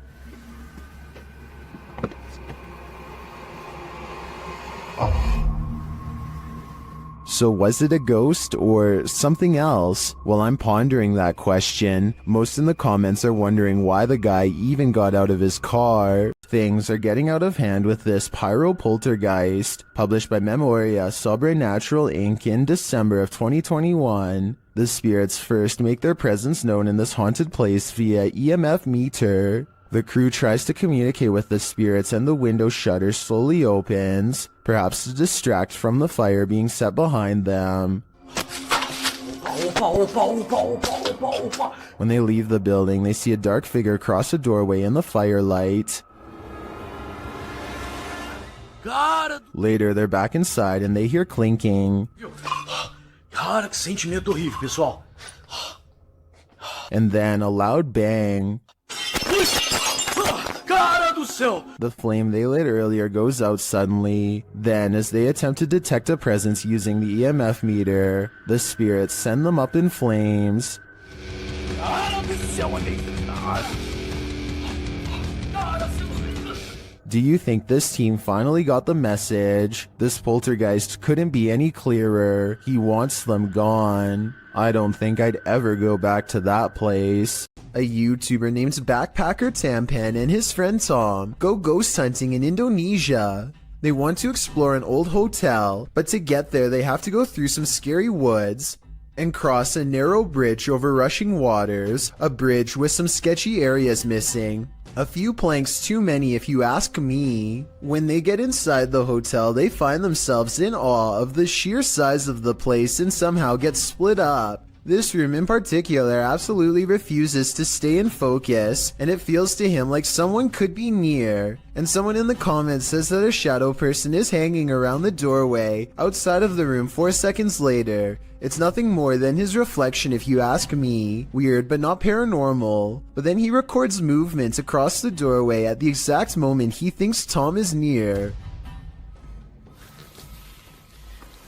So was it a ghost or something else? Well, I'm pondering that question. Most in the comments are wondering why the guy even got out of his car. Things are getting out of hand with this pyro poltergeist, published by Memoria Sobrenatural Inc. in December of 2021. The spirits first make their presence known in this haunted place via EMF meter. The crew tries to communicate with the spirits and the window shutter slowly opens, perhaps to distract from the fire being set behind them. When they leave the building, they see a dark figure cross a doorway in the firelight. Later, they're back inside and they hear clinking. Cara, que sentimento horrível, pessoal. And then a loud bang. Cara do céu! The flame they lit earlier goes out suddenly. Then, as they attempt to detect a presence using the EMF meter, the spirits send them up in flames. Cara do céu, Do you think this team finally got the message? This poltergeist couldn't be any clearer. He wants them gone. I don't think I'd ever go back to that place. A YouTuber named Backpacker Tampan and his friend Tom go ghost hunting in Indonesia. They want to explore an old hotel, but to get there they have to go through some scary woods and cross a narrow bridge over rushing waters, a bridge with some sketchy areas missing. A few planks too many if you ask me. When they get inside the hotel, they find themselves in awe of the sheer size of the place and somehow get split up. This room in particular absolutely refuses to stay in focus, and it feels to him like someone could be near. And someone in the comments says that a shadow person is hanging around the doorway outside of the room 4 seconds later. It's nothing more than his reflection if you ask me. Weird but not paranormal. But then he records movement across the doorway at the exact moment he thinks Tom is near.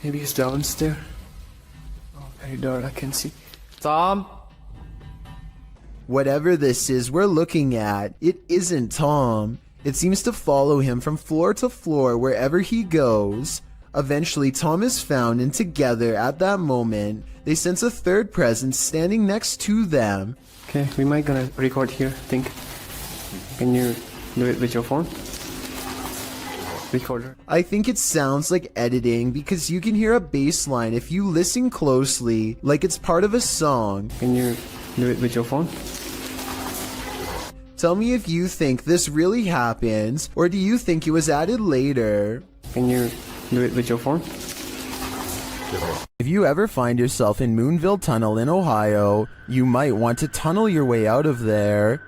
Maybe he's downstairs. Oh, very dark, I can see. Tom? Whatever this is we're looking at, it isn't Tom. It seems to follow him from floor to floor wherever he goes. Eventually, Tom is found, and together, at that moment, they sense a third presence standing next to them. Okay, we might gonna record here, I think. Can you do it with your phone? Recorder. I think it sounds like editing because you can hear a bass line if you listen closely, like it's part of a song. Can you do it with your phone? Tell me if you think this really happens, or do you think it was added later? Can you do it with your phone? If you ever find yourself in Moonville Tunnel in Ohio, you might want to tunnel your way out of there.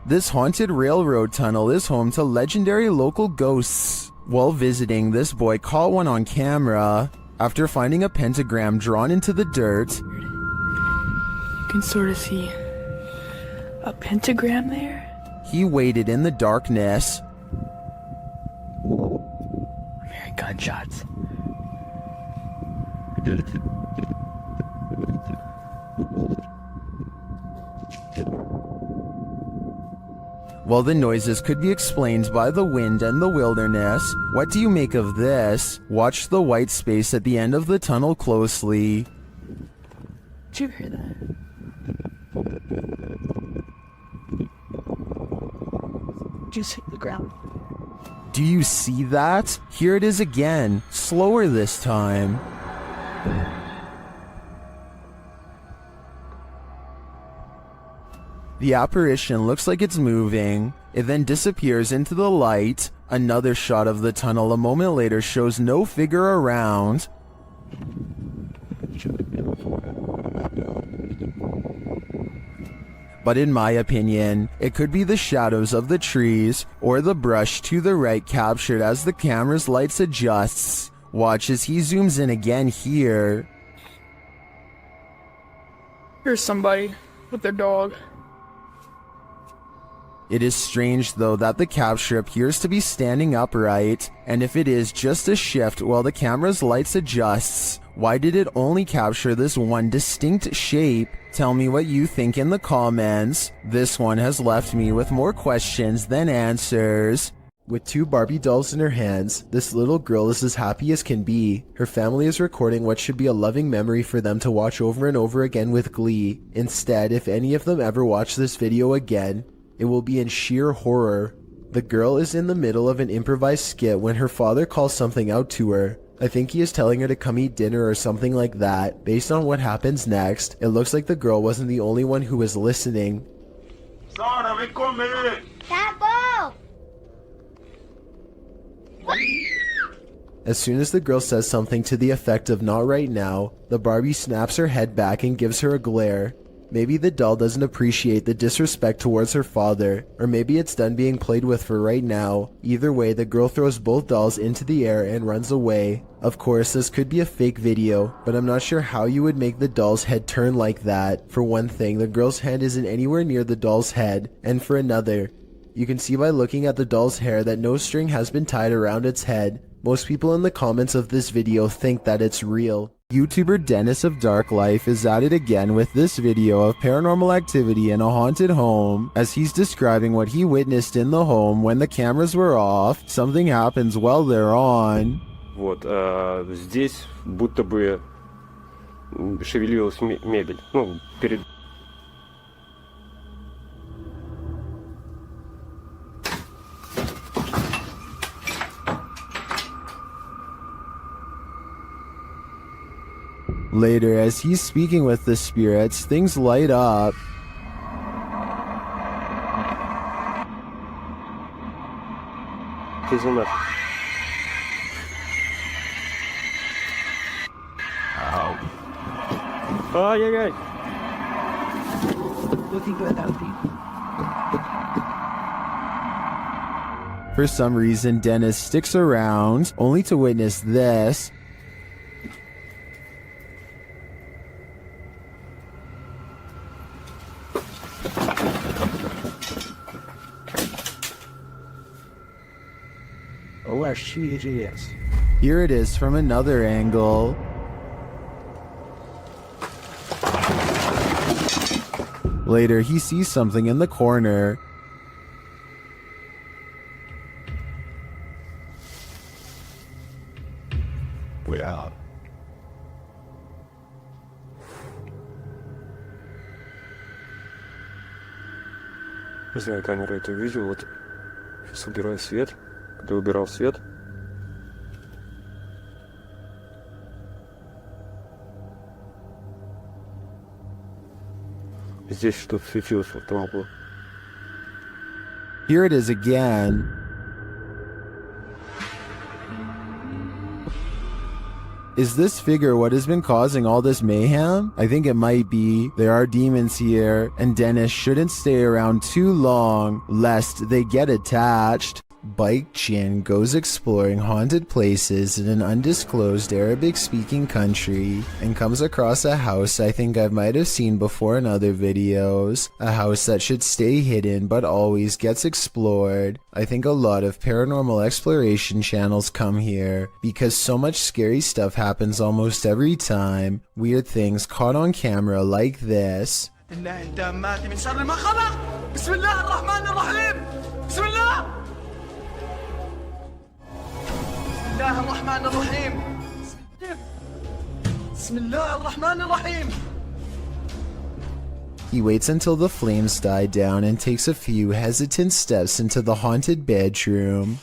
This haunted railroad tunnel is home to legendary local ghosts. While visiting, this boy caught one on camera after finding a pentagram drawn into the dirt. You can sort of see a pentagram there. He waited in the darkness. I'm hearing gunshots. While the noises could be explained by the wind and the wilderness, what do you make of this? Watch the white space at the end of the tunnel closely. Did you hear that? just hit the ground. Do you see that? Here it is again, slower this time. The apparition looks like it's moving. It then disappears into the light. Another shot of the tunnel a moment later shows no figure around. But in my opinion, it could be the shadows of the trees or the brush to the right captured as the camera's lights adjusts. Watch as he zooms in again here. Here's somebody with their dog. It is strange though that the capture appears to be standing upright, and if it is just a shift while the camera's lights adjusts, why did it only capture this one distinct shape? Tell me what you think in the comments. This one has left me with more questions than answers. With 2 Barbie dolls in her hands, this little girl is as happy as can be. Her family is recording what should be a loving memory for them to watch over and over again with glee. Instead, if any of them ever watch this video again, it will be in sheer horror. The girl is in the middle of an improvised skit when her father calls something out to her. I think he is telling her to come eat dinner or something like that. Based on what happens next, it looks like the girl wasn't the only one who was listening. As soon as the girl says something to the effect of "not right now," the Barbie snaps her head back and gives her a glare. Maybe the doll doesn't appreciate the disrespect towards her father, or maybe it's done being played with for right now. Either way, the girl throws both dolls into the air and runs away. Of course, this could be a fake video, but I'm not sure how you would make the doll's head turn like that. For one thing, the girl's hand isn't anywhere near the doll's head, and for another, you can see by looking at the doll's hair that no string has been tied around its head. Most people in the comments of this video think that it's real. YouTuber Dennis of Dark Life is at it again with this video of paranormal activity in a haunted home. As he's describing what he witnessed in the home when the cameras were off, something happens while they're on. Вот, здесь будто бы шевелилась мебель. Ну, перед... Later, as he's speaking with the spirits, things light up. Ow. Ай-яй-яй. For some reason, Dennis sticks around, only to witness this. Where she is. Here it is from another angle. Later, he sees something in the corner. Way out. Не знаю, камера это видео. Вот сейчас убираю свет. Когда убирал свет, здесь что-то светилось, вот там было. Here it is again. Is this figure what has been causing all this mayhem? I think it might be. There are demons here, and Dennis shouldn't stay around too long, lest they get attached. Bike Chin goes exploring haunted places in an undisclosed Arabic-speaking country and comes across a house I think I might have seen before in other videos. A house that should stay hidden but always gets explored. I think a lot of paranormal exploration channels come here because so much scary stuff happens almost every time. Weird things caught on camera like this. الله الرحمن الرحيم بسم الله الرحمن الرحيم He waits until the flames die down and takes a few hesitant steps into the haunted bedroom.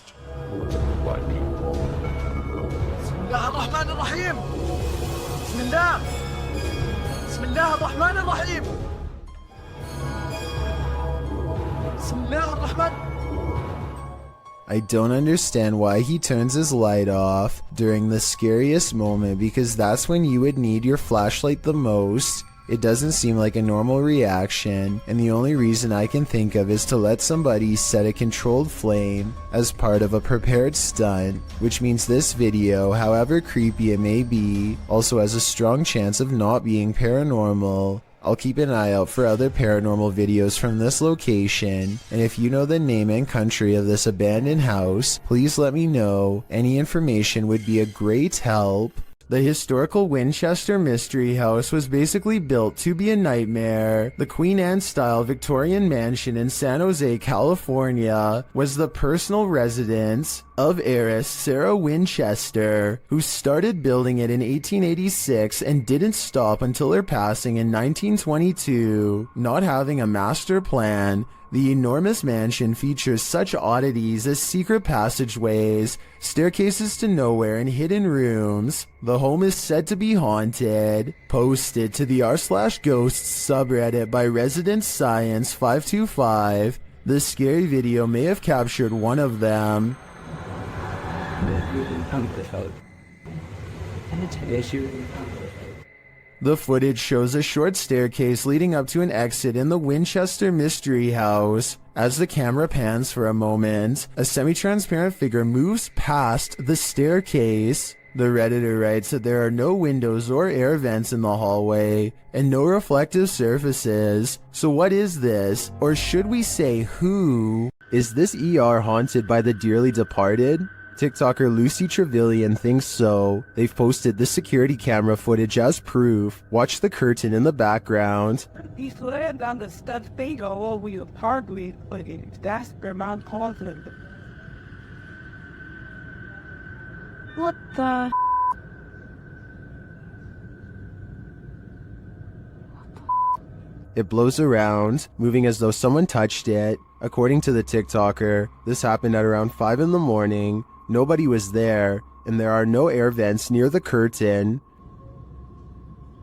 I don't understand why he turns his light off during the scariest moment, because that's when you would need your flashlight the most. It doesn't seem like a normal reaction, and the only reason I can think of is to let somebody set a controlled flame as part of a prepared stunt, which means this video, however creepy it may be, also has a strong chance of not being paranormal. I'll keep an eye out for other paranormal videos from this location, and if you know the name and country of this abandoned house, please let me know. Any information would be a great help. The historical Winchester Mystery House was basically built to be a nightmare. The Queen Anne-style Victorian mansion in San Jose, California, was the personal residence of heiress Sarah Winchester, who started building it in 1886 and didn't stop until her passing in 1922. Not having a master plan, the enormous mansion features such oddities as secret passageways, staircases to nowhere, and hidden rooms. The home is said to be haunted. Posted to the r/ghosts subreddit by Resident Science 525. This scary video may have captured one of them. The footage shows a short staircase leading up to an exit in the Winchester Mystery House. As the camera pans for a moment, a semi-transparent figure moves past the staircase. The Redditor writes that there are no windows or air vents in the hallway, and no reflective surfaces. So what is this? Or should we say who? Is this ER haunted by the dearly departed? TikToker Lucy Trevelyan thinks so. They've posted this security camera footage as proof. Watch the curtain in the background. He's laying on the stuffed thing all over your hardly, but that's Vermont confident. What the? It blows around, moving as though someone touched it. According to the TikToker, this happened at around 5 in the morning. Nobody was there, and there are no air vents near the curtain.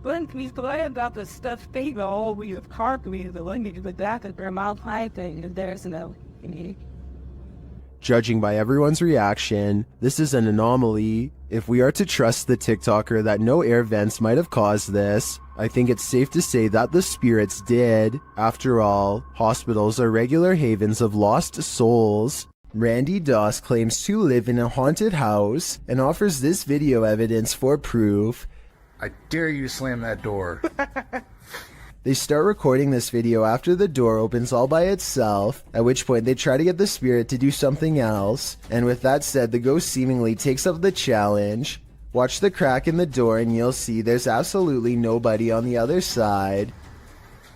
When he's laying on the stuffed thing all over your hardly, the language, but that's Vermont thing, and there's no. Judging by everyone's reaction, this is an anomaly. If we are to trust the TikToker that no air vents might have caused this, I think it's safe to say that the spirits did. After all, hospitals are regular havens of lost souls. Randy Doss claims to live in a haunted house and offers this video evidence for proof. I dare you to slam that door. They start recording this video after the door opens all by itself, at which point they try to get the spirit to do something else, and with that said, the ghost seemingly takes up the challenge. Watch the crack in the door and you'll see there's absolutely nobody on the other side.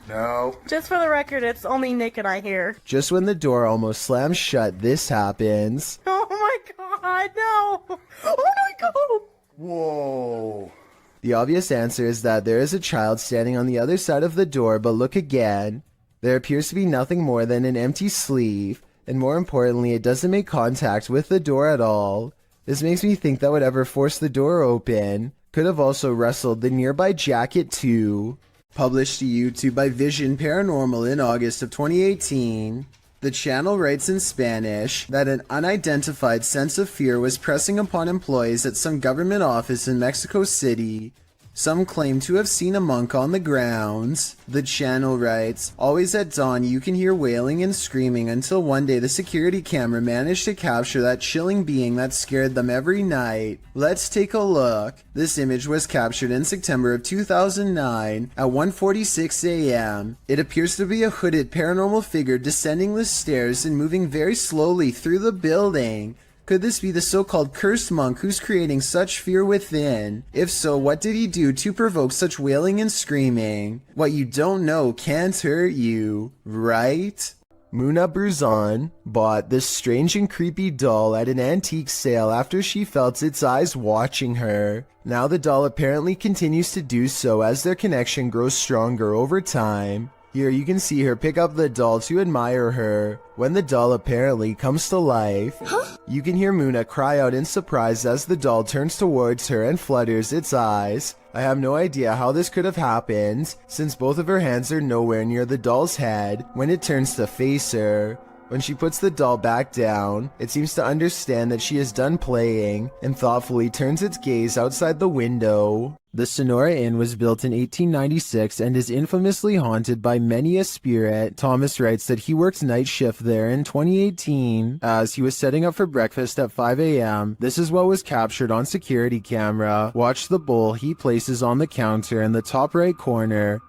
No. Just for the record, it's only Nick and I here. Just when the door almost slams shut, this happens. Oh my god, no! Oh my god! Whoa. The obvious answer is that there is a child standing on the other side of the door, but look again. There appears to be nothing more than an empty sleeve, and more importantly, it doesn't make contact with the door at all. This makes me think that whatever forced the door open could have also rustled the nearby jacket too. Published to YouTube by Vision Paranormal in August of 2018, the channel writes in Spanish that an unidentified sense of fear was pressing upon employees at some government office in Mexico City. Some claim to have seen a monk on the grounds. The channel writes, always at dawn you can hear wailing and screaming until one day the security camera managed to capture that chilling being that scared them every night. Let's take a look. This image was captured in September of 2009 at 1:46 a.m. It appears to be a hooded paranormal figure descending the stairs and moving very slowly through the building. Could this be the so-called cursed monk who's creating such fear within? If so, what did he do to provoke such wailing and screaming? What you don't know can't hurt you, right? Muna Bruzan bought this strange and creepy doll at an antique sale after she felt its eyes watching her. Now the doll apparently continues to do so as their connection grows stronger over time. Here you can see her pick up the doll to admire her. When the doll apparently comes to life, you can hear Muna cry out in surprise as the doll turns towards her and flutters its eyes. I have no idea how this could have happened, since both of her hands are nowhere near the doll's head when it turns to face her. When she puts the doll back down, it seems to understand that she is done playing and thoughtfully turns its gaze outside the window. The Sonora Inn was built in 1896 and is infamously haunted by many a spirit. Thomas writes that he worked night shift there in 2018 as he was setting up for breakfast at 5 a.m. This is what was captured on security camera. Watch the bowl he places on the counter in the top right corner.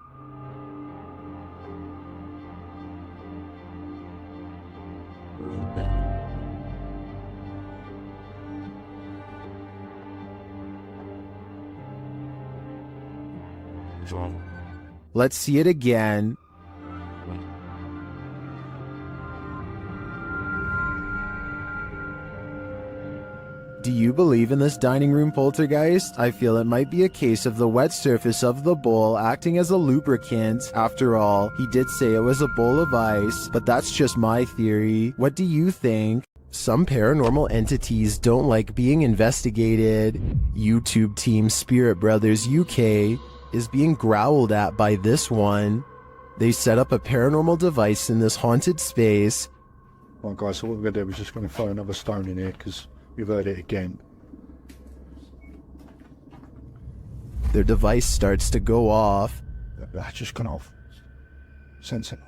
Let's see it again. Do you believe in this dining room poltergeist? I feel it might be a case of the wet surface of the bowl acting as a lubricant. After all, he did say it was a bowl of ice, but that's just my theory. What do you think? Some paranormal entities don't like being investigated. YouTube team Spirit Brothers UK is being growled at by this one. They set up a paranormal device in this haunted space. Right guys, so what we're going to do is just going to throw another stone in here because we've heard it again. Their device starts to go off. That's just gone off. Sensible.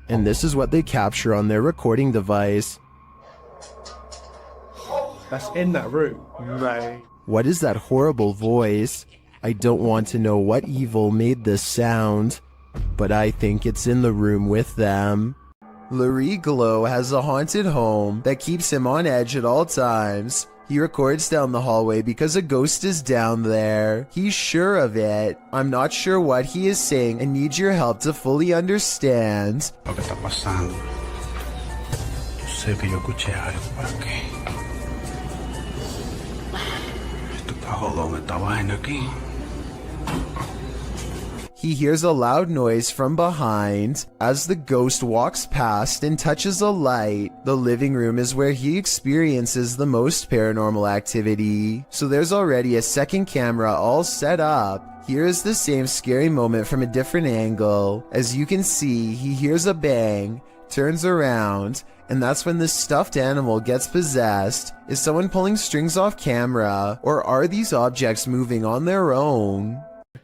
And this is what they capture on their recording device. That's in that room. Right. What is that horrible voice? I don't want to know what evil made this sound, but I think it's in the room with them. Larry Glow has a haunted home that keeps him on edge at all times. He records down the hallway because a ghost is down there. He's sure of it. I'm not sure what he is saying and need your help to fully understand. Lo que está pasando. Yo sé que yo escuché algo por aquí. Esto está jodón, esta vaina aquí. He hears a loud noise from behind as the ghost walks past and touches a light. The living room is where he experiences the most paranormal activity. So there's already a second camera all set up. Here is the same scary moment from a different angle. As you can see, he hears a bang, turns around, and that's when this stuffed animal gets possessed. Is someone pulling strings off camera, or are these objects moving on their own?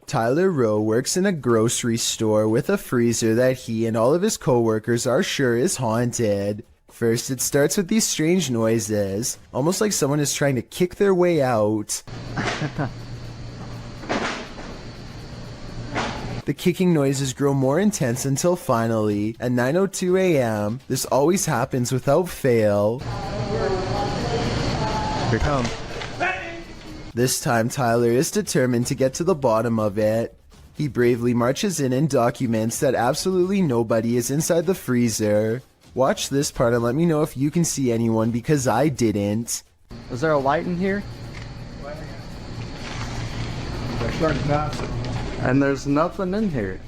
Tyler Rowe works in a grocery store with a freezer that he and all of his co-workers are sure is haunted. First, it starts with these strange noises, almost like someone is trying to kick their way out. The kicking noises grow more intense until finally, at 9:02 a.m., this always happens without fail. Here come. This time, Tyler is determined to get to the bottom of it. He bravely marches in and documents that absolutely nobody is inside the freezer. Watch this part and let me know if you can see anyone, because I didn't. Is there a light in here? And there's nothing in here.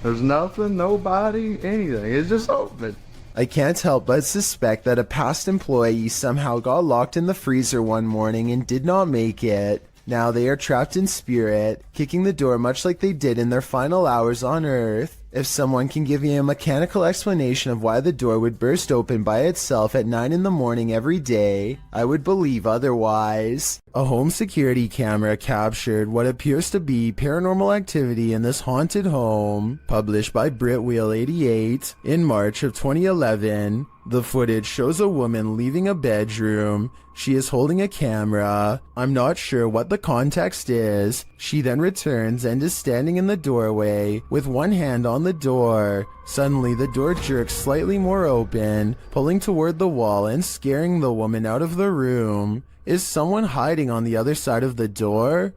There's nothing, nobody, anything. It's just open. I can't help but suspect that a past employee somehow got locked in the freezer one morning and did not make it. Now they are trapped in spirit, kicking the door much like they did in their final hours on Earth. If someone can give me a mechanical explanation of why the door would burst open by itself at 9 in the morning every day, I would believe otherwise. A home security camera captured what appears to be paranormal activity in this haunted home, published by Britwheel88 in March of 2011. The footage shows a woman leaving a bedroom. She is holding a camera. I'm not sure what the context is. She then returns and is standing in the doorway with one hand on the door. Suddenly, the door jerks slightly more open, pulling toward the wall and scaring the woman out of the room. Is someone hiding on the other side of the door?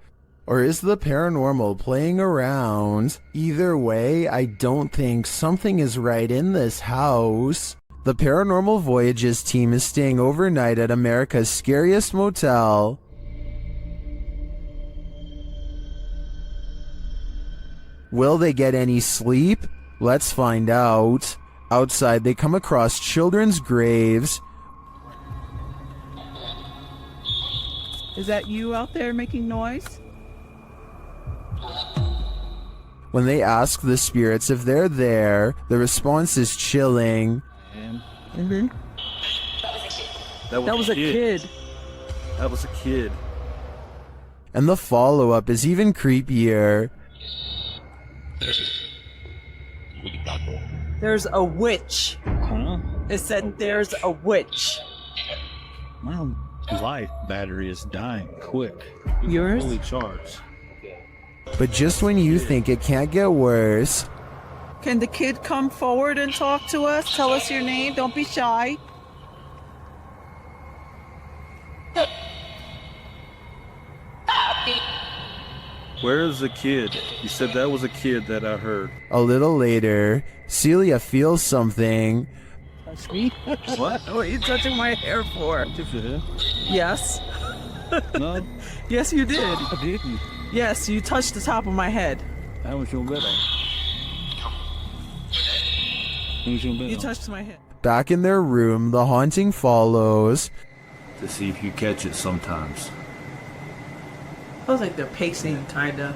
Or is the paranormal playing around? Either way, I don't think something is right in this house. The Paranormal Voyages team is staying overnight at America's scariest motel. Will they get any sleep? Let's find out. Outside, they come across children's graves. Is that you out there making noise? When they ask the spirits if they're there, the response is chilling. Mm-hmm. That was a kid. That was a kid. And the follow-up is even creepier. There's a witch. Huh? It said there's a witch. My life battery is dying quick. Yours? Fully charged. But just when you think it can't get worse, Can the kid come forward and talk to us? Tell us your name. Don't be shy. Where is the kid? You said that was a kid that I heard. a little later, Celia feels something. Touch me? What? What are you touching my hair for? Touch your hair? Yes. No. Yes, you did. I didn't. Yes, you touched the top of my head. That was your better. Who's your better? You touched my head. Back in their room, the haunting follows. To see if you catch it sometimes. Feels like they're pacing, kinda.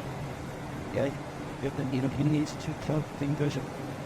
Yeah, he needs to talk things.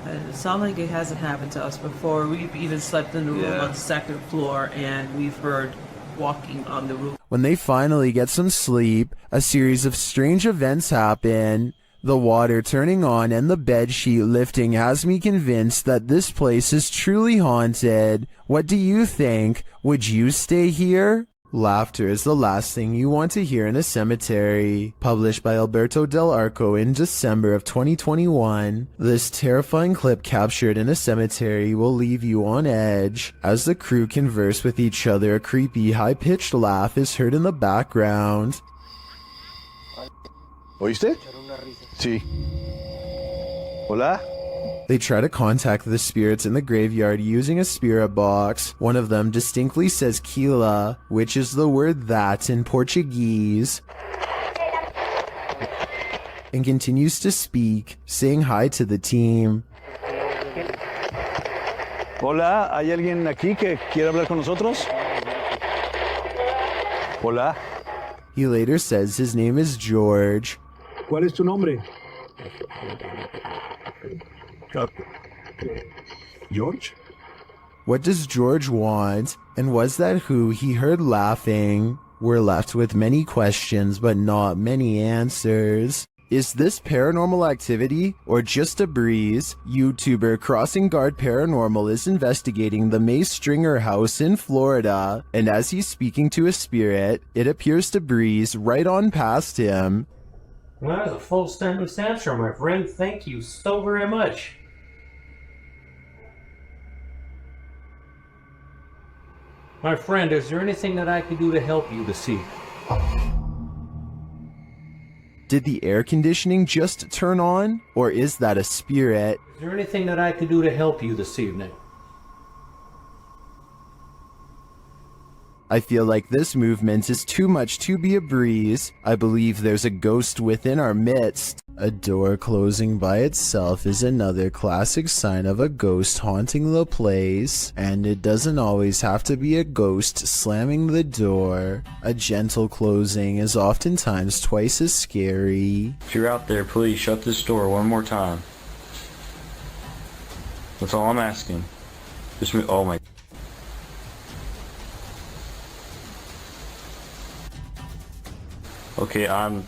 It sounds like it hasn't happened to us before. We've even slept in the room on the second floor, and we've heard walking on the roof. When they finally get some sleep, a series of strange events happen. The water turning on and the bedsheet lifting has me convinced that this place is truly haunted. What do you think? Would you stay here? Laughter is the last thing you want to hear in a cemetery. Published by Alberto Del Arco in December of 2021, this terrifying clip captured in a cemetery will leave you on edge. As the crew converse with each other, a creepy, high-pitched laugh is heard in the background. ¿Oíste? Sí. Hola? They try to contact the spirits in the graveyard using a spirit box. One of them distinctly says Kila, which is the word that in Portuguese, and continues to speak, saying hi to the team. Hola, ¿hay alguien aquí que quiere hablar con nosotros? Hola. He later says his name is George. ¿Cuál es tu nombre? George? What does George want? And was that who he heard laughing? We're left with many questions, but not many answers. Is this paranormal activity or just a breeze? YouTuber Crossing Guard Paranormal is investigating the May Stringer house in Florida, and as he's speaking to a spirit, it appears to breeze right on past him. Well, that was a full sentence answer, my friend. Thank you so very much. My friend, is there anything that I can do to help you this evening? Did the air conditioning just turn on? Or is that a spirit? Is there anything that I can do to help you this evening? I feel like this movement is too much to be a breeze. I believe there's a ghost within our midst. A door closing by itself is another classic sign of a ghost haunting the place. And it doesn't always have to be a ghost slamming the door. A gentle closing is oftentimes twice as scary. If you're out there, please shut this door one more time. That's all I'm asking. Just move. Oh my. Okay, I'm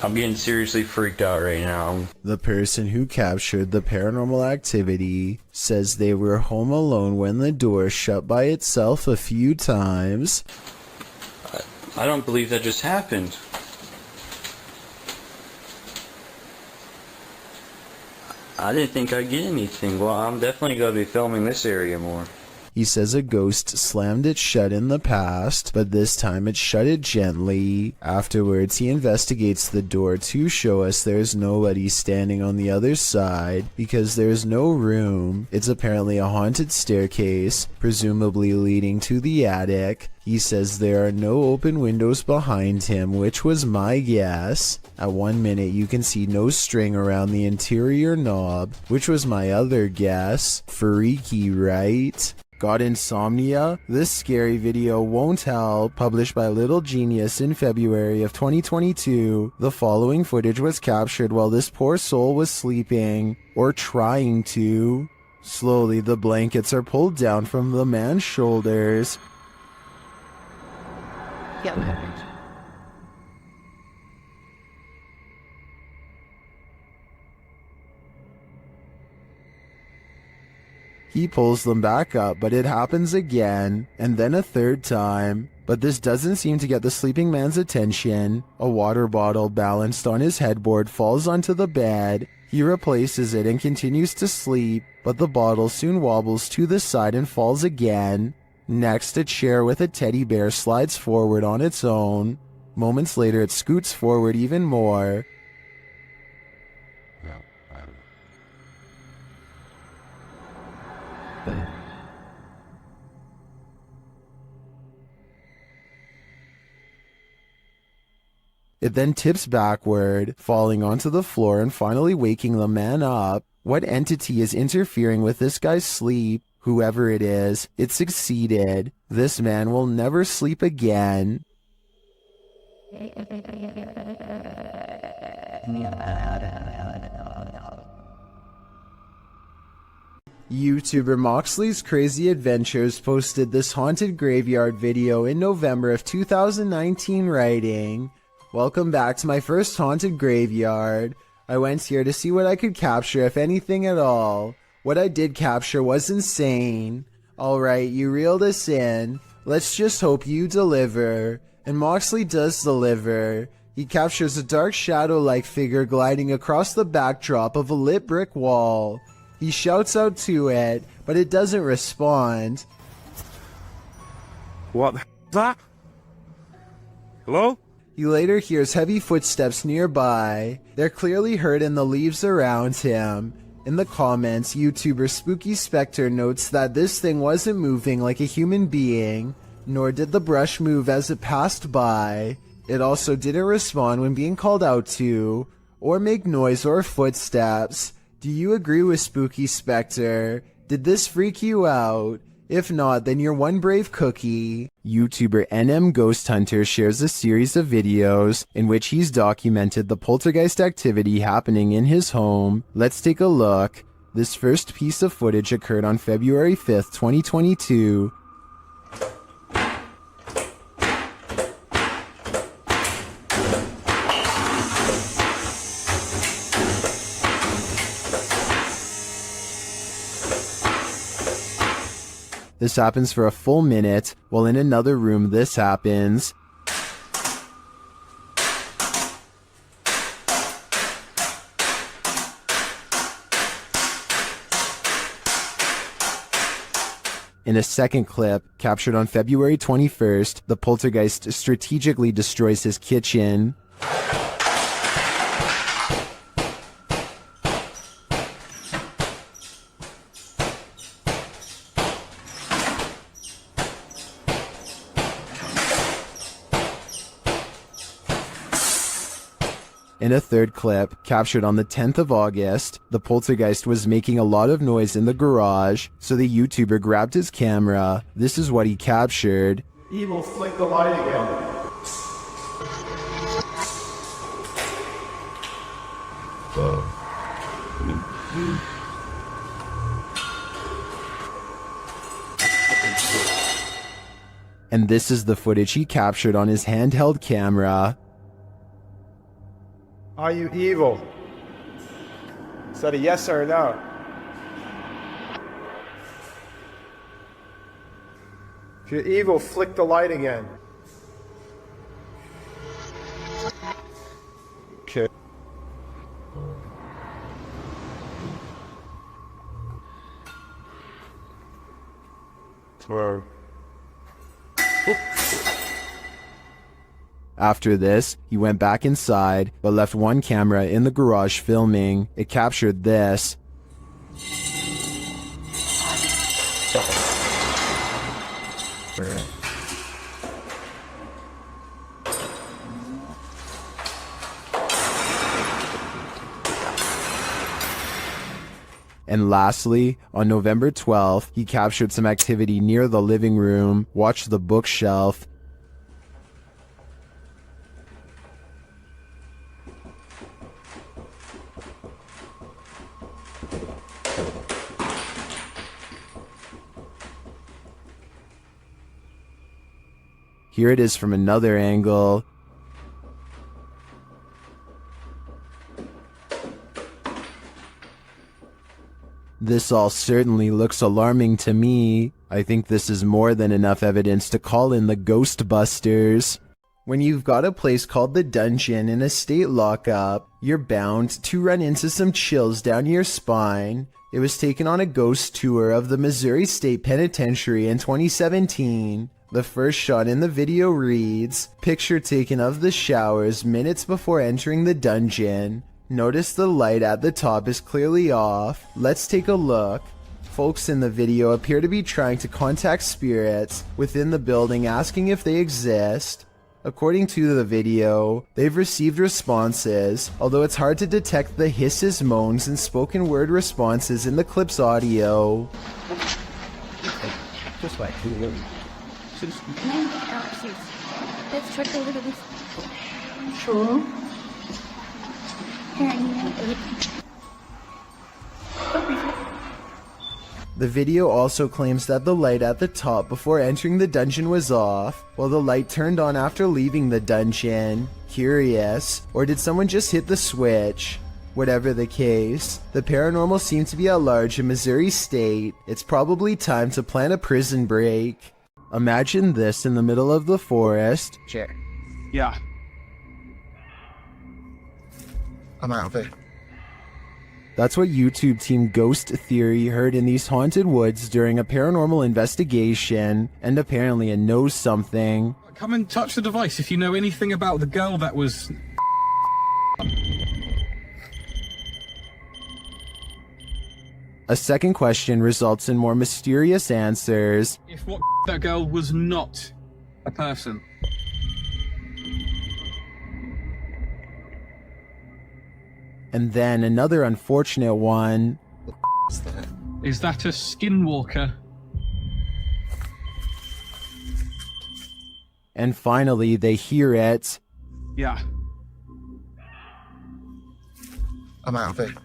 getting seriously freaked out right now. The person who captured the paranormal activity says they were home alone when the door shut by itself a few times. I don't believe that just happened. I didn't think I'd get anything. Well, I'm definitely going to be filming this area more. He says a ghost slammed it shut in the past, but this time it shut it gently. Afterwards, he investigates the door to show us there's nobody standing on the other side because there's no room. It's apparently a haunted staircase, presumably leading to the attic. He says there are no open windows behind him, which was my guess. At 1 minute, you can see no string around the interior knob, which was my other guess. Freaky, right? Got insomnia? This scary video won't help. Published by Little Genius in February of 2022, the following footage was captured while this poor soul was sleeping, or trying to. Slowly, the blankets are pulled down from the man's shoulders. He pulls them back up, but it happens again, and then a third time. But this doesn't seem to get the sleeping man's attention. A water bottle balanced on his headboard falls onto the bed. He replaces it and continues to sleep, but the bottle soon wobbles to the side and falls again. Next, a chair with a teddy bear slides forward on its own. Moments later, it scoots forward even more. It then tips backward, falling onto the floor and finally waking the man up. What entity is interfering with this guy's sleep? Whoever it is, it succeeded. This man will never sleep again. YouTuber Moxley's Crazy Adventures posted this haunted graveyard video in November of 2019, writing, "Welcome back to my first haunted graveyard. I went here to see what I could capture, if anything at all. What I did capture was insane. Alright, you reeled us in. Let's just hope you deliver." And Moxley does deliver. He captures a dark shadow-like figure gliding across the backdrop of a lit brick wall. He shouts out to it, but it doesn't respond. What the hell is that? Hello? He later hears heavy footsteps nearby. They're clearly heard in the leaves around him. In the comments, YouTuber Spooky Spectre notes that this thing wasn't moving like a human being, nor did the brush move as it passed by. It also didn't respond when being called out to, or make noise or footsteps. Do you agree with Spooky Spectre? Did this freak you out? If not, then you're one brave cookie. YouTuber NM Ghost Hunter shares a series of videos in which he's documented the poltergeist activity happening in his home. Let's take a look. This first piece of footage occurred on February 5th, 2022. This happens for a full minute, while in another room this happens. In a second clip, captured on February 21st, the poltergeist strategically destroys his kitchen. In a third clip, captured on the 10th of August, the poltergeist was making a lot of noise in the garage, so the YouTuber grabbed his camera. This is what he captured. Evil, flick the light again. And this is the footage he captured on his handheld camera. Are you evil? Is that a yes or a no? If you're evil, flick the light again. Okay. Tomorrow. After this, he went back inside, but left one camera in the garage filming. It captured this. And lastly, on November 12th, he captured some activity near the living room. Watch the bookshelf. Here it is from another angle. This all certainly looks alarming to me. I think this is more than enough evidence to call in the Ghostbusters. When you've got a place called the Dungeon in a state lockup, you're bound to run into some chills down your spine. It was taken on a ghost tour of the Missouri State Penitentiary in 2017. The first shot in the video reads, "Picture taken of the showers minutes before entering the dungeon. Notice the light at the top is clearly off. Let's take a look." Folks in the video appear to be trying to contact spirits within the building, asking if they exist. According to the video, they've received responses, although it's hard to detect the hisses, moans, and spoken word responses in the clip's audio. Just wait. Let's check over this. Sure. The video also claims that the light at the top before entering the dungeon was off, while the light turned on after leaving the dungeon. Curious, or did someone just hit the switch? Whatever the case, the paranormal seemed to be at large in Missouri State. It's probably time to plan a prison break. Imagine this in the middle of the forest. Sure. Yeah. I'm out of it. That's what YouTube team Ghost Theory heard in these haunted woods during a paranormal investigation, and apparently it knows something. Come and touch the device if you know anything about the girl that was... A second question results in more mysterious answers. If what that girl was not a person. And then another unfortunate one. Is that a skinwalker? And finally, they hear it. Yeah. I'm out of it.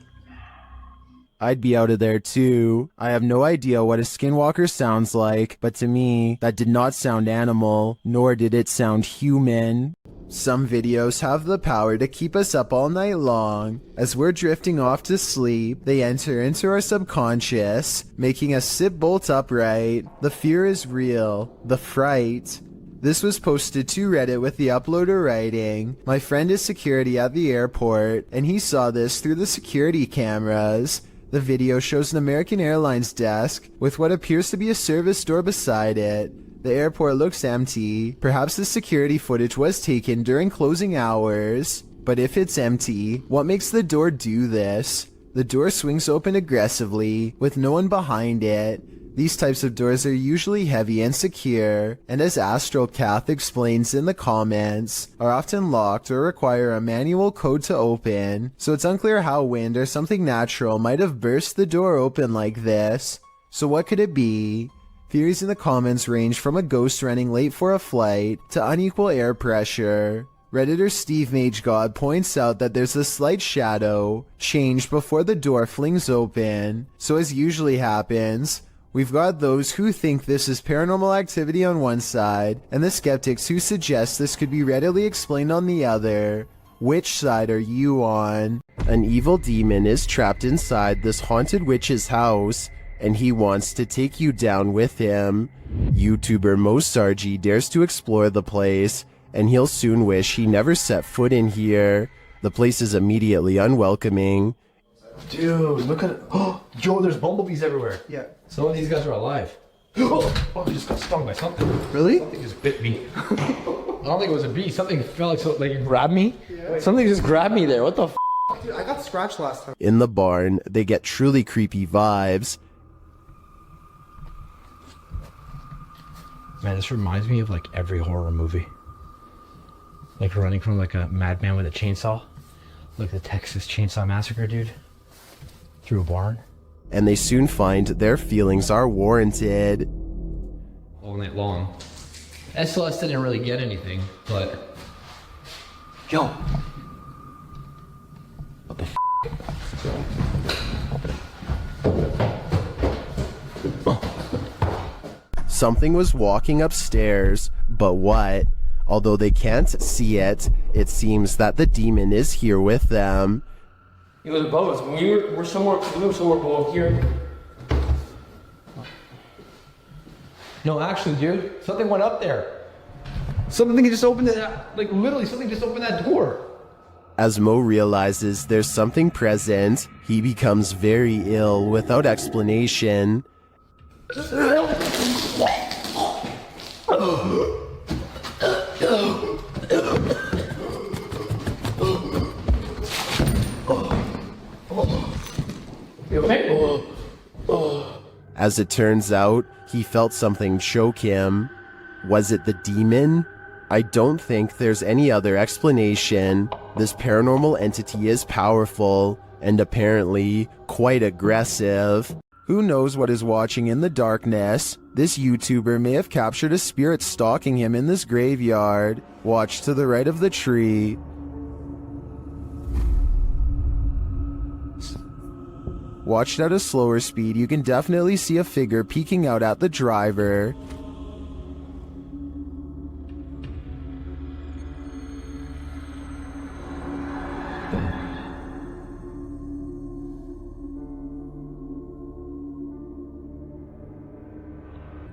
I'd be out of there too. I have no idea what a skinwalker sounds like, but to me, that did not sound animal, nor did it sound human. Some videos have the power to keep us up all night long. As we're drifting off to sleep, they enter into our subconscious, making us sit bolt upright. The fear is real. The fright. This was posted to Reddit with the uploader writing, "My friend is security at the airport, and he saw this through the security cameras." The video shows an American Airlines desk with what appears to be a service door beside it. The airport looks empty. Perhaps the security footage was taken during closing hours. But if it's empty, what makes the door do this? The door swings open aggressively, with no one behind it. These types of doors are usually heavy and secure, and as AstralCath explains in the comments, are often locked or require a manual code to open, so it's unclear how wind or something natural might have burst the door open like this. So what could it be? Theories in the comments range from a ghost running late for a flight to unequal air pressure. Redditor Steve MageGod points out that there's a slight shadow change before the door flings open, so as usually happens, we've got those who think this is paranormal activity on one side, and the skeptics who suggest this could be readily explained on the other. Which side are you on? An evil demon is trapped inside this haunted witch's house, and he wants to take you down with him. YouTuber Mosargi dares to explore the place, and he'll soon wish he never set foot in here. The place is immediately unwelcoming. Dude, look at it. Oh, yo, there's bumblebees everywhere. Yeah. Some of these guys are alive. Oh, I just got stung by something. Really? Something just bit me. I don't think it was a bee. Something felt like it grabbed me. Yeah. Something just grabbed me there. What the f? Dude, I got scratched last time. In the barn, they get truly creepy vibes. Man, this reminds me of like every horror movie. Like running from like a madman with a chainsaw. Like the Texas Chainsaw Massacre, dude. Through a barn. And they soon find their feelings are warranted. All night long. SLS didn't really get anything, but... Yo! What the f***? Something was walking upstairs, but what? Although they can't see it, it seems that the demon is here with them. It was above us. We were somewhere below here. No, actually, dude, something went up there. Something just opened it, like literally something just opened that door. As Mo realizes there's something present, he becomes very ill without explanation. You okay? As it turns out, he felt something choke him. Was it the demon? I don't think there's any other explanation. This paranormal entity is powerful, and apparently quite aggressive. Who knows what is watching in the darkness? This YouTuber may have captured a spirit stalking him in this graveyard. Watch to the right of the tree. Watched at a slower speed, you can definitely see a figure peeking out at the driver.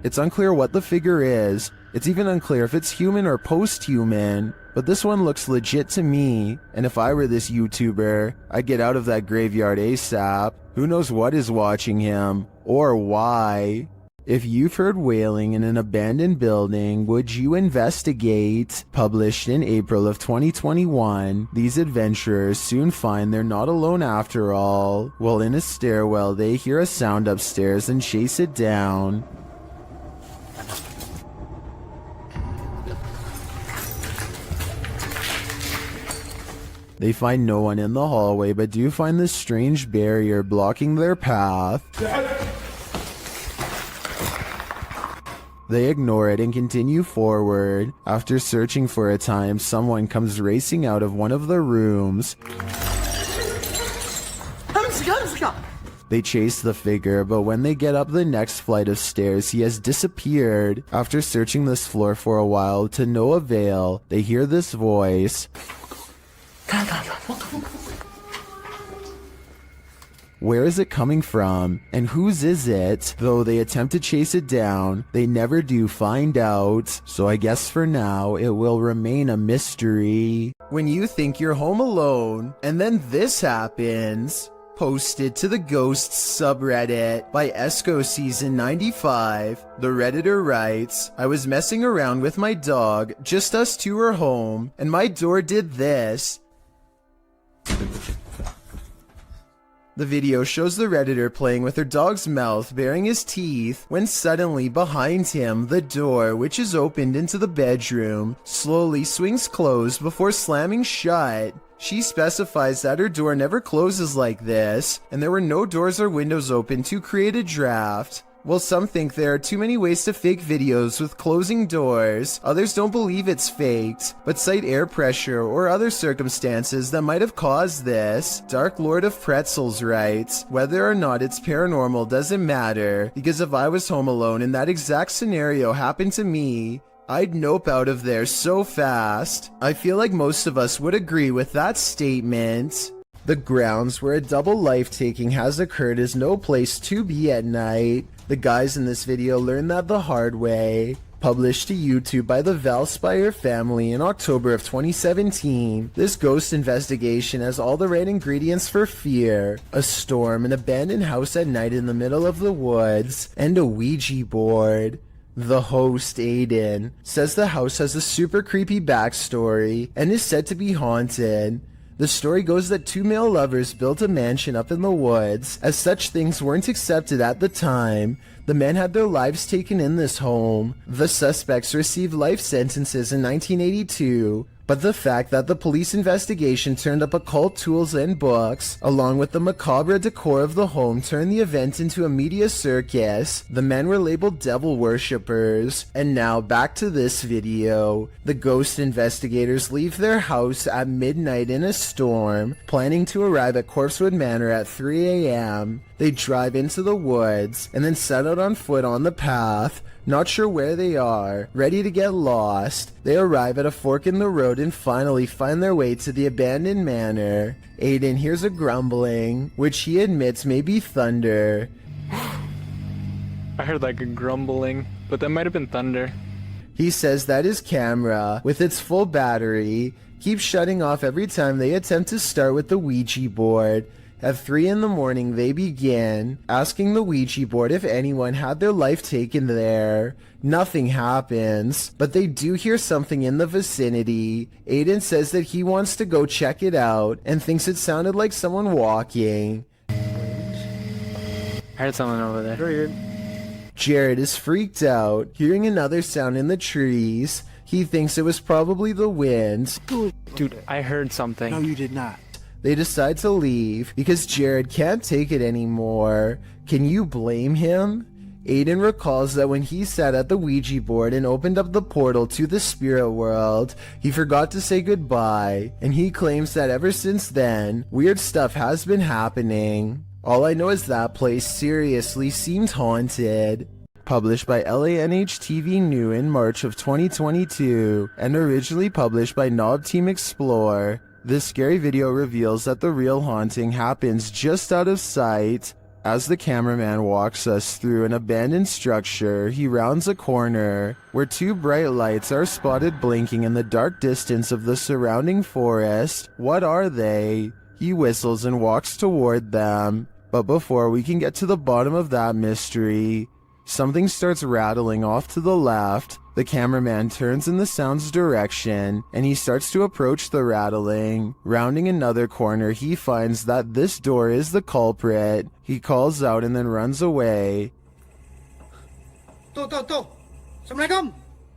It's unclear what the figure is. It's even unclear if it's human or post-human. But this one looks legit to me, and if I were this YouTuber, I'd get out of that graveyard ASAP. Who knows what is watching him, or why? If you've heard wailing in an abandoned building, would you investigate? Published in April of 2021, these adventurers soon find they're not alone after all. While in a stairwell, they hear a sound upstairs and chase it down. They find no one in the hallway, but do find this strange barrier blocking their path. They ignore it and continue forward. After searching for a time, someone comes racing out of one of the rooms. They chase the figure, but when they get up the next flight of stairs, he has disappeared. After searching this floor for a while to no avail, they hear this voice. Where is it coming from? And whose is it? Though they attempt to chase it down, they never do find out. So I guess for now, it will remain a mystery. When you think you're home alone, and then this happens. Posted to the Ghosts subreddit by Esco Season 95, the Redditor writes, I was messing around with my dog, just us two were home, and my door did this. The video shows the Redditor playing with her dog's mouth, baring his teeth, when suddenly behind him, the door, which is opened into the bedroom, slowly swings closed before slamming shut. She specifies that her door never closes like this, and there were no doors or windows open to create a draft. While some think there are too many ways to fake videos with closing doors, others don't believe it's faked, but cite air pressure or other circumstances that might have caused this. Dark Lord of Pretzels writes, whether or not it's paranormal doesn't matter, because if I was home alone and that exact scenario happened to me, I'd nope out of there so fast. I feel like most of us would agree with that statement. The grounds where a double life-taking has occurred is no place to be at night. The guys in this video learned that the hard way. Published to YouTube by the Valspire family in October of 2017, this ghost investigation has all the right ingredients for fear: a storm, an abandoned house at night in the middle of the woods, and a Ouija board. The host, Aiden, says the house has a super creepy backstory and is said to be haunted. The story goes that two male lovers built a mansion up in the woods. As such things weren't accepted at the time, the men had their lives taken in this home. The suspects received life sentences in 1982, but the fact that the police investigation turned up occult tools and books, along with the macabre decor of the home, turned the event into a media circus. The men were labeled devil worshippers. And now back to this video. The ghost investigators leave their house at midnight in a storm, planning to arrive at Corpsewood Manor at 3 a.m. They drive into the woods and then set out on foot on the path. Not sure where they are, ready to get lost. They arrive at a fork in the road and finally find their way to the abandoned manor. Aiden hears a grumbling, which he admits may be thunder. I heard like a grumbling, but that might have been thunder. He says that his camera, with its full battery, keeps shutting off every time they attempt to start with the Ouija board. At 3 in the morning, they begin asking the Ouija board if anyone had their life taken there. Nothing happens, but they do hear something in the vicinity. Aiden says that he wants to go check it out and thinks it sounded like someone walking. I heard someone over there. Jared is freaked out, hearing another sound in the trees. He thinks it was probably the wind. Dude, I heard something. No, you did not. They decide to leave because Jared can't take it anymore. Can you blame him? Aiden recalls that when he sat at the Ouija board and opened up the portal to the spirit world, he forgot to say goodbye, and he claims that ever since then, weird stuff has been happening. All I know is that place seriously seemed haunted. Published by LANH-TV New in March of 2022, and originally published by Knob Team Explore. This scary video reveals that the real haunting happens just out of sight. As the cameraman walks us through an abandoned structure, he rounds a corner where two bright lights are spotted blinking in the dark distance of the surrounding forest. What are they? He whistles and walks toward them. But before we can get to the bottom of that mystery, something starts rattling off to the left. The cameraman turns in the sound's direction, and he starts to approach the rattling. Rounding another corner, he finds that this door is the culprit. He calls out and then runs away. Assalamualaikum.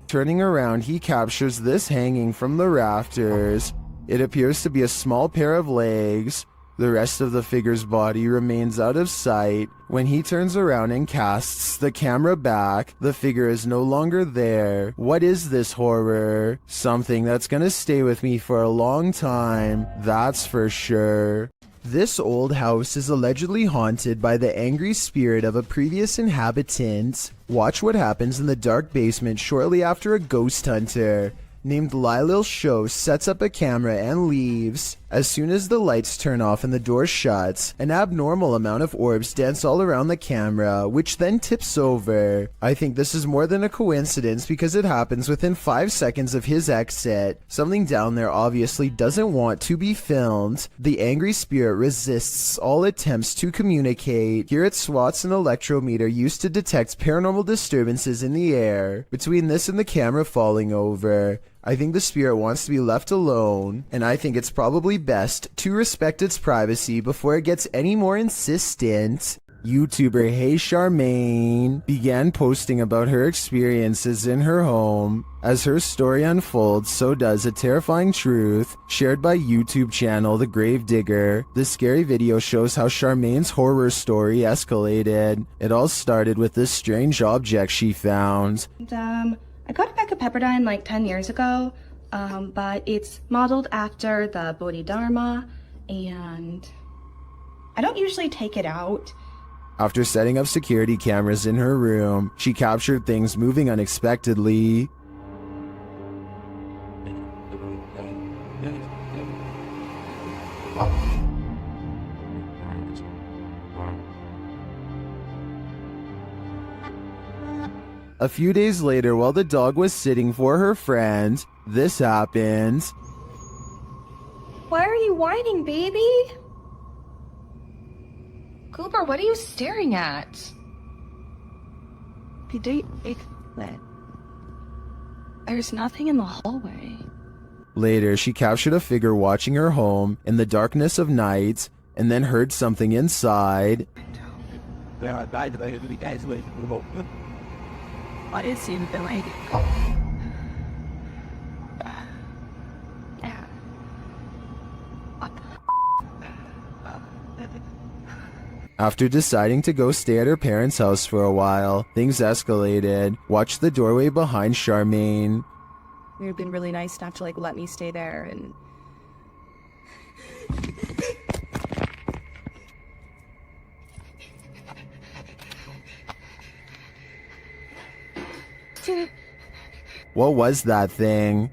Turning around, he captures this hanging from the rafters. It appears to be a small pair of legs. The rest of the figure's body remains out of sight. When he turns around and casts the camera back, the figure is no longer there. What is this horror? Something that's gonna stay with me for a long time, that's for sure. This old house is allegedly haunted by the angry spirit of a previous inhabitant. Watch what happens in the dark basement shortly after a ghost hunter named Lylil Show sets up a camera and leaves. As soon as the lights turn off and the door shuts, an abnormal amount of orbs dance all around the camera, which then tips over. I think this is more than a coincidence because it happens within 5 seconds of his exit. Something down there obviously doesn't want to be filmed. The angry spirit resists all attempts to communicate. Here it swats an electrometer used to detect paranormal disturbances in the air. Between this and the camera falling over, I think the spirit wants to be left alone, and I think it's probably best to respect its privacy before it gets any more insistent. YouTuber Hey Charmaine began posting about her experiences in her home. As her story unfolds, so does a terrifying truth shared by YouTube channel The Gravedigger. This scary video shows how Charmaine's horror story escalated. It all started with this strange object she found. I got a pack of Pepperdine like 10 years ago, but it's modeled after the Bodhidharma, and I don't usually take it out. After setting up security cameras in her room, she captured things moving unexpectedly. A few days later, while the dog was sitting for her friend, this happened. Why are you whining, baby? Cooper, what are you staring at? There's nothing in the hallway. Later, she captured a figure watching her home in the darkness of night and then heard something inside. What is in the lady? After deciding to go stay at her parents' house for a while, things escalated. Watch the doorway behind Charmaine. You've been really nice not to like let me stay there and What was that thing?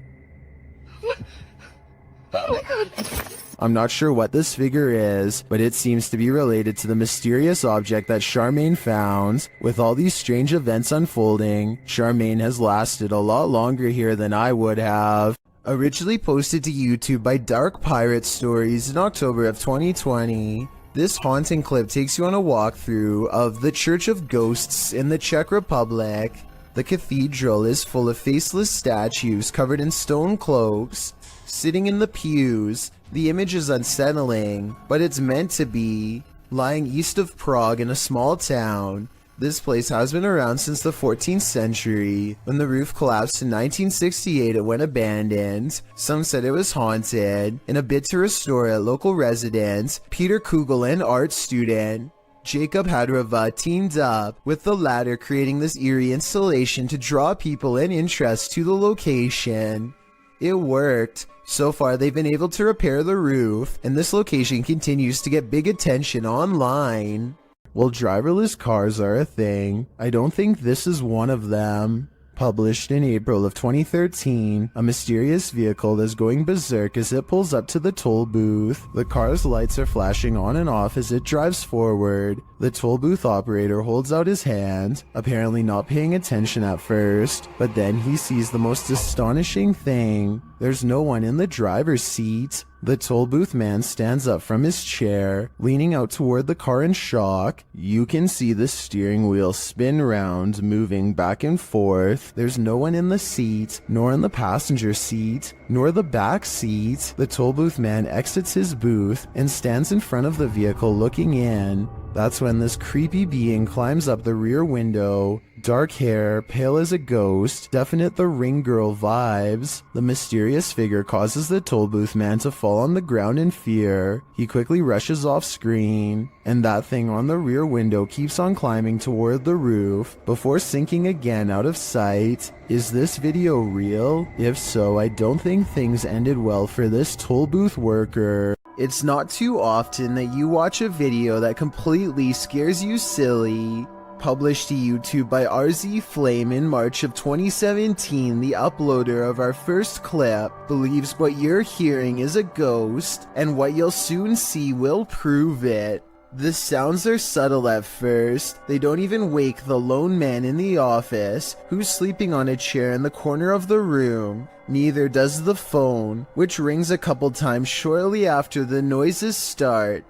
I'm not sure what this figure is, but it seems to be related to the mysterious object that Charmaine found. With all these strange events unfolding, Charmaine has lasted a lot longer here than I would have. Originally posted to YouTube by Dark Pirate Stories in October of 2020, this haunting clip takes you on a walkthrough of the Church of Ghosts in the Czech Republic. The cathedral is full of faceless statues covered in stone cloaks, sitting in the pews. The image is unsettling, but it's meant to be. Lying east of Prague in a small town, this place has been around since the 14th century. When the roof collapsed in 1968, it went abandoned. Some said it was haunted. In a bid to restore it, local resident Peter Kugel and art student Jacob Hadrava teamed up with the latter, creating this eerie installation to draw people and interest to the location. It worked. So far, they've been able to repair the roof, and this location continues to get big attention online. Well, driverless cars are a thing. I don't think this is one of them. Published in April of 2013, a mysterious vehicle is going berserk as it pulls up to the toll booth. The car's lights are flashing on and off as it drives forward. The toll booth operator holds out his hand, apparently not paying attention at first, but then he sees the most astonishing thing. There's no one in the driver's seat. The toll booth man stands up from his chair, leaning out toward the car in shock. You can see the steering wheel spin round, moving back and forth. There's no one in the seat, nor in the passenger seat, nor the back seat. The toll booth man exits his booth and stands in front of the vehicle looking in. That's when this creepy being climbs up the rear window. Dark hair, pale as a ghost, definite the Ring Girl vibes. The mysterious figure causes the toll booth man to fall on the ground in fear. He quickly rushes off screen, and that thing on the rear window keeps on climbing toward the roof before sinking again out of sight. Is this video real? If so, I don't think things ended well for this toll booth worker. It's not too often that you watch a video that completely scares you silly. Published to YouTube by RZ Flame in March of 2017, the uploader of our first clip believes what you're hearing is a ghost, and what you'll soon see will prove it. The sounds are subtle at first. They don't even wake the lone man in the office, who's sleeping on a chair in the corner of the room. Neither does the phone, which rings a couple times shortly after the noises start.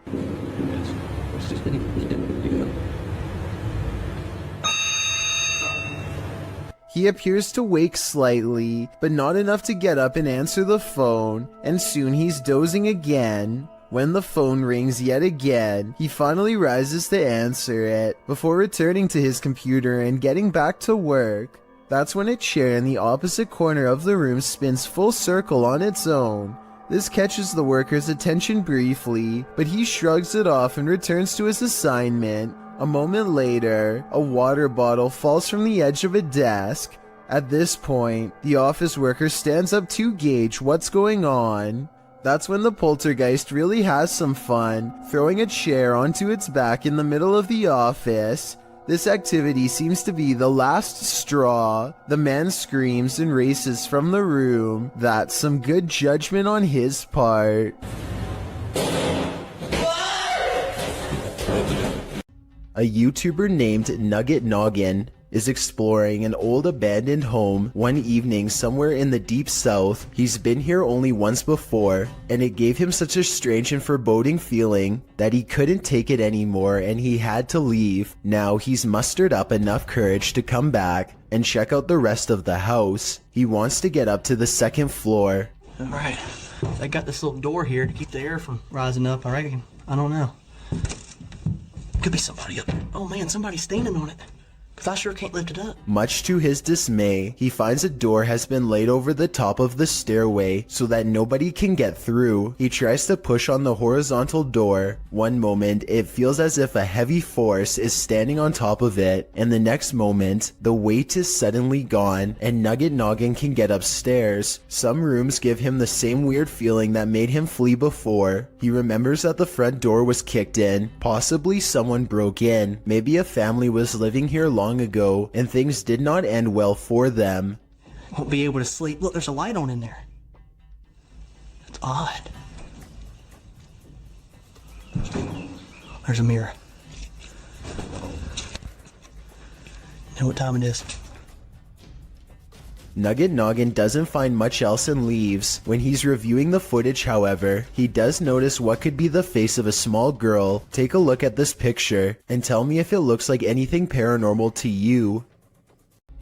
He appears to wake slightly, but not enough to get up and answer the phone, and soon he's dozing again. When the phone rings yet again, he finally rises to answer it, before returning to his computer and getting back to work. That's when a chair in the opposite corner of the room spins full circle on its own. This catches the worker's attention briefly, but he shrugs it off and returns to his assignment. A moment later, a water bottle falls from the edge of a desk. At this point, the office worker stands up to gauge what's going on. That's when the poltergeist really has some fun, throwing a chair onto its back in the middle of the office. This activity seems to be the last straw. The man screams and races from the room. That's some good judgment on his part. A YouTuber named Nugget Noggin is exploring an old abandoned home one evening somewhere in the deep south. He's been here only once before, and it gave him such a strange and foreboding feeling that he couldn't take it anymore and he had to leave. Now he's mustered up enough courage to come back and check out the rest of the house. He wants to get up to the second floor. Alright, I got this little door here to keep the air from rising up, I reckon. I don't know. Could be somebody up there. Oh man, somebody's standing on it. Cause I sure can't lift it up. Much to his dismay, he finds a door has been laid over the top of the stairway so that nobody can get through. He tries to push on the horizontal door. One moment, it feels as if a heavy force is standing on top of it, and the next moment, the weight is suddenly gone, and Nugget Noggin can get upstairs. Some rooms give him the same weird feeling that made him flee before. He remembers that the front door was kicked in. Possibly someone broke in. Maybe a family was living here long ago, and things did not end well for them. Won't be able to sleep. Look, there's a light on in there. It's odd. There's a mirror. You know what time it is? Nugget Noggin doesn't find much else and leaves. When he's reviewing the footage, however, he does notice what could be the face of a small girl. Take a look at this picture and tell me if it looks like anything paranormal to you.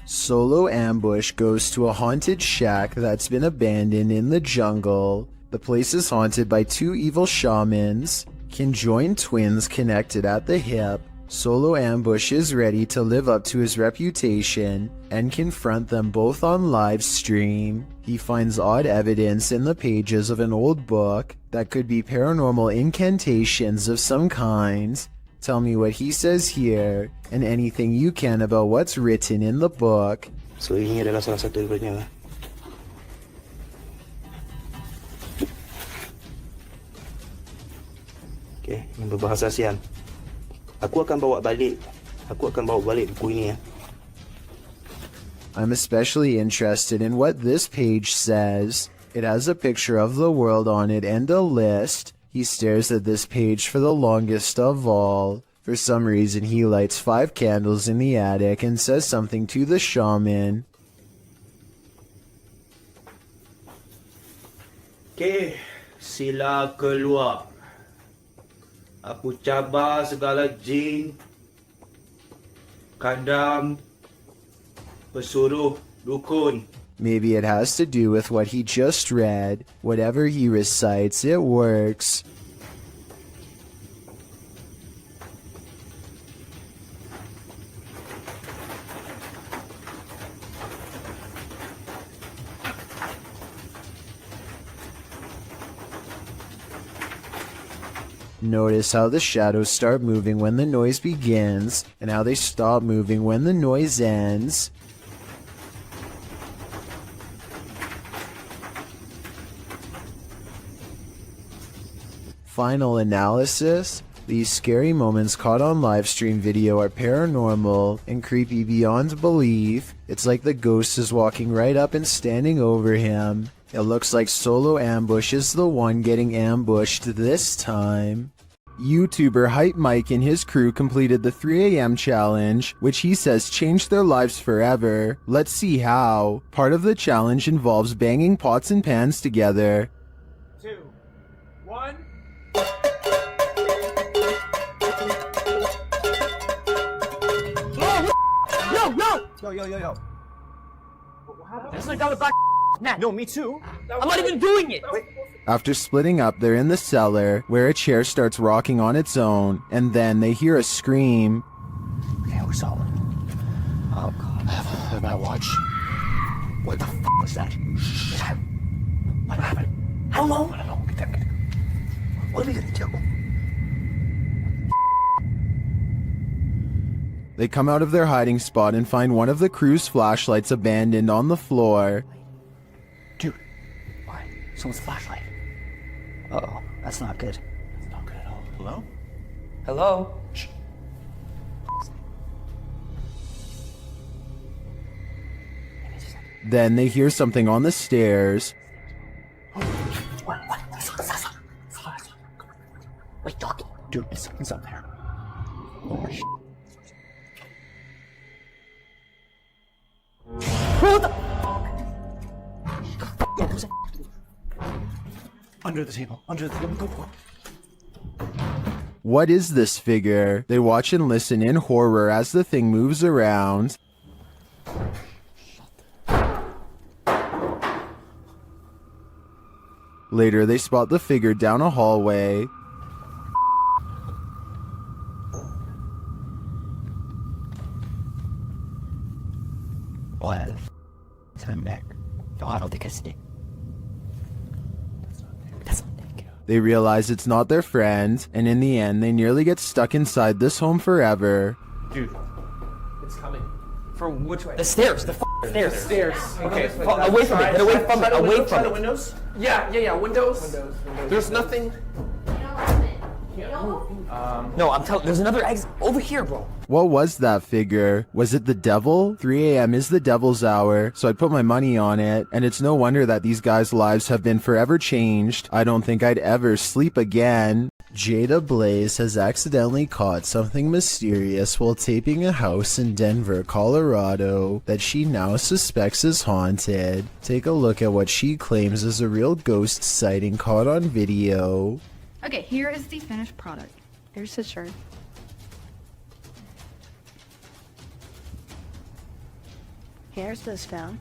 Solo Ambush goes to a haunted shack that's been abandoned in the jungle. The place is haunted by two evil shamans, conjoined twins connected at the hip. Solo Ambush is ready to live up to his reputation and confront them both on live stream. He finds odd evidence in the pages of an old book that could be paranormal incantations of some kind. Tell me what he says here and anything you can about what's written in the book. So ini adalah salah satu daripadanya. Okay, yang berbahasa ASEAN. Aku akan bawa balik buku ini ya. I'm especially interested in what this page says. It has a picture of the world on it and a list. He stares at this page for the longest of all. For some reason, he lights 5 candles in the attic and says something to the shaman. Okay, sila keluar. Aku cabar segala jin, kadam, pesuruh, dukun. Maybe it has to do with what he just read. Whatever he recites, it works. Notice how the shadows start moving when the noise begins, and how they stop moving when the noise ends. Final analysis. These scary moments caught on livestream video are paranormal and creepy beyond belief. It's like the ghost is walking right up and standing over him. It looks like Solo Ambush is the one getting ambushed this time. YouTuber Hype Mike and his crew completed the 3 AM challenge, which he says changed their lives forever. Let's see how. Part of the challenge involves banging pots and pans together. 2, 1. No, no! Yo. This is another black Nah, no, me too. I'm not even doing it! After splitting up, they're in the cellar, where a chair starts rocking on its own, and then they hear a scream. Okay, we're solid. Oh god, I have my watch. What the f was that? What happened? How long? I don't know. Get there. What are we gonna do? They come out of their hiding spot and find one of the crew's flashlights abandoned on the floor. Dude, why? Someone's flashlight. Uh-oh, that's not good. That's not good at all. Hello? Hello? Shh. Then they hear something on the stairs. What? Wait, Doc. Dude, something's up there. Oh, shit. What the fuck? Under the table. Under the table. Go for it. What is this figure? They watch and listen in horror as the thing moves around. Later, they spot the figure down a hallway. Well, I'm back. No, I don't think it's Nick. They realize it's not their friend, and in the end, they nearly get stuck inside this home forever. Dude, it's coming. From which way? The stairs. The stairs. The stairs. Okay. Away from it. Get away from it. Away from it. Windows? Yeah. Windows. There's nothing. No, I'm telling. There's another exit over here, bro. What was that figure? Was it the devil? 3 a.m. is the devil's hour, so I'd put my money on it, and it's no wonder that these guys' lives have been forever changed. I don't think I'd ever sleep again. Jada Blaze has accidentally caught something mysterious while taping a house in Denver, Colorado that she now suspects is haunted. Take a look at what she claims is a real ghost sighting caught on video. Okay, here is the finished product. Here's his shirt. Here's this phone.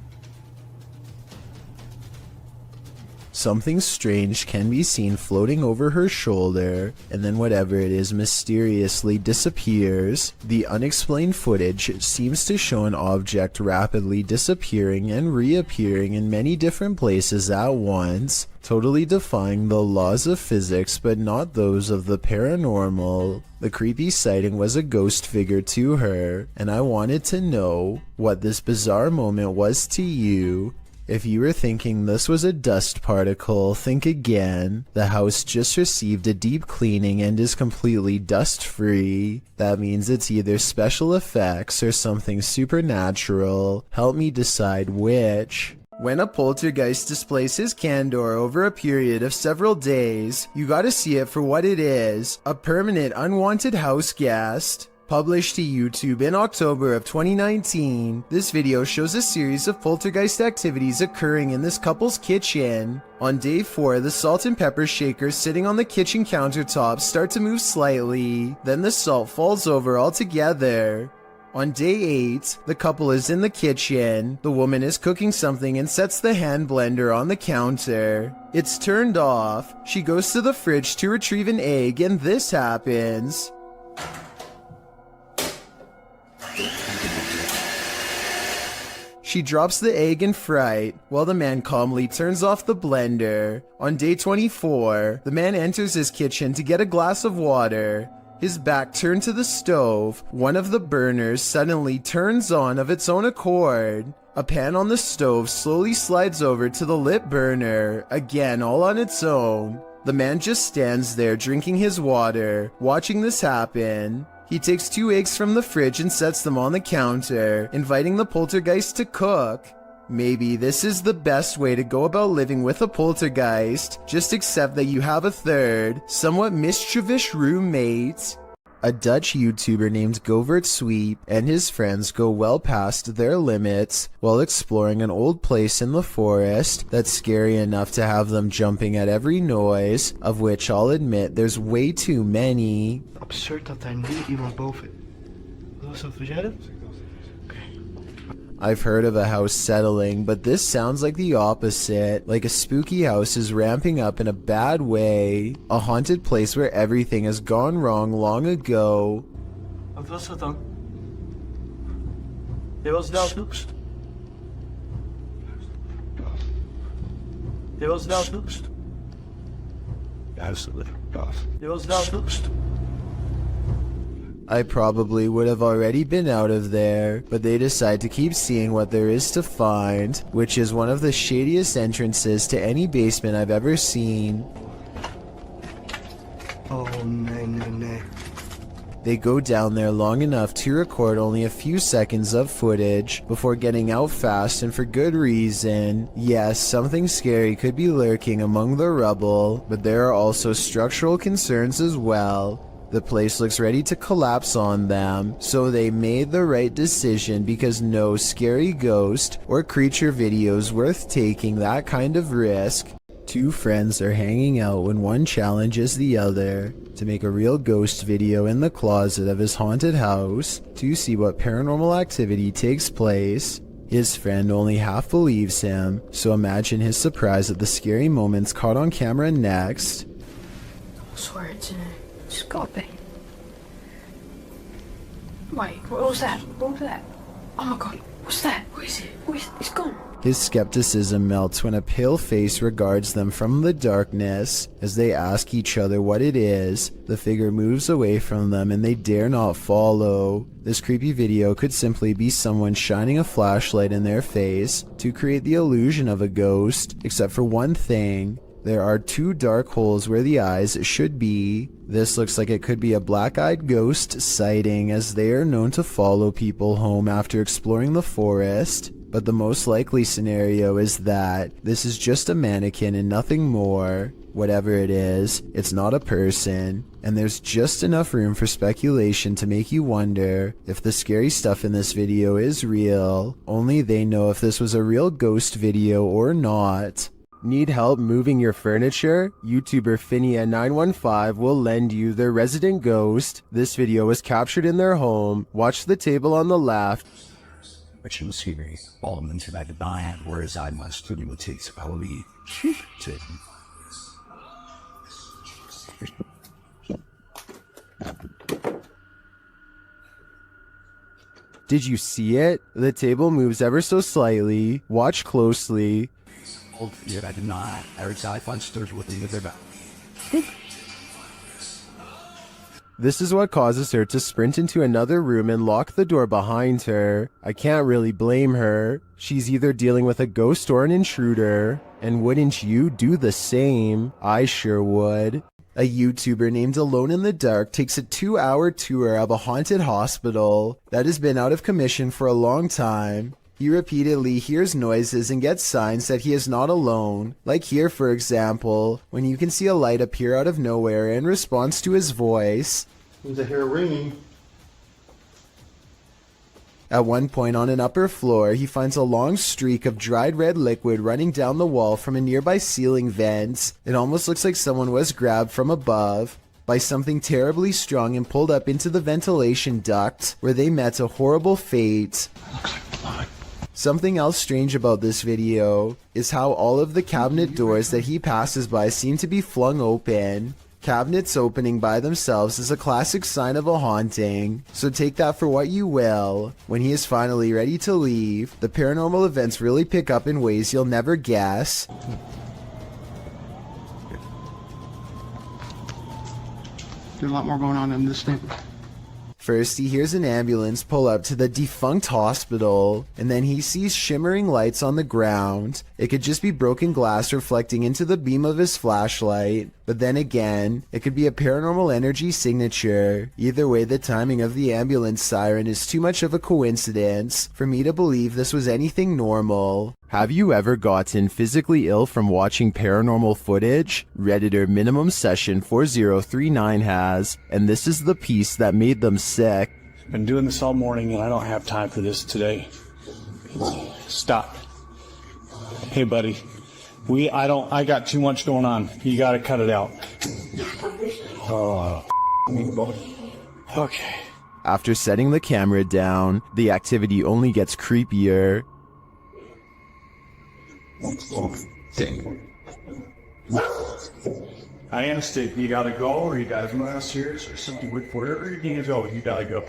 Something strange can be seen floating over her shoulder, and then whatever it is mysteriously disappears. The unexplained footage seems to show an object rapidly disappearing and reappearing in many different places at once, totally defying the laws of physics but not those of the paranormal. The creepy sighting was a ghost figure to her, and I wanted to know what this bizarre moment was to you. If you were thinking this was a dust particle, think again. The house just received a deep cleaning and is completely dust-free. That means it's either special effects or something supernatural. Help me decide which. When a poltergeist displays his candor over a period of several days, you gotta see it for what it is, a permanent unwanted house guest. Published to YouTube in October of 2019, this video shows a series of poltergeist activities occurring in this couple's kitchen. On day 4, the salt and pepper shakers sitting on the kitchen countertop start to move slightly, then the salt falls over altogether. On day 8, the couple is in the kitchen. The woman is cooking something and sets the hand blender on the counter. It's turned off. She goes to the fridge to retrieve an egg, and this happens. She drops the egg in fright, while the man calmly turns off the blender. On day 24, the man enters his kitchen to get a glass of water. His back turned to the stove. One of the burners suddenly turns on of its own accord. A pan on the stove slowly slides over to the lit burner, again all on its own. The man just stands there drinking his water, watching this happen. He takes 2 eggs from the fridge and sets them on the counter, inviting the poltergeist to cook. Maybe this is the best way to go about living with a poltergeist. Just accept that you have a third, somewhat mischievous roommate. A Dutch YouTuber named Govert Sweep and his friends go well past their limits while exploring an old place in the forest that's scary enough to have them jumping at every noise, of which I'll admit there's way too many. Absurd dat daar nu iemand boven. Was dat wat jij doet? I've heard of a house settling, but this sounds like the opposite. Like a spooky house is ramping up in a bad way. A haunted place where everything has gone wrong long ago. Wat was dat dan? Je was nou snoepst. Je was nou snoepst. Luister, baas. Je was nou snoepst. I probably would have already been out of there, but they decide to keep seeing what there is to find, which is one of the shadiest entrances to any basement I've ever seen. Oh, nee. They go down there long enough to record only a few seconds of footage before getting out fast and for good reason. Yes, something scary could be lurking among the rubble, but there are also structural concerns as well. The place looks ready to collapse on them, so they made the right decision because no scary ghost or creature video is worth taking that kind of risk. Two friends are hanging out when one challenges the other to make a real ghost video in the closet of his haunted house to see what paranormal activity takes place. His friend only half believes him, so imagine his surprise at the scary moments caught on camera next. I swear it's in it. It's got me. Wait, what was that? What was that? Oh my god, what's that? What is it? It's gone. His skepticism melts when a pale face regards them from the darkness. As they ask each other what it is, the figure moves away from them and they dare not follow. This creepy video could simply be someone shining a flashlight in their face to create the illusion of a ghost, except for one thing. There are two dark holes where the eyes should be. This looks like it could be a black-eyed ghost sighting, as they are known to follow people home after exploring the forest. But the most likely scenario is that this is just a mannequin and nothing more. Whatever it is, it's not a person, and there's just enough room for speculation to make you wonder if the scary stuff in this video is real. Only they know if this was a real ghost video or not. Need help moving your furniture? YouTuber Finia915 will lend you their resident ghost. This video was captured in their home. Watch the table on the left. Which was here, all of them to that divine, whereas I must to do takes probably to Did you see it? The table moves ever so slightly. Watch closely. I did not. Every time I find stores within their back. This is what causes her to sprint into another room and lock the door behind her. I can't really blame her. She's either dealing with a ghost or an intruder. And wouldn't you do the same? I sure would. A YouTuber named Alone in the Dark takes a 2-hour tour of a haunted hospital that has been out of commission for a long time. He repeatedly hears noises and gets signs that he is not alone. Like here, for example, when you can see a light appear out of nowhere in response to his voice. Seems I hear ringing. At one point on an upper floor, he finds a long streak of dried red liquid running down the wall from a nearby ceiling vent. It almost looks like someone was grabbed from above by something terribly strong and pulled up into the ventilation duct, where they met a horrible fate. Something else strange about this video is how all of the cabinet doors that he passes by seem to be flung open. Cabinets opening by themselves is a classic sign of a haunting, so take that for what you will. When he is finally ready to leave, the paranormal events really pick up in ways you'll never guess. There's a lot more going on in this thing. First, he hears an ambulance pull up to the defunct hospital, and then he sees shimmering lights on the ground. It could just be broken glass reflecting into the beam of his flashlight, but then again, it could be a paranormal energy signature. Either way, the timing of the ambulance siren is too much of a coincidence for me to believe this was anything normal. Have you ever gotten physically ill from watching paranormal footage? Redditor Minimum Session 4039 has, and this is the piece that made them sick. Been doing this all morning and I don't have time for this today. Stop. Hey buddy, I got too much going on. You gotta cut it out. Oh, okay. After setting the camera down, the activity only gets creepier. I understand. You gotta go, or you gotta come downstairs, or something. Wherever you need to go, you gotta go.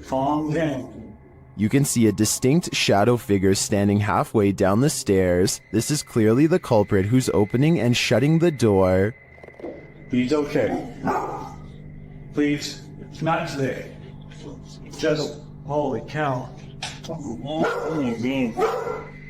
Calm down. You can see a distinct shadow figure standing halfway down the stairs. This is clearly the culprit who's opening and shutting the door. He's okay. Please, it's not today. Just, holy cow.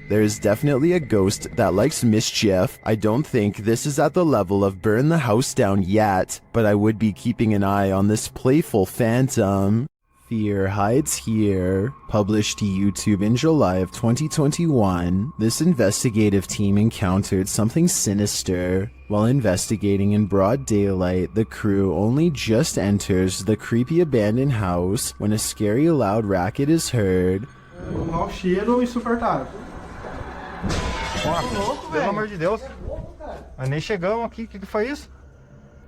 There is definitely a ghost that likes mischief. I don't think this is at the level of burn the house down yet, but I would be keeping an eye on this playful phantom. Fear hides here. Published to YouTube in July of 2021, this investigative team encountered something sinister. While investigating in broad daylight, the crew only just enters the creepy abandoned house when a scary loud racket is heard. Mau cheiro insuportável. Pelo amor de Deus. Mas nem chegamos aqui, o que foi isso?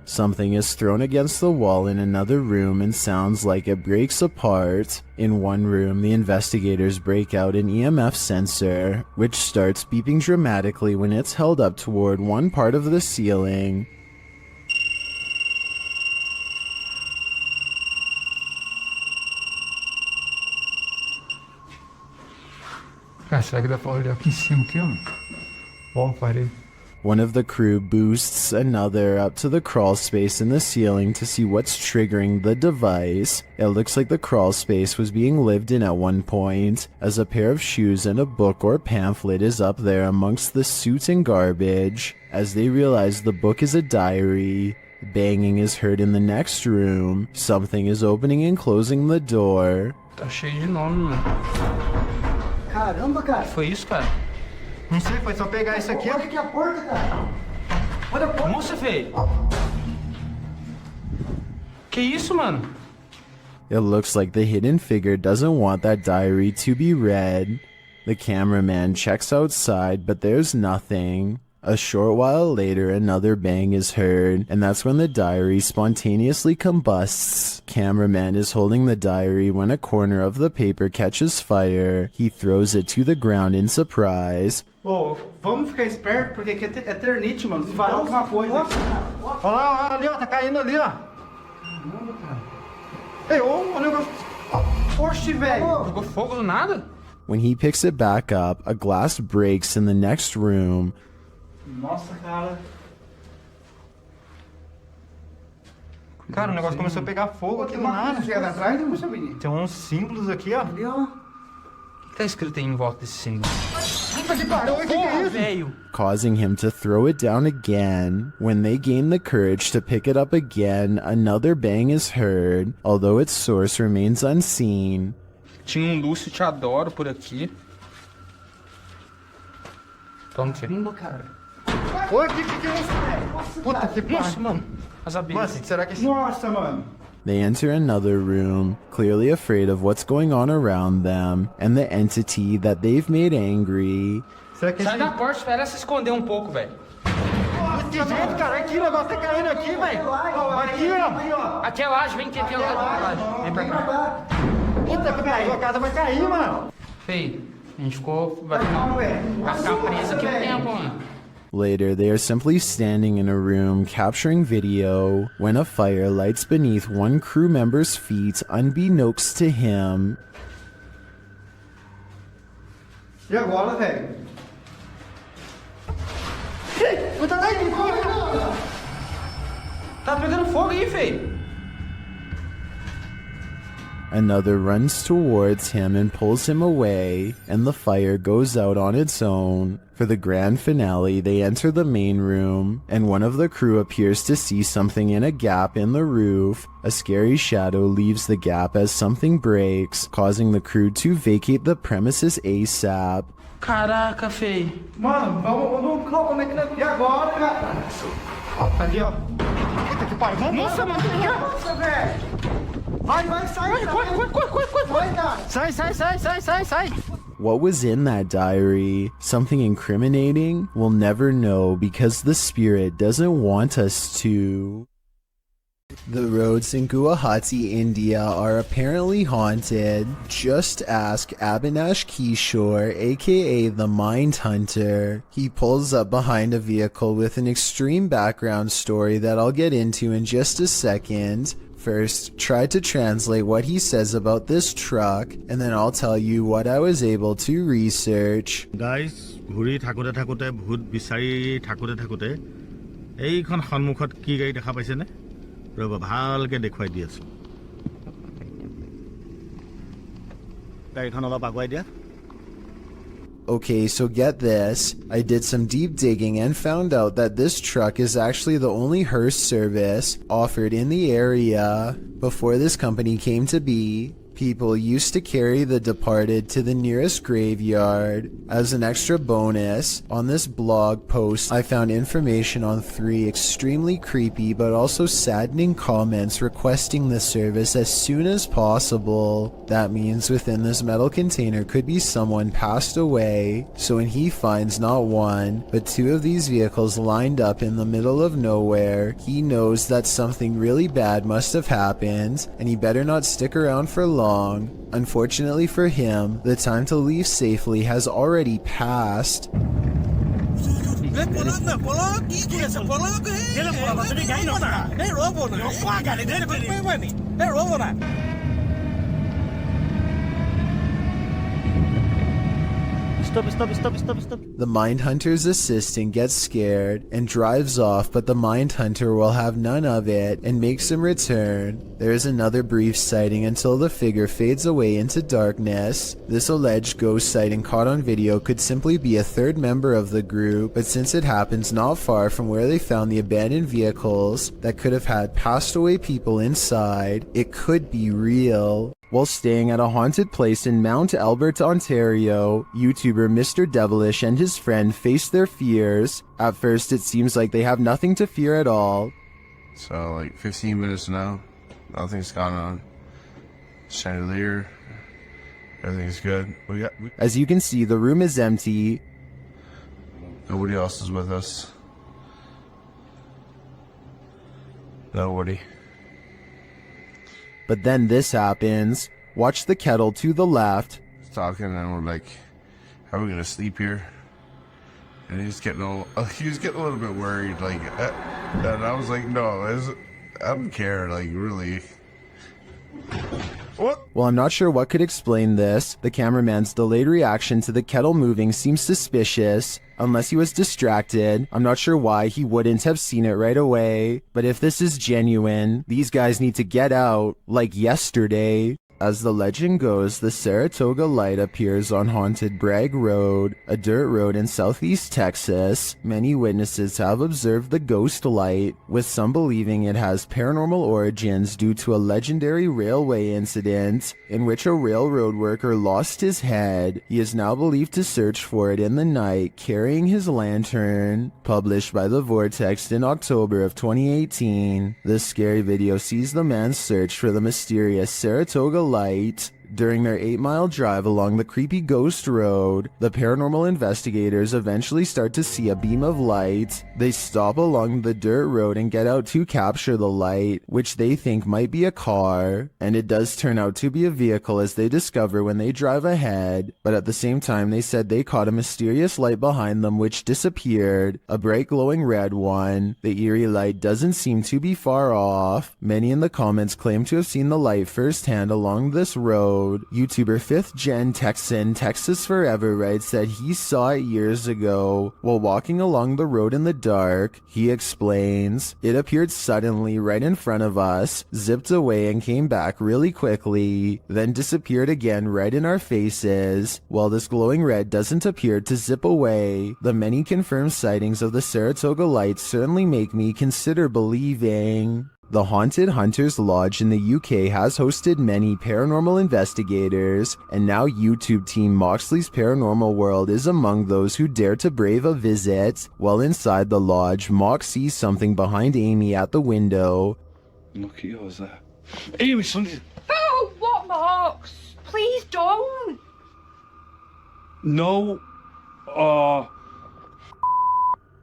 Something is thrown against the wall in another room and sounds like it breaks apart. In one room, the investigators break out an EMF sensor, which starts beeping dramatically when it's held up toward one part of the ceiling. Cara, será que dá pra olhar aqui em cima aqui, ó? Bom, parei. One of the crew boosts another up to the crawl space in the ceiling to see what's triggering the device. It looks like the crawl space was being lived in at one point, as a pair of shoes and a book or pamphlet is up there amongst the soot and garbage. As they realize the book is a diary, banging is heard in the next room. Something is opening and closing the door. Tá cheio de nome, mano. Caramba, cara. Foi isso, cara? Não sei, foi só pegar isso aqui. Olha aqui a porta, cara. Olha a porta. Nossa, velho. Que isso, mano? It looks like the hidden figure doesn't want that diary to be read. The cameraman checks outside, but there's nothing. A short while later, another bang is heard, and that's when the diary spontaneously combusts. Cameraman is holding the diary when a corner of the paper catches fire. He throws it to the ground in surprise. Ô, vamos ficar esperto, porque aqui é eternite, mano. Se vai alguma coisa. Olha lá, ali, ó, tá caindo ali, ó. Caramba, cara. Ei, ô, o negócio. Oxi, velho. Jogou fogo do nada? When he picks it back up, a glass breaks in the next room. Nossa, cara. Cara, o negócio começou a pegar fogo aqui do nada. Tem uns símbolos aqui, ó. Ali, ó. O que tá escrito aí em volta desse símbolo? Puta que pariu, o que é isso? Velho. Causing him to throw it down again. When they gain the courage to pick it up again, another bang is heard, although its source remains unseen. Tinha Lúcio Te Adoro por aqui. Toma aqui. Cara. Oi, que é isso? Puta que pariu. Nossa, mano. As abelhas. Mas será que... Nossa, mano. They enter another room, clearly afraid of what's going on around them and the entity that they've made angry. Sai da porta, espera se esconder um pouco, velho. Que jeito, cara. Aqui, o negócio tá caindo aqui, velho. Aqui, ó. Aqui é laje, vem aqui, aqui é laje. Vem pra cá. Puta que pariu, a casa vai cair, mano. Feio, a gente vai ficar preso aqui um tempo, mano. Later, they are simply standing in a room capturing video when a fire lights beneath one crew member's feet unbeknownst to him. E agora, velho? Tá pegando fogo aí, feio. Another runs towards him and pulls him away, and the fire goes out on its own. For the grand finale, they enter the main room, and one of the crew appears to see something in a gap in the roof. A scary shadow leaves the gap as something breaks, causing the crew to vacate the premises ASAP. Caraca, feio. Mano, vamos, como é que... E agora, cara? Ali, ó. Puta que pariu. Vamos, nossa, mano. Nossa, velho. Vai, sai. Corre. Sai. What was in that diary? Something incriminating? We'll never know because the spirit doesn't want us to. The roads in Guwahati, India are apparently haunted. Just ask Abhinash Kishore, aka the Mind Hunter. He pulls up behind a vehicle with an extreme background story that I'll get into in just a second. First, try to translate what he says about this truck, and then I'll tell you what I was able to research. Guys, ঘুৰি থাকোতে ভূত বিচাৰি থাকোতে এইখন সন্মুখত কি গাড়ী দেখা পাইছে নে ৰব ভালকে দেখুৱাই দি আছো গাড়ীখন অলপ আগুৱাই দিয়া Okay, so get this. I did some deep digging and found out that this truck is actually the only hearse service offered in the area before this company came to be. People used to carry the departed to the nearest graveyard. As an extra bonus, on this blog post, I found information on 3 extremely creepy but also saddening comments requesting the service as soon as possible. That means within this metal container could be someone passed away, so when he finds not 1, but 2 of these vehicles lined up in the middle of nowhere, he knows that something really bad must have happened, and he better not stick around for long. Unfortunately for him, the time to leave safely has already passed. Stop. The Mindhunter's assistant gets scared and drives off, but the Mindhunter will have none of it and makes him return. There is another brief sighting until the figure fades away into darkness. This alleged ghost sighting caught on video could simply be a 3rd member of the group, but since it happens not far from where they found the abandoned vehicles that could have had passed away people inside, it could be real. While staying at a haunted place in Mount Albert, Ontario, YouTuber Mr. Devilish and his friend face their fears. At first it seems like they have nothing to fear at all. So like 15 minutes now, nothing's gone on. Chandelier, everything's good. As you can see, the room is empty. Nobody else is with us. Nobody. But then this happens. Watch the kettle to the left. Talking and we're like, "Are we gonna sleep here?" And he was getting a little bit worried, like, and I was like, "No, I don't care, like, really." What? Well, I'm not sure what could explain this. The cameraman's delayed reaction to the kettle moving seems suspicious. Unless he was distracted, I'm not sure why he wouldn't have seen it right away. But if this is genuine, these guys need to get out, like yesterday. As the legend goes, the Saratoga light appears on haunted Bragg Road, a dirt road in southeast Texas. Many witnesses have observed the ghost light, with some believing it has paranormal origins due to a legendary railway incident in which a railroad worker lost his head. He is now believed to search for it in the night, carrying his lantern. Published by The Vortex in October of 2018, this scary video sees the man's search for the mysterious Saratoga light. During their 8-mile drive along the creepy ghost road, the paranormal investigators eventually start to see a beam of light. They stop along the dirt road and get out to capture the light, which they think might be a car, and it does turn out to be a vehicle as they discover when they drive ahead. But at the same time, they said they caught a mysterious light behind them which disappeared, a bright glowing red one. The eerie light doesn't seem to be far off. Many in the comments claim to have seen the light firsthand along this road. YouTuber 5th Gen Texan Texas Forever writes that he saw it years ago while walking along the road in the dark. He explains, "It appeared suddenly right in front of us, zipped away and came back really quickly, then disappeared again right in our faces. While this glowing red doesn't appear to zip away, the many confirmed sightings of the Saratoga light certainly make me consider believing." The Haunted Hunters Lodge in the UK has hosted many paranormal investigators, and now YouTube team Moxley's Paranormal World is among those who dare to brave a visit. While inside the lodge, Mox sees something behind Amy at the window. Look at yours there. Amy, something. Oh, what, Mox? Please don't. No.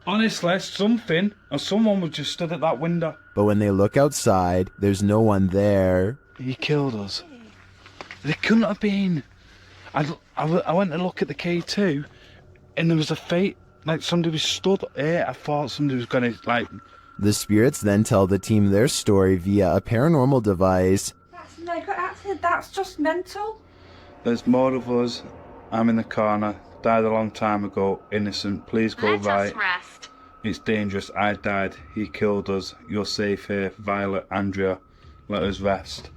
Honestly, something or someone was just stood at that window. But when they look outside, there's no one there. He killed us. They couldn't have been. I went to look at the K2, and there was a fate, like somebody was stood here. I thought somebody was gonna, like... The spirits then tell the team their story via a paranormal device. That's mega accident. That's just mental. There's more of us. I'm in the corner. Died a long time ago. Innocent. Please go right. Rest. It's dangerous. I died. He killed us. You're safe here. Violet, Andrea. Let us rest.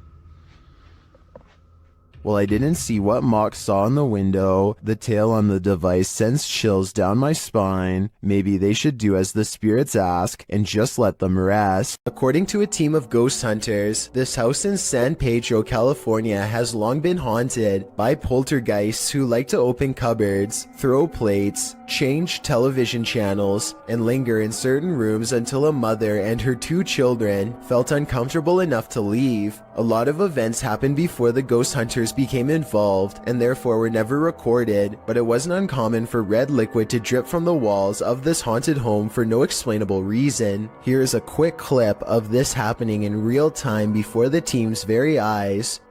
While I didn't see what Mock saw in the window, the tale on the device sends chills down my spine. Maybe they should do as the spirits ask and just let them rest. According to a team of ghost hunters, this house in San Pedro, California has long been haunted by poltergeists who like to open cupboards, throw plates, change television channels, and linger in certain rooms until a mother and her 2 children felt uncomfortable enough to leave. A lot of events happened before the ghost hunters became involved and therefore were never recorded, but it wasn't uncommon for red liquid to drip from the walls of this haunted home for no explainable reason. Here's a quick clip of this happening in real time before the team's very eyes.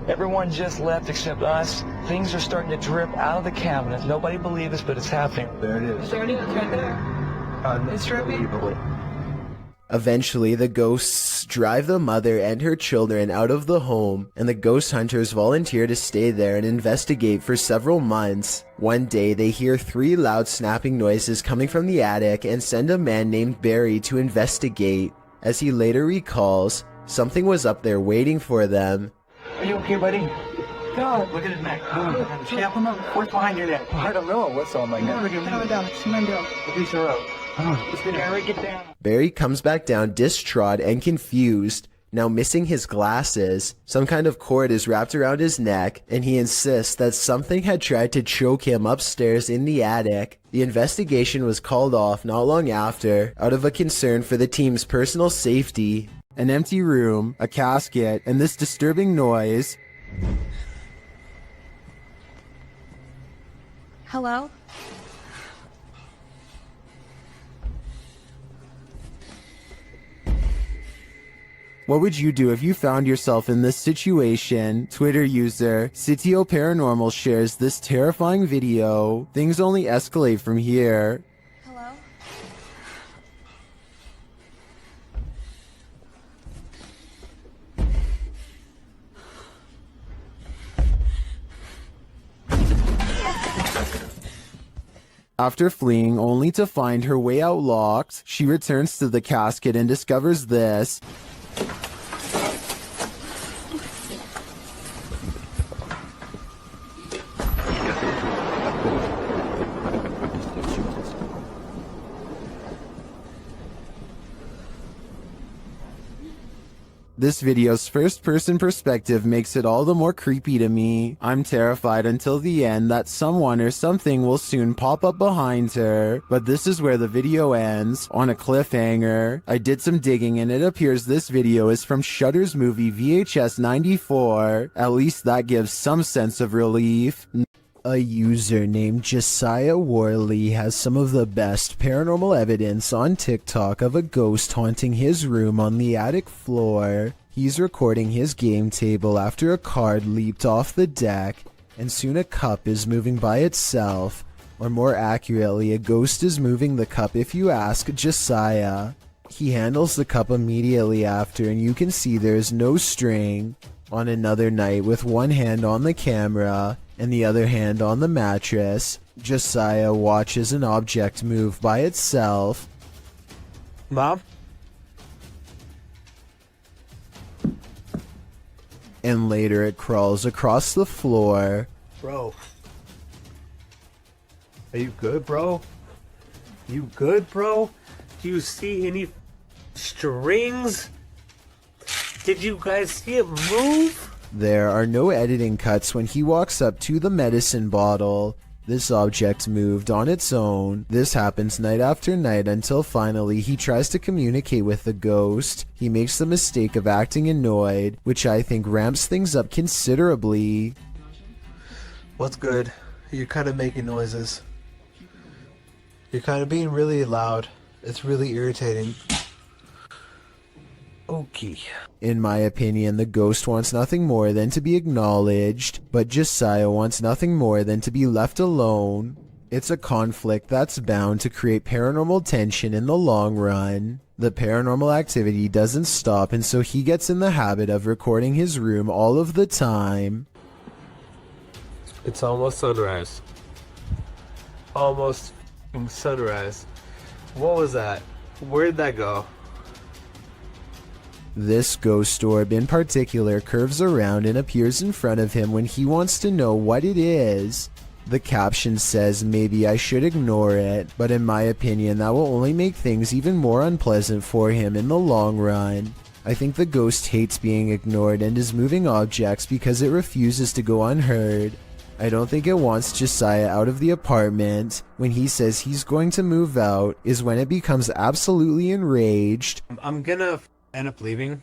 Everyone just left except us. Things are starting to drip out of the cabinet. Nobody believes this, but it's happening. There it is. Is there anything right there? It's dripping. Eventually, the ghosts drive the mother and her children out of the home, and the ghost hunters volunteer to stay there and investigate for several months. One day, they hear 3 loud snapping noises coming from the attic and send a man named Barry to investigate. As he later recalls, something was up there waiting for them. Are you okay, buddy? God, look at his neck. Snap him up. What's behind your neck? I don't know. What's on my neck? Release her up. Barry, get down. Barry comes back down distraught and confused, now missing his glasses. Some kind of cord is wrapped around his neck, and he insists that something had tried to choke him upstairs in the attic. The investigation was called off not long after, out of a concern for the team's personal safety. An empty room, a casket, and this disturbing noise. Hello? What would you do if you found yourself in this situation? Twitter user Sitio Paranormal shares this terrifying video. Things only escalate from here. Hello? After fleeing only to find her way out locked, she returns to the casket and discovers this. This video's first-person perspective makes it all the more creepy to me. I'm terrified until the end that someone or something will soon pop up behind her. But this is where the video ends, on a cliffhanger. I did some digging and it appears this video is from Shudder's movie VHS 94. At least that gives some sense of relief. A user named Josiah Worley has some of the best paranormal evidence on TikTok of a ghost haunting his room on the attic floor. He's recording his game table after a card leaped off the deck, and soon a cup is moving by itself. Or more accurately, a ghost is moving the cup if you ask Josiah. He handles the cup immediately after, and you can see there's no string. On another night, with one hand on the camera and the other hand on the mattress, Josiah watches an object move by itself. Mom? And later it crawls across the floor. Bro. Are you good, bro? You good, bro? Do you see any strings? Did you guys see it move? There are no editing cuts when he walks up to the medicine bottle. This object moved on its own. This happens night after night until finally he tries to communicate with the ghost. He makes the mistake of acting annoyed, which I think ramps things up considerably. What's good? You're kind of making noises. You're kind of being really loud. It's really irritating. Okay. In my opinion, the ghost wants nothing more than to be acknowledged, but Josiah wants nothing more than to be left alone. It's a conflict that's bound to create paranormal tension in the long run. The paranormal activity doesn't stop, and so he gets in the habit of recording his room all of the time. It's almost sunrise. Almost sunrise. What was that? Where'd that go? This ghost orb in particular curves around and appears in front of him when he wants to know what it is. The caption says maybe I should ignore it, but in my opinion that will only make things even more unpleasant for him in the long run. I think the ghost hates being ignored and is moving objects because it refuses to go unheard. I don't think it wants Josiah out of the apartment. When he says he's going to move out is when it becomes absolutely enraged. I'm gonna end up leaving.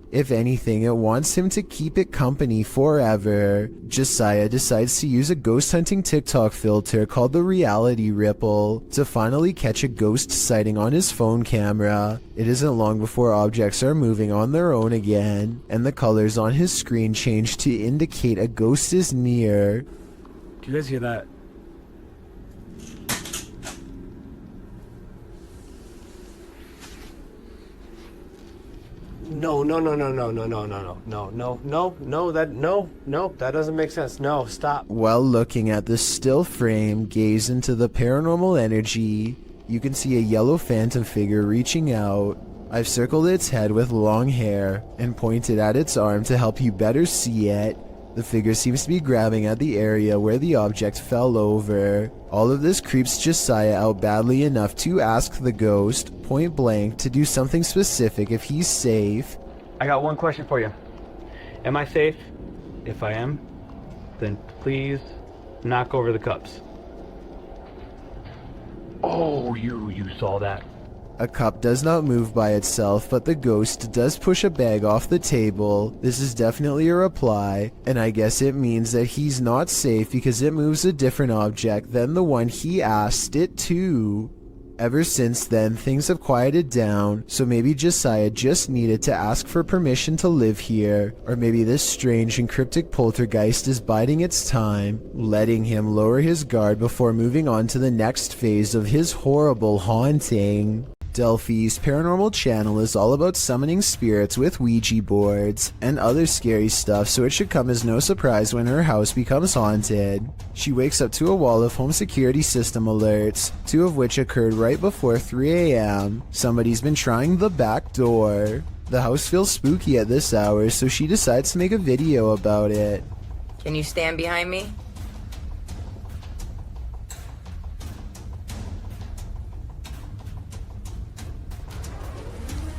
If anything, it wants him to keep it company forever. Josiah decides to use a ghost hunting TikTok filter called the reality ripple to finally catch a ghost sighting on his phone camera. It isn't long before objects are moving on their own again, and the colors on his screen change to indicate a ghost is near. Do you guys hear that? No, that doesn't make sense. No, stop. While looking at the still frame, gaze into the paranormal energy. You can see a yellow phantom figure reaching out. I've circled its head with long hair and pointed at its arm to help you better see it. The figure seems to be grabbing at the area where the object fell over. All of this creeps Josiah out badly enough to ask the ghost, point blank, to do something specific if he's safe. I got one question for you. Am I safe? If I am, then please knock over the cups. Oh, you saw that. A cup does not move by itself, but the ghost does push a bag off the table. This is definitely a reply, and I guess it means that he's not safe because it moves a different object than the one he asked it to. Ever since then, things have quieted down, so maybe Josiah just needed to ask for permission to live here, or maybe this strange and cryptic poltergeist is biding its time, letting him lower his guard before moving on to the next phase of his horrible haunting. Delphi's paranormal channel is all about summoning spirits with Ouija boards and other scary stuff, so it should come as no surprise when her house becomes haunted. She wakes up to a wall of home security system alerts, 2 of which occurred right before 3 a.m. Somebody's been trying the back door. The house feels spooky at this hour, so she decides to make a video about it. Can you stand behind me?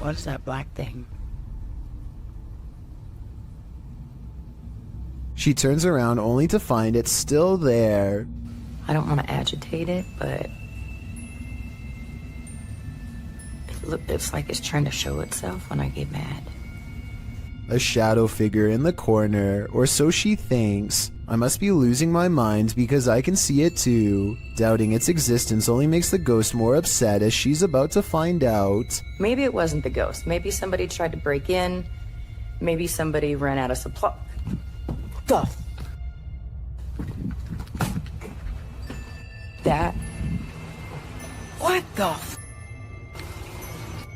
What's that black thing? She turns around only to find it's still there. I don't want to agitate it, but it's like it's trying to show itself when I get mad. A shadow figure in the corner, or so she thinks. I must be losing my mind because I can see it too. Doubting its existence only makes the ghost more upset as she's about to find out. Maybe it wasn't the ghost. Maybe somebody tried to break in. Maybe somebody ran out of supply. That. What the?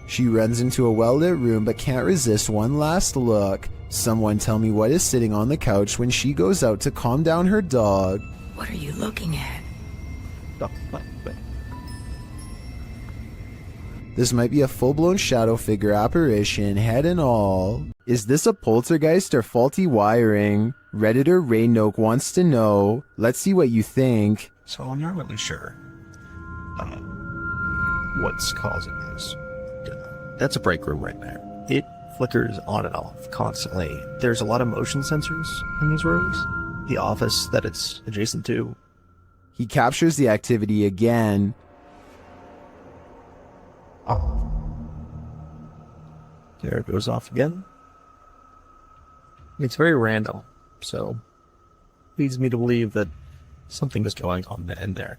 She runs into a well-lit room but can't resist one last look. Someone tell me what is sitting on the couch when she goes out to calm down her dog. What are you looking at? This might be a full-blown shadow figure apparition, head and all. Is this a poltergeist or faulty wiring? Redditor Raynoke wants to know. Let's see what you think. So I'm not really sure what's causing this. That's a break room right there. It flickers on and off constantly. There's a lot of motion sensors in these rooms. The office that it's adjacent to. He captures the activity again. Oh. There it goes off again. It's very random, so leads me to believe that something is going on in there.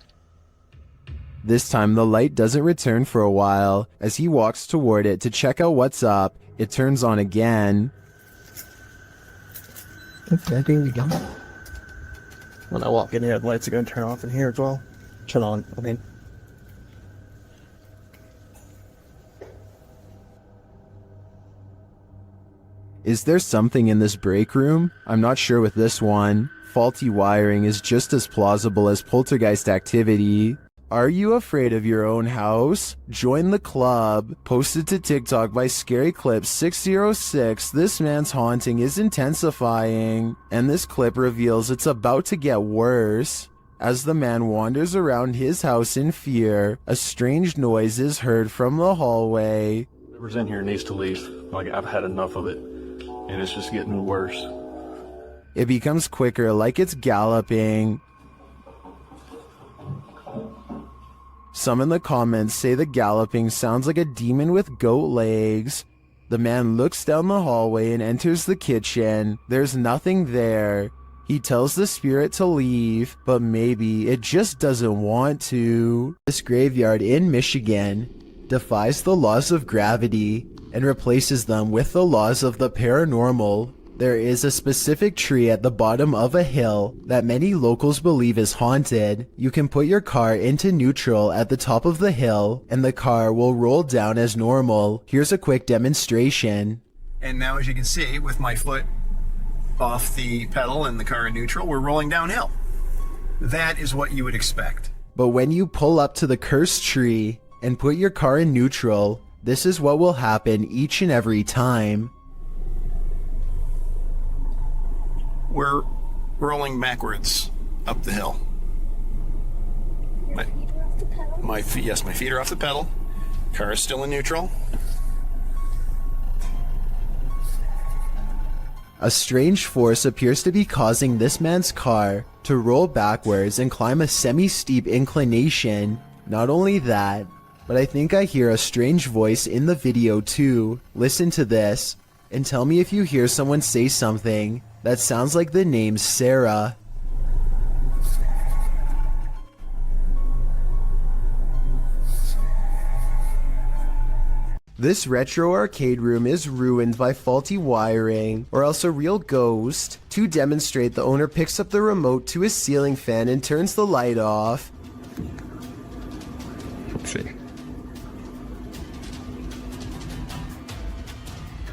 This time the light doesn't return for a while. As he walks toward it to check out what's up, it turns on again. Okay, there we go. When I walk in here, the lights are going to turn off in here as well. Turn on, I mean. Is there something in this break room? I'm not sure with this one. Faulty wiring is just as plausible as poltergeist activity. Are you afraid of your own house? Join the club. Posted to TikTok by Scary Clip 606, this man's haunting is intensifying, and this clip reveals it's about to get worse. As the man wanders around his house in fear, a strange noise is heard from the hallway. Whoever's in here needs to leave. Like, I've had enough of it, and it's just getting worse. It becomes quicker, like it's galloping. Some in the comments say the galloping sounds like a demon with goat legs. The man looks down the hallway and enters the kitchen. There's nothing there. He tells the spirit to leave, but maybe it just doesn't want to. This graveyard in Michigan defies the laws of gravity and replaces them with the laws of the paranormal. There is a specific tree at the bottom of a hill that many locals believe is haunted. You can put your car into neutral at the top of the hill and the car will roll down as normal. Here's a quick demonstration. And now, as you can see, with my foot off the pedal and the car in neutral, we're rolling downhill. That is what you would expect. But when you pull up to the cursed tree and put your car in neutral, this is what will happen each and every time. We're rolling backwards up the hill. My feet are off the pedal. Car is still in neutral. A strange force appears to be causing this man's car to roll backwards and climb a semi-steep inclination. Not only that, but I think I hear a strange voice in the video too. Listen to this and tell me if you hear someone say something that sounds like the name Sarah. This retro arcade room is ruined by faulty wiring, or else a real ghost. To demonstrate, the owner picks up the remote to his ceiling fan and turns the light off. Oopsie.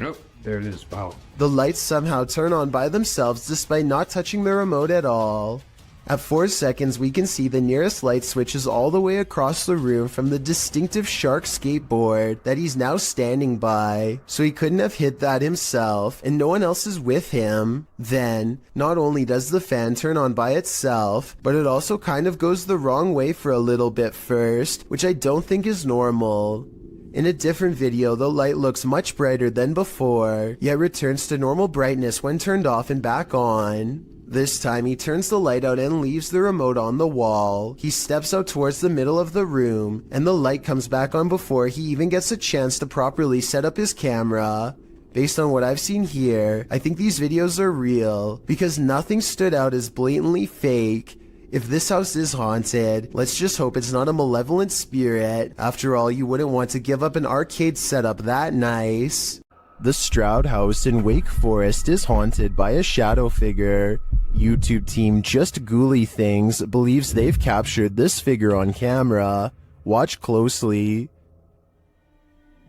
Nope, there it is. Wow. The lights somehow turn on by themselves despite not touching the remote at all. At 4 seconds, we can see the nearest light switches all the way across the room from the distinctive shark skateboard that he's now standing by. So he couldn't have hit that himself, and no one else is with him. Then, not only does the fan turn on by itself, but it also kind of goes the wrong way for a little bit first, which I don't think is normal. In a different video, the light looks much brighter than before, yet returns to normal brightness when turned off and back on. This time he turns the light out and leaves the remote on the wall. He steps out towards the middle of the room, and the light comes back on before he even gets a chance to properly set up his camera. Based on what I've seen here, I think these videos are real, because nothing stood out as blatantly fake. If this house is haunted, let's just hope it's not a malevolent spirit. After all, you wouldn't want to give up an arcade setup that nice. The Stroud House in Wake Forest is haunted by a shadow figure. YouTube team Just Ghouly Things believes they've captured this figure on camera. Watch closely.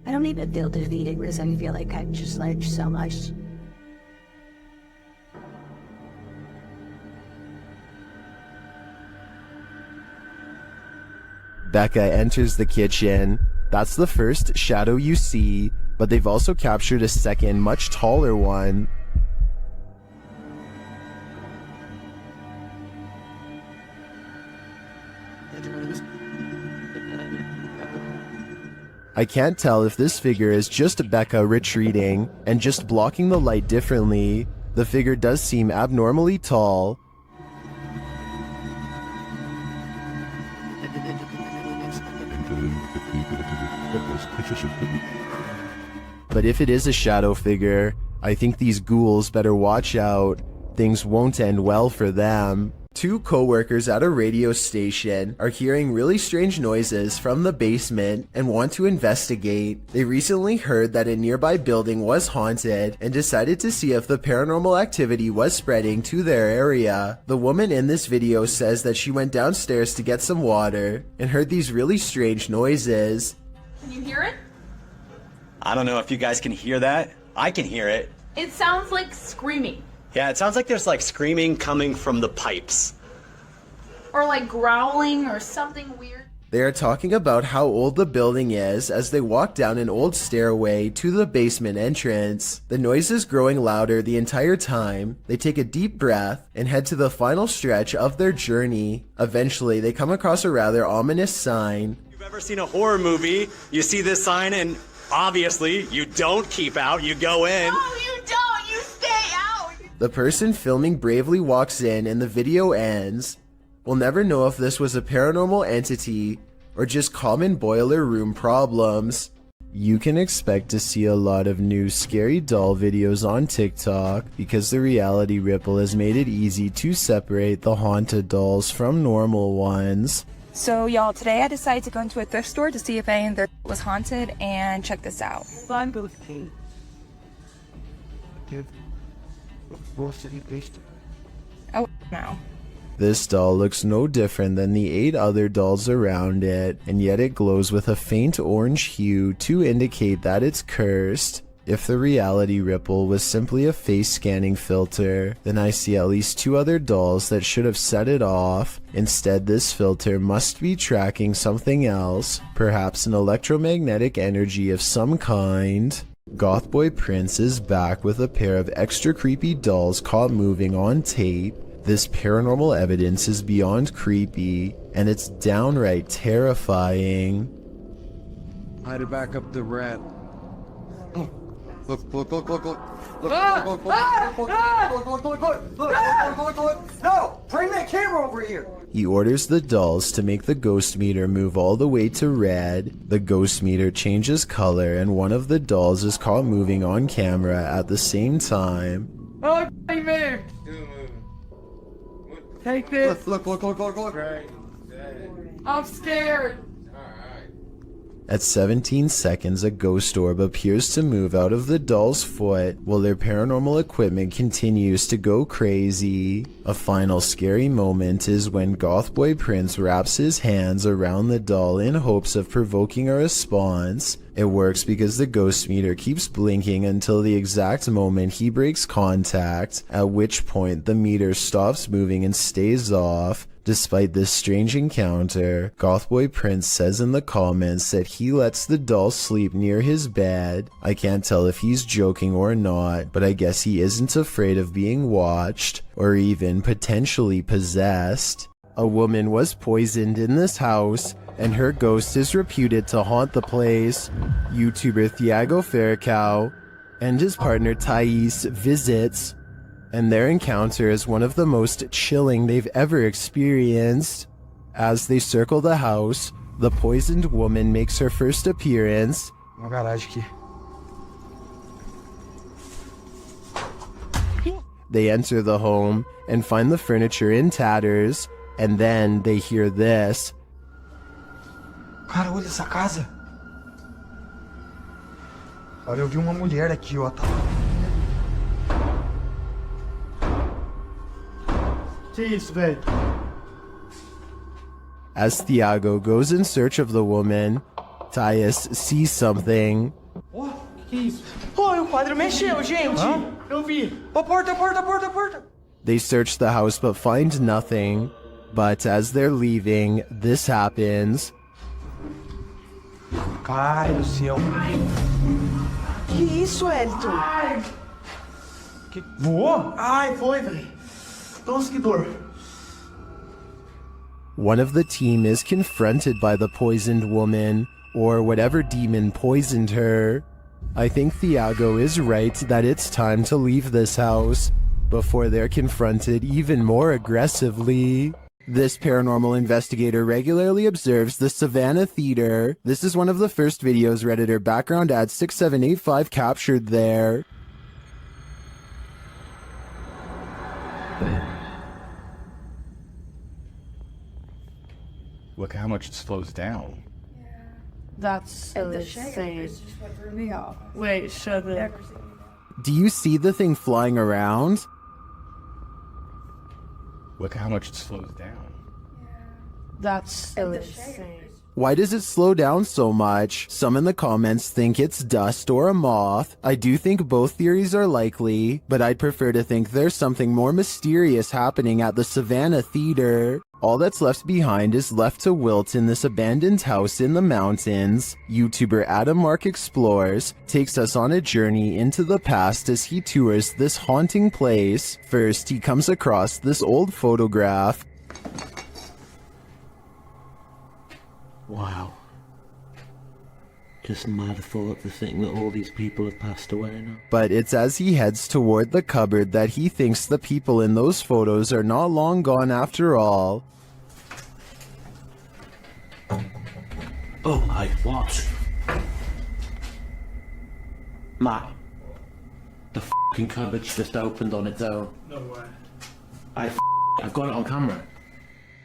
I don't even feel defeated because I feel like I've just learned so much. Becca enters the kitchen. That's the first shadow you see, but they've also captured a second, much taller one. I can't tell if this figure is just Becca retreating and just blocking the light differently. The figure does seem abnormally tall. But if it is a shadow figure, I think these ghouls better watch out. Things won't end well for them. Two co-workers at a radio station are hearing really strange noises from the basement and want to investigate. They recently heard that a nearby building was haunted and decided to see if the paranormal activity was spreading to their area. The woman in this video says that she went downstairs to get some water and heard these really strange noises. Can you hear it? I don't know if you guys can hear that. I can hear it. It sounds like screaming. Yeah, it sounds like there's like screaming coming from the pipes. Or like growling or something weird. They are talking about how old the building is as they walk down an old stairway to the basement entrance. The noise is growing louder the entire time. They take a deep breath and head to the final stretch of their journey. Eventually, they come across a rather ominous sign. If you've ever seen a horror movie, you see this sign and obviously you don't keep out, you go in. No, you don't. You stay out. The person filming bravely walks in and the video ends. We'll never know if this was a paranormal entity or just common boiler room problems. You can expect to see a lot of new scary doll videos on TikTok because the reality ripple has made it easy to separate the haunted dolls from normal ones. So y'all, today I decided to go into a thrift store to see if any of their was haunted, and check this out. Oh, no. This doll looks no different than the 8 other dolls around it, and yet it glows with a faint orange hue to indicate that it's cursed. If the reality ripple was simply a face scanning filter, then I see at least 2 other dolls that should have set it off. Instead, this filter must be tracking something else, perhaps an electromagnetic energy of some kind. Gothboy Prince is back with a pair of extra creepy dolls caught moving on tape. This paranormal evidence is beyond creepy, and it's downright terrifying. I had to back up the rat. Look. No! Bring that camera over here! He orders the dolls to make the ghost meter move all the way to red. The ghost meter changes color, and one of the dolls is caught moving on camera at the same time. Oh, he moved! Take this. Look. I'm scared. At 17 seconds, a ghost orb appears to move out of the doll's foot while their paranormal equipment continues to go crazy. A final scary moment is when Gothboy Prince wraps his hands around the doll in hopes of provoking a response. It works because the ghost meter keeps blinking until the exact moment he breaks contact, at which point the meter stops moving and stays off. Despite this strange encounter, Gothboy Prince says in the comments that he lets the doll sleep near his bed. I can't tell if he's joking or not, but I guess he isn't afraid of being watched, or even potentially possessed. A woman was poisoned in this house, and her ghost is reputed to haunt the place. YouTuber Thiago Ferracao and his partner Thais visits, and their encounter is one of the most chilling they've ever experienced. As they circle the house, the poisoned woman makes her first appearance. They enter the home and find the furniture in tatters, and then they hear this. Cara, olha essa casa. Olha, eu vi uma mulher aqui, ó. Que isso, velho? As Thiago goes in search of the woman, Thais sees something. Ó, que isso? Oh, o quadro mexeu, gente. Eu vi. Ó, porta. They search the house but find nothing. But as they're leaving, this happens. Ai, do céu. Que isso, Elton? Ai. Que... Voou? Ai, foi, velho. Nossa, que dor. One of the team is confronted by the poisoned woman, or whatever demon poisoned her. I think Thiago is right that it's time to leave this house before they're confronted even more aggressively. This paranormal investigator regularly observes the Savannah Theater. This is one of the first videos Redditor background ad 6785 captured there. Look how much it slows down. That's insane. Wait, shut it. Do you see the thing flying around? Look how much it slows down. That's insane. Why does it slow down so much? Some in the comments think it's dust or a moth. I do think both theories are likely, but I'd prefer to think there's something more mysterious happening at the Savannah Theater. All that's left behind is left to wilt in this abandoned house in the mountains. YouTuber Adam Mark Explores takes us on a journey into the past as he tours this haunting place. First, he comes across this old photograph. Wow. Just mad thought to think that all these people have passed away now. But it's as he heads toward the cupboard that he thinks the people in those photos are not long gone after all. Oh my, what? Matt, the fucking cupboard's just opened on its own. No way. I've got it on camera.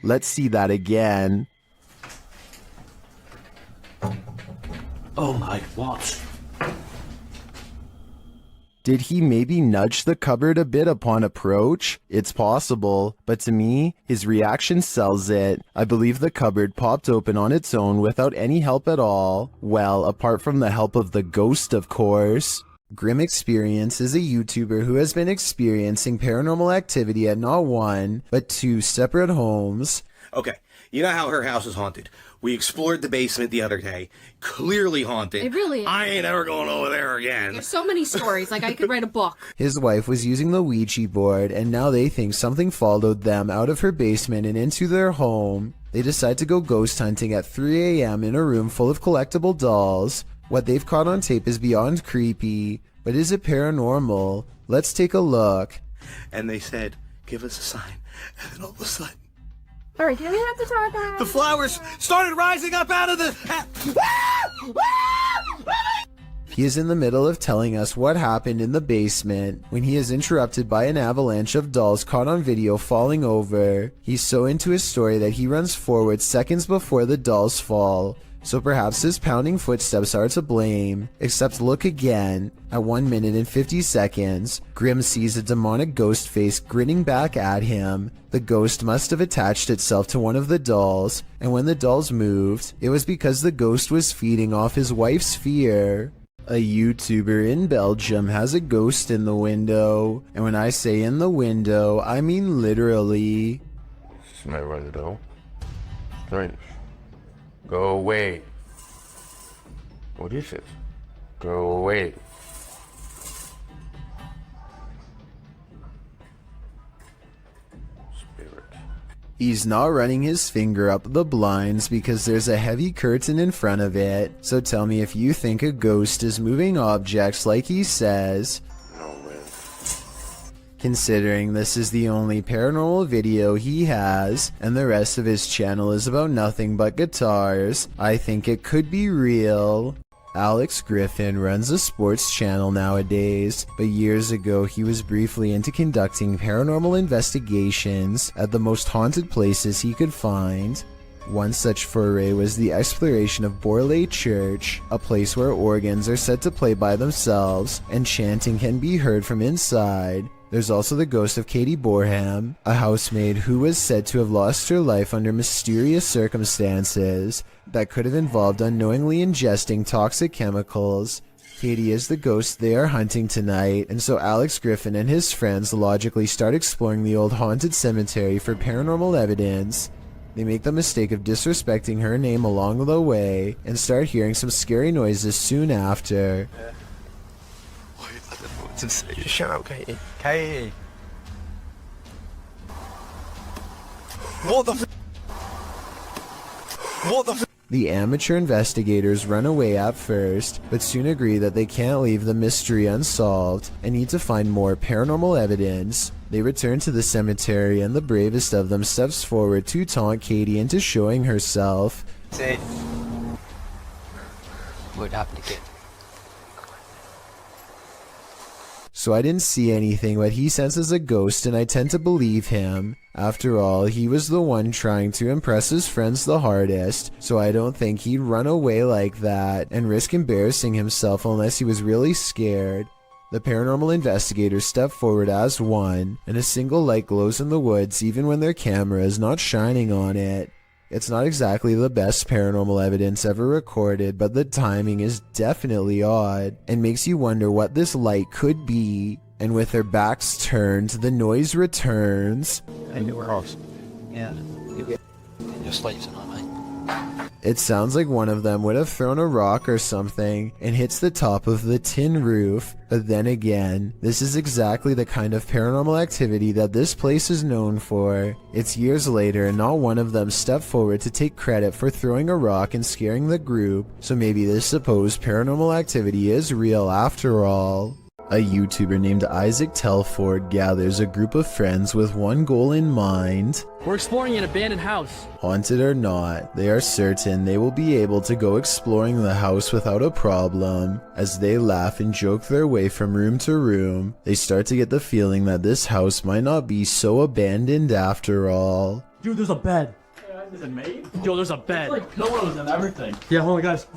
Let's see that again. Oh my, what? Did he maybe nudge the cupboard a bit upon approach? It's possible, but to me, his reaction sells it. I believe the cupboard popped open on its own without any help at all. Well, apart from the help of the ghost, of course. Grim Experience is a YouTuber who has been experiencing paranormal activity at not one, but two separate homes. Okay, you know how her house is haunted. We explored the basement the other day. Clearly haunted. It really is. I ain't ever going over there again. There's so many stories, like I could write a book. His wife was using the Ouija board, and now they think something followed them out of her basement and into their home. They decide to go ghost hunting at 3 a.m. in a room full of collectible dolls. What they've caught on tape is beyond creepy, but is it paranormal? Let's take a look. And they said, give us a sign. And then all of a sudden, Alright, do we have to talk about the flowers started rising up out of the... He is in the middle of telling us what happened in the basement when he is interrupted by an avalanche of dolls caught on video falling over. He's so into his story that he runs forward seconds before the dolls fall. So perhaps his pounding footsteps are to blame. Except look again. At 1 minute and 50 seconds, Grim sees a demonic ghost face grinning back at him. The ghost must have attached itself to one of the dolls, and when the dolls moved, it was because the ghost was feeding off his wife's fear. A YouTuber in Belgium has a ghost in the window, and when I say in the window, I mean literally. Smell by the door. Right. Go away. What is it? Go away. Spirit. He's not running his finger up the blinds because there's a heavy curtain in front of it. So tell me if you think a ghost is moving objects like he says. Considering this is the only paranormal video he has, and the rest of his channel is about nothing but guitars, I think it could be real. Alex Griffin runs a sports channel nowadays, but years ago he was briefly into conducting paranormal investigations at the most haunted places he could find. One such foray was the exploration of Borley Church, a place where organs are said to play by themselves, and chanting can be heard from inside. There's also the ghost of Katie Borham, a housemaid who was said to have lost her life under mysterious circumstances that could have involved unknowingly ingesting toxic chemicals. Katie is the ghost they are hunting tonight, and so Alex Griffin and his friends logically start exploring the old haunted cemetery for paranormal evidence. They make the mistake of disrespecting her name along the way, and start hearing some scary noises soon after. Shut up, Katie. Katie. What the What the The amateur investigators run away at first, but soon agree that they can't leave the mystery unsolved and need to find more paranormal evidence. They return to the cemetery, and the bravest of them steps forward to taunt Katie into showing herself. Say, what happened again? So I didn't see anything, but he senses a ghost, and I tend to believe him. After all, he was the one trying to impress his friends the hardest, so I don't think he'd run away like that and risk embarrassing himself unless he was really scared. The paranormal investigators step forward as one, and a single light glows in the woods even when their camera is not shining on it. It's not exactly the best paranormal evidence ever recorded, but the timing is definitely odd, and makes you wonder what this light could be. And with their backs turned, the noise returns. I knew her house. Yeah. Just sleeps tonight, mate. It sounds like one of them would have thrown a rock or something and hits the top of the tin roof, but then again, this is exactly the kind of paranormal activity that this place is known for. It's years later and not one of them stepped forward to take credit for throwing a rock and scaring the group, so maybe this supposed paranormal activity is real after all. A YouTuber named Isaac Telford gathers a group of friends with one goal in mind. We're exploring an abandoned house. Haunted or not, they are certain they will be able to go exploring the house without a problem. As they laugh and joke their way from room to room, they start to get the feeling that this house might not be so abandoned after all. Dude, there's a bed. Is it made? Yo, there's a bed. It's like pillows and everything. Yeah, hold on, guys.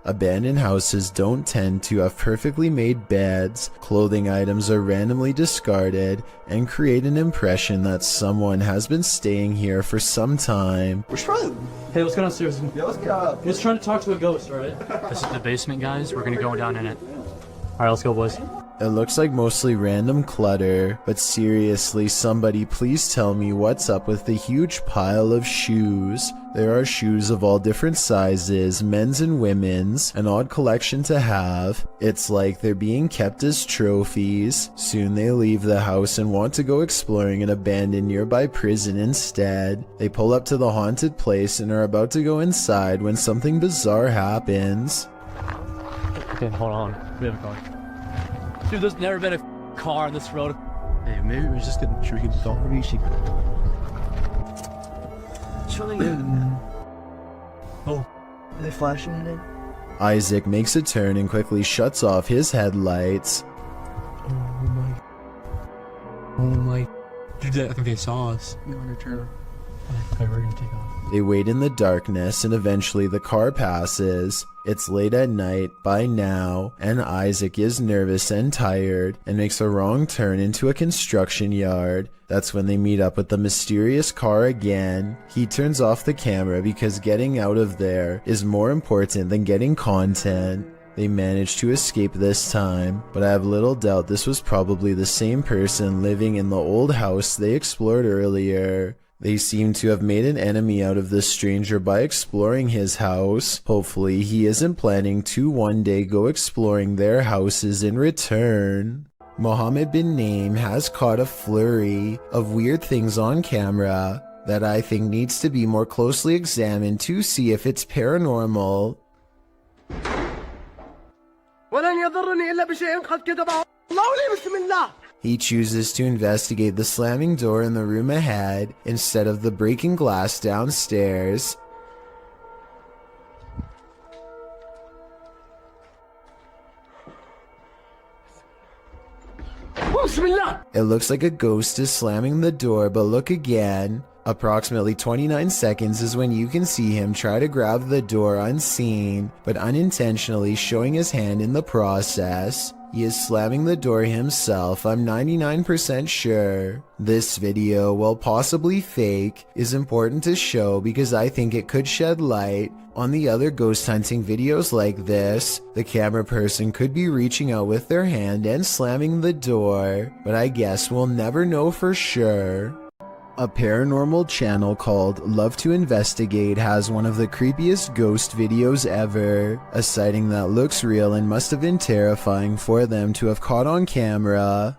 Abandoned houses don't tend to have perfectly made beds, clothing items are randomly discarded, and create an impression that someone has been staying here for some time. We're trying. Hey, let's go downstairs. Yeah, let's get up. We're just trying to talk to a ghost, alright? This is the basement, guys. We're gonna go down in it. Alright, let's go, boys. It looks like mostly random clutter, but seriously, somebody please tell me what's up with the huge pile of shoes. There are shoes of all different sizes, men's and women's, an odd collection to have. It's like they're being kept as trophies. Soon they leave the house and want to go exploring an abandoned nearby prison instead. They pull up to the haunted place and are about to go inside when something bizarre happens. Okay, hold on. We have a car. Dude, there's never been a car on this road. Hey, maybe we're just getting tricky. Don't reach it. Oh, are they flashing at it? Isaac makes a turn and quickly shuts off his headlights. Oh my. Dude, I think they saw us. We're on a trailer. Okay, we're gonna take off. They wait in the darkness and eventually the car passes. It's late at night by now, and Isaac is nervous and tired and makes a wrong turn into a construction yard. That's when they meet up with the mysterious car again. He turns off the camera because getting out of there is more important than getting content. They manage to escape this time, but I have little doubt this was probably the same person living in the old house they explored earlier. They seem to have made an enemy out of this stranger by exploring his house. Hopefully he isn't planning to one day go exploring their houses in return. Mohammed bin Naim has caught a flurry of weird things on camera that I think needs to be more closely examined to see if it's paranormal. He chooses to investigate the slamming door in the room ahead instead of the breaking glass downstairs. It looks like a ghost is slamming the door, but look again. Approximately 29 seconds is when you can see him try to grab the door unseen, but unintentionally showing his hand in the process. He is slamming the door himself, I'm 99% sure. This video, while possibly fake, is important to show because I think it could shed light on the other ghost hunting videos like this. The camera person could be reaching out with their hand and slamming the door, but I guess we'll never know for sure. A paranormal channel called Love to Investigate has one of the creepiest ghost videos ever, a sighting that looks real and must have been terrifying for them to have caught on camera.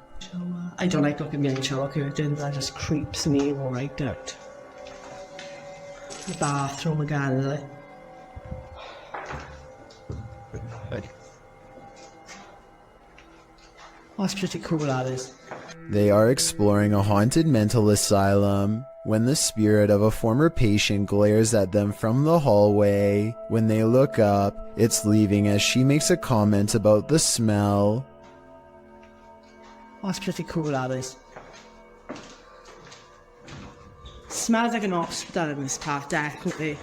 I don't like looking at shower curtains, that just creeps me right out. The bathroom again, is it? That's pretty cool, that is. They are exploring a haunted mental asylum when the spirit of a former patient glares at them from the hallway. When they look up, it's leaving as she makes a comment about the smell. That's pretty cool, that is. Smells like an hospital in this part, definitely.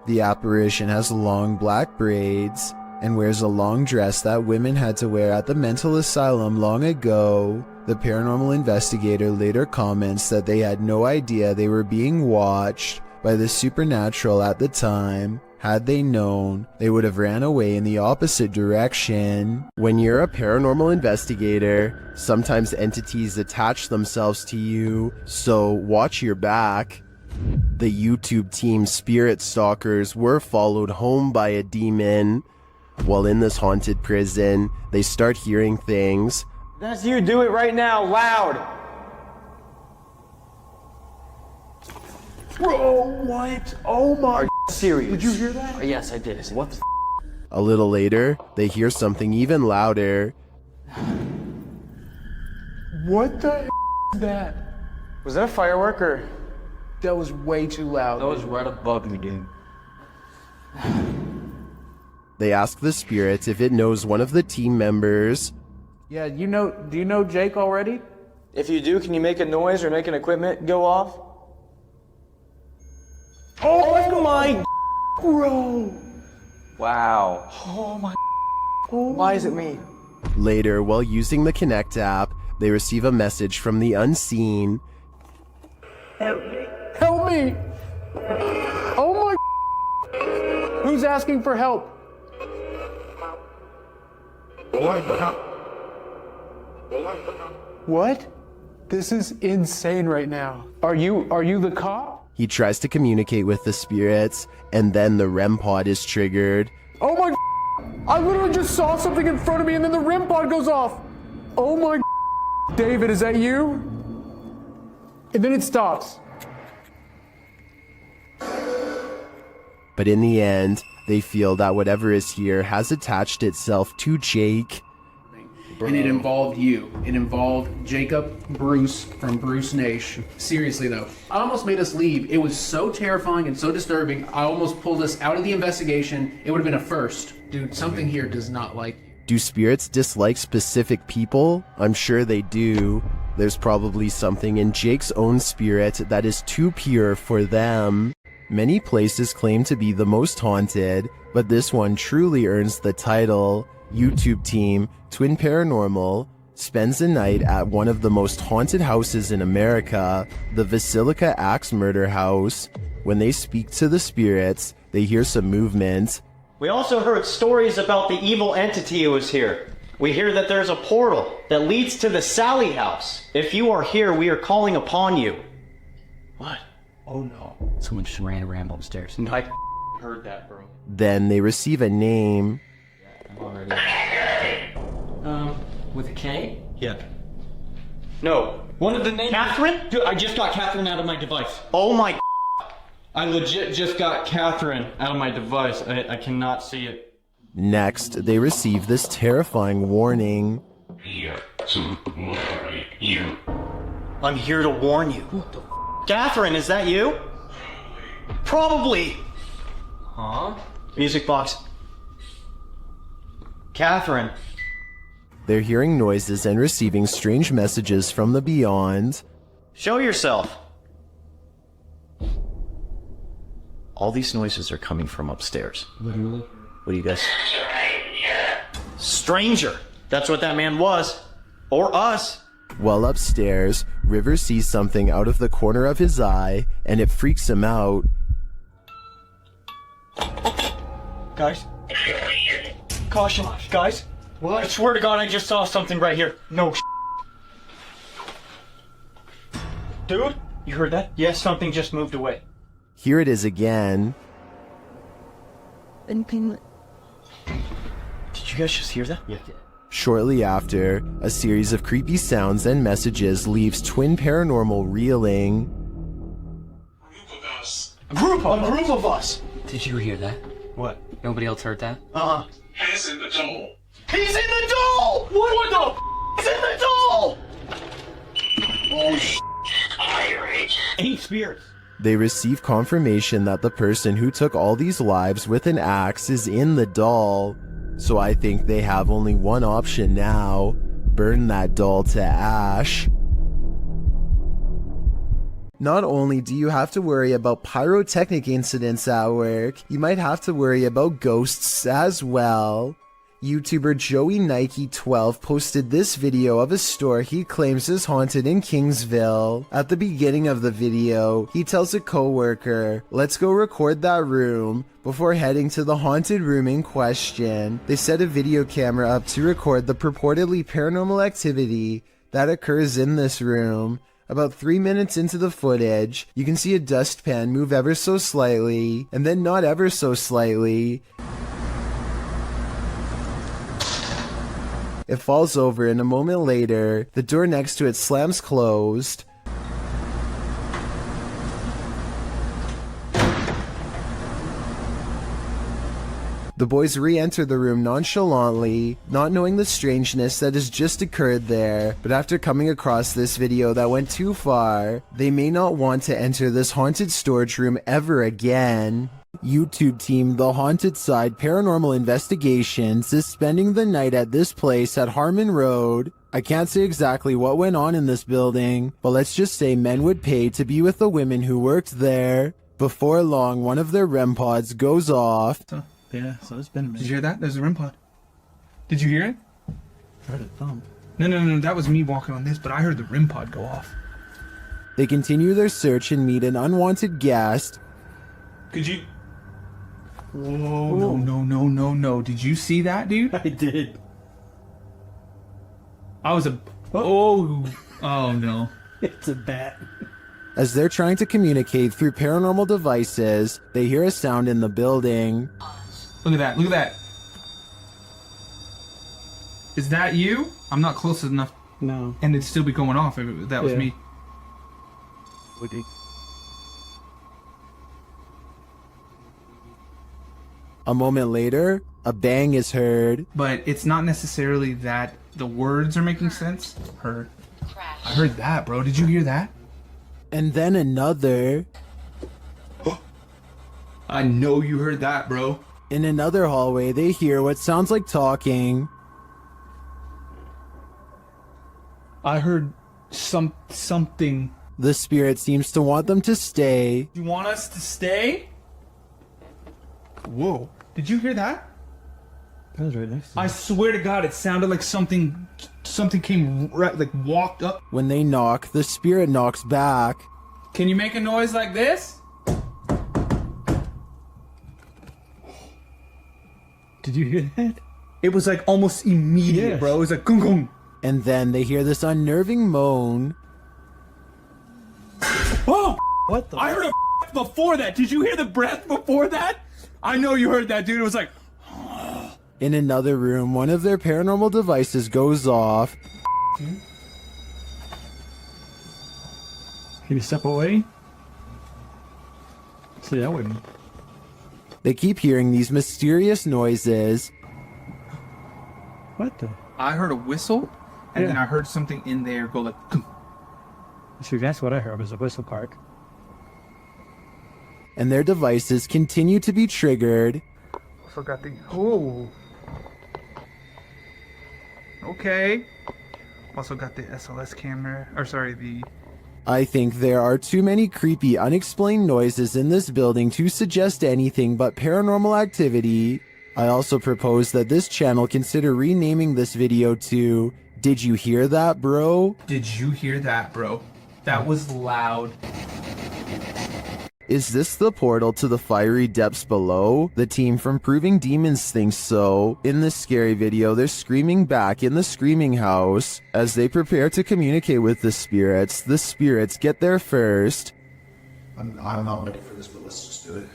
The apparition has long black braids and wears a long dress that women had to wear at the mental asylum long ago. The paranormal investigator later comments that they had no idea they were being watched by the supernatural at the time. Had they known, they would have ran away in the opposite direction. When you're a paranormal investigator, sometimes entities attach themselves to you, so watch your back. The YouTube team Spirit Stalkers were followed home by a demon. While in this haunted prison, they start hearing things. That's you, do it right now, loud! Bro, what? Oh my... Are you serious? Did you hear that? Yes, I did. What the A little later, they hear something even louder. What the is that? Was that a firework or? That was way too loud. That was right above me, dude. They ask the spirit if it knows one of the team members. Yeah, do you know Jake already? If you do, can you make a noise or make an equipment go off? Oh my... Bro! Wow. Oh my... Why is it me? Later, while using the Connect app, they receive a message from the unseen. Help me. Help me! Oh my... Who's asking for help? What? This is insane right now. Are you the cop? He tries to communicate with the spirits, and then the REM pod is triggered. Oh my... I literally just saw something in front of me and then the REM pod goes off. Oh my... David, is that you? And then it stops. But in the end, they feel that whatever is here has attached itself to Jake. And it involved you. It involved Jacob Bruce from Bruce Nation. Seriously though, I almost made us leave. It was so terrifying and so disturbing. I almost pulled us out of the investigation. It would have been a first. Dude, something here does not like you. Do spirits dislike specific people? I'm sure they do. There's probably something in Jake's own spirit that is too pure for them. Many places claim to be the most haunted, but this one truly earns the title. YouTube team Twin Paranormal spends a night at one of the most haunted houses in America, the Basilica Axe Murder House. When they speak to the spirits, they hear some movement. We also heard stories about the evil entity who was here. We hear that there's a portal that leads to the Sally house. If you are here, we are calling upon you. What? Oh no. Someone just ran a ramble upstairs. No, I heard that, bro. Then they receive a name. I'm already... With a K? Yeah. No. One of the names... Catherine? Dude, I just got Catherine out of my device. Oh my... I legit just got Catherine out of my device. I cannot see it. Next, they receive this terrifying warning. I'm here to warn you. What the Catherine, is that you? Probably. Huh? Music box. Catherine. They're hearing noises and receiving strange messages from the beyond. Show yourself. All these noises are coming from upstairs. Literally. What do you guys... Stranger. That's what that man was. Or us. While upstairs, River sees something out of the corner of his eye, and it freaks him out. Guys. Caution. Guys. What? I swear to God, I just saw something right here. No Dude, you heard that? Yes, something just moved away. Here it is again. Did you guys just hear that? Yeah. Shortly after, a series of creepy sounds and messages leaves Twin Paranormal reeling. A group of us! Did you hear that? What? Nobody else heard that? Uh-huh. He's in the doll! He's in the doll! What the He's in the doll! Oh, Eight spirits. They receive confirmation that the person who took all these lives with an axe is in the doll. So I think they have only one option now. Burn that doll to ash. Not only do you have to worry about pyrotechnic incidents at work, you might have to worry about ghosts as well. YouTuber Joey Nike 12 posted this video of a store he claims is haunted in Kingsville. At the beginning of the video, he tells a coworker, "Let's go record that room," before heading to the haunted room in question. They set a video camera up to record the purportedly paranormal activity that occurs in this room. About 3 minutes into the footage, you can see a dustpan move ever so slightly, and then not ever so slightly. It falls over, and a moment later, the door next to it slams closed. The boys re-enter the room nonchalantly, not knowing the strangeness that has just occurred there, but after coming across this video that went too far, they may not want to enter this haunted storage room ever again. YouTube team The Haunted Side Paranormal Investigations is spending the night at this place at Harmon Road. I can't say exactly what went on in this building, but let's just say men would pay to be with the women who worked there. Before long, one of their REM pods goes off. Yeah, so it's been a minute. Did you hear that? There's a REM pod. Did you hear it? I heard a thump. No, that was me walking on this, but I heard the REM pod go off. They continue their search and meet an unwanted guest. Could you... Whoa, no. Did you see that, dude? I did. I was a... Oh no. It's a bat. As they're trying to communicate through paranormal devices, they hear a sound in the building. Look at that. Is that you? I'm not close enough. No. And it'd still be going off if that was me. Woody. A moment later, a bang is heard. But it's not necessarily that the words are making sense. I heard that, bro. Did you hear that? And then another. I know you heard that, bro. In another hallway, they hear what sounds like talking. I heard something. The spirit seems to want them to stay. You want us to stay? Whoa. Did you hear that? That was right next to me. I swear to God, it sounded like something came walked up. When they knock, the spirit knocks back. Can you make a noise like this? Did you hear that? It was like almost immediate, Yes. bro. It was like gung gung. And then they hear this unnerving moan. Oh! What the? I heard a before that. Did you hear the breath before that? I know you heard that, dude. It was like... In another room, one of their paranormal devices goes off. Can you step away? See, that wouldn't. They keep hearing these mysterious noises. What the? I heard a whistle, and then I heard something in there go like... See, that's what I heard was a whistle park. And their devices continue to be triggered. Forgot the... Oh. Okay. Also got the SLS camera. Or sorry, the... I think there are too many creepy, unexplained noises in this building to suggest anything but paranormal activity. I also propose that this channel consider renaming this video to Did You Hear That, Bro? Did you hear that, bro? That was loud. Is this the portal to the fiery depths below? The team from Proving Demons thinks so. In this scary video, they're screaming back in the screaming house. As they prepare to communicate with the spirits get there first. I'm not ready for this, but let's just do it.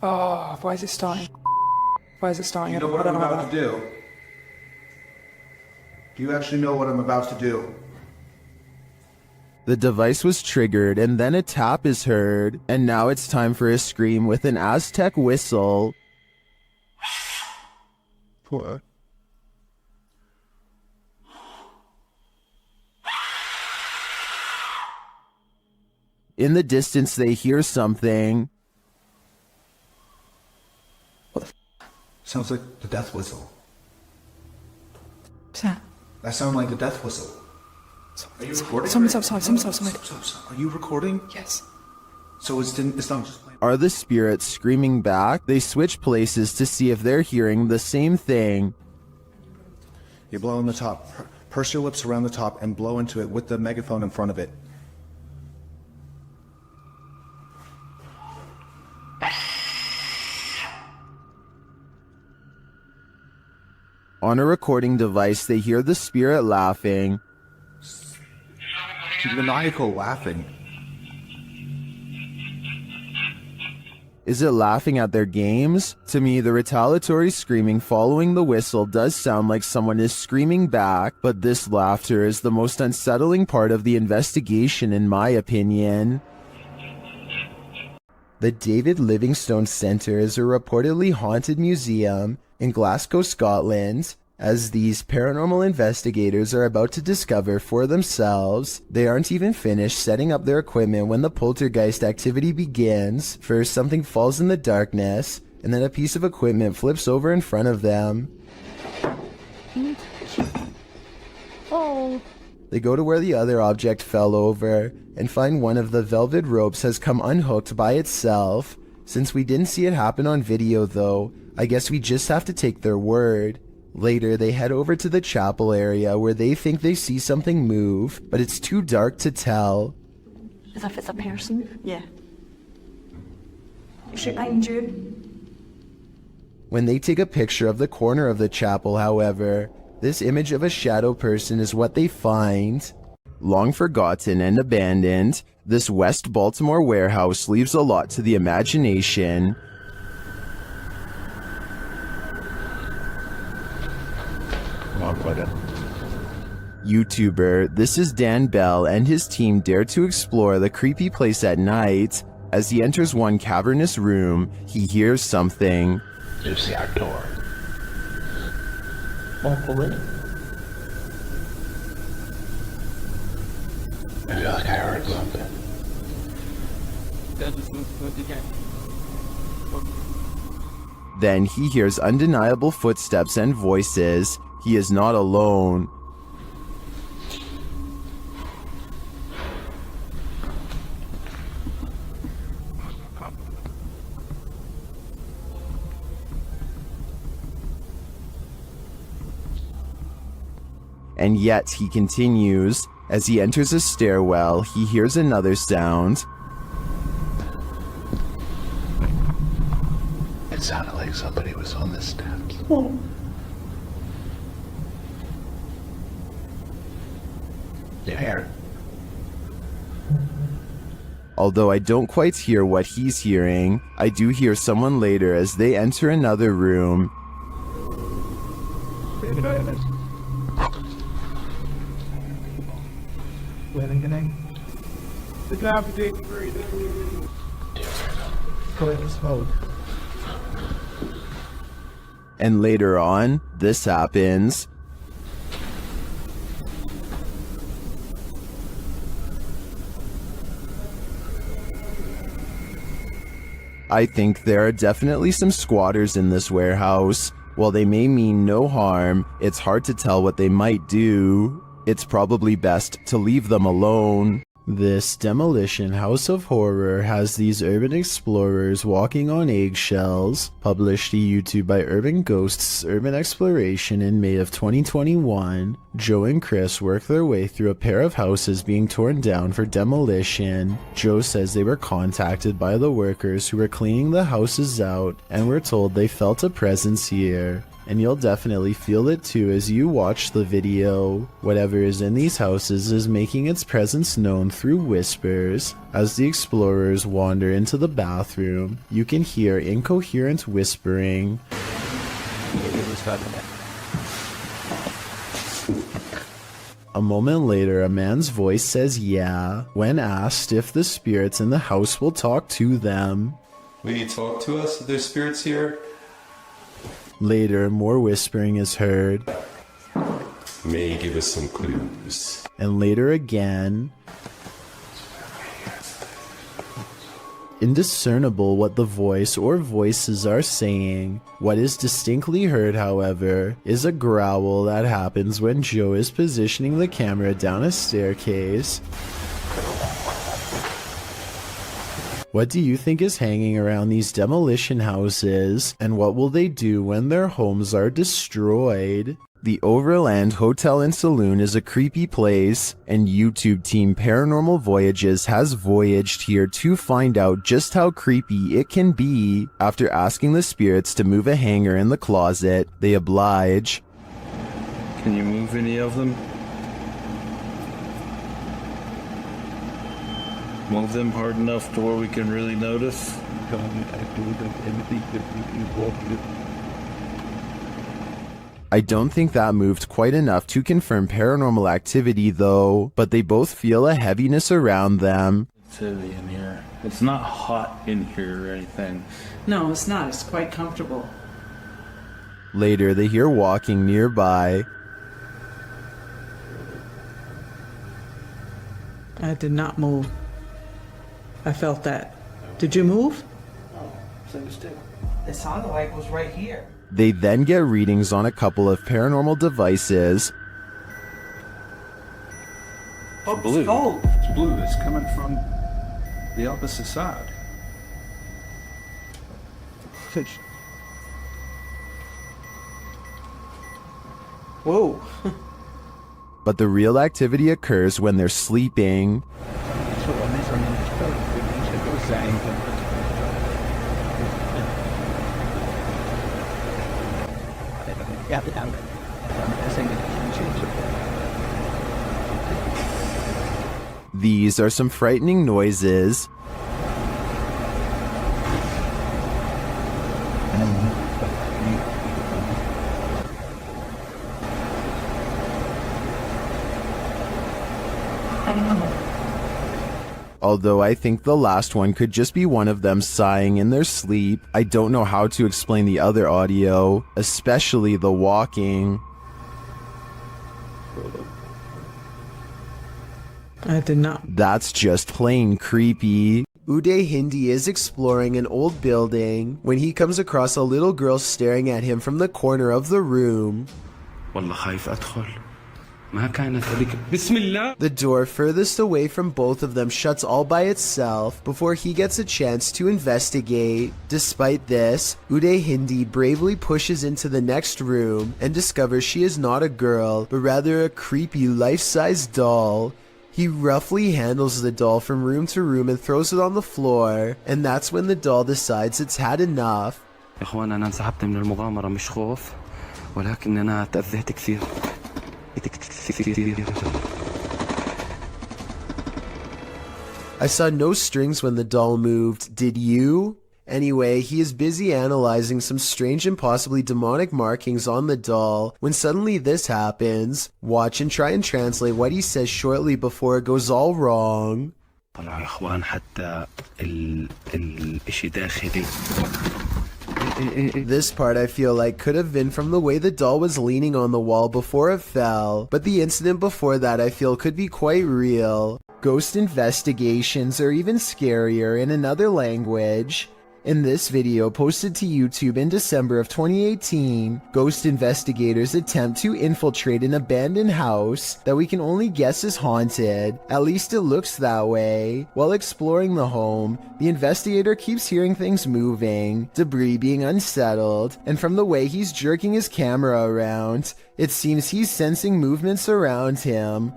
Oh, why is it starting? Why is it starting? You know what I'm about to do? Do you actually know what I'm about to do? The device was triggered, and then a tap is heard, and now it's time for a scream with an Aztec whistle. What? In the distance, they hear something. What the Sounds like the death whistle. What's that? That sounds like the death whistle. Are you recording? Someone's outside. Someone's outside. Are you recording? Yes. So it's not just playing. Are the spirits screaming back? They switch places to see if they're hearing the same thing. You blow on the top. Purse your lips around the top and blow into it with the megaphone in front of it. On a recording device, they hear the spirit laughing. She's maniacal laughing. Is it laughing at their games? To me, the retaliatory screaming following the whistle does sound like someone is screaming back, but this laughter is the most unsettling part of the investigation in my opinion. The David Livingstone Centre is a reportedly haunted museum in Glasgow, Scotland. As these paranormal investigators are about to discover for themselves, they aren't even finished setting up their equipment when the poltergeist activity begins. First, something falls in the darkness, and then a piece of equipment flips over in front of them. Oh. They go to where the other object fell over, and find one of the velvet ropes has come unhooked by itself. Since we didn't see it happen on video though, I guess we just have to take their word. Later, they head over to the chapel area where they think they see something move, but it's too dark to tell. As if it's a person? Yeah. Is it behind you? When they take a picture of the corner of the chapel, however, this image of a shadow person is what they find. Long forgotten and abandoned, this West Baltimore warehouse leaves a lot to the imagination. YouTuber, this is Dan Bell and his team dare to explore the creepy place at night. As he enters one cavernous room, he hears something. There's the outdoor. I feel like I heard something. Then he hears undeniable footsteps and voices. He is not alone. And yet he continues. As he enters a stairwell, he hears another sound. It sounded like somebody was on the steps. You hear it? Although I don't quite hear what he's hearing, I do hear someone later as they enter another room. And later on, this happens. I think there are definitely some squatters in this warehouse. While they may mean no harm, it's hard to tell what they might do. It's probably best to leave them alone. This demolition house of horror has these urban explorers walking on eggshells. Published to YouTube by Urban Ghosts Urban Exploration in May of 2021. Joe and Chris work their way through a pair of houses being torn down for demolition. Joe says they were contacted by the workers who were cleaning the houses out and were told they felt a presence here. And you'll definitely feel it too as you watch the video. Whatever is in these houses is making its presence known through whispers. As the explorers wander into the bathroom, you can hear incoherent whispering. A moment later, a man's voice says yeah, when asked if the spirits in the house will talk to them. Will you talk to us if there's spirits here? Later, more whispering is heard. May give us some clues. And later again. Indiscernible what the voice or voices are saying. What is distinctly heard, however, is a growl that happens when Joe is positioning the camera down a staircase. What do you think is hanging around these demolition houses, and what will they do when their homes are destroyed? The Overland Hotel and Saloon is a creepy place, and YouTube team Paranormal Voyages has voyaged here to find out just how creepy it can be. After asking the spirits to move a hanger in the closet, they oblige. Can you move any of them? move them hard enough to where we can really notice? I don't think that moved quite enough to confirm paranormal activity though, but they both feel a heaviness around them. It's heavy in here. It's not hot in here or anything. No, it's not. It's quite comfortable. Later, they hear walking nearby. I did not move. I felt that. Did you move? No, it sounded like it was right here. They then get readings on a couple of paranormal devices. Oh, blue. Oh. It's blue. It's coming from the opposite side. Whoa. But the real activity occurs when they're sleeping. These are some frightening noises. Although I think the last one could just be one of them sighing in their sleep, I don't know how to explain the other audio, especially the walking. I did not. That's just plain creepy. Uday Hindi is exploring an old building when he comes across a little girl staring at him from the corner of the room. The door furthest away from both of them shuts all by itself before he gets a chance to investigate. Despite this, Uday Hindi bravely pushes into the next room and discovers she is not a girl, but rather a creepy life-size doll. He roughly handles the doll from room to room and throws it on the floor, and that's when the doll decides it's had enough. I saw no strings when the doll moved, did you? Anyway, he is busy analyzing some strange and possibly demonic markings on the doll when suddenly this happens. Watch and try and translate what he says shortly before it goes all wrong. This part I feel like could have been from the way the doll was leaning on the wall before it fell, but the incident before that I feel could be quite real. Ghost investigations are even scarier in another language. In this video posted to YouTube in December of 2018, ghost investigators attempt to infiltrate an abandoned house that we can only guess is haunted. At least it looks that way. While exploring the home, the investigator keeps hearing things moving, debris being unsettled, and from the way he's jerking his camera around, it seems he's sensing movements around him.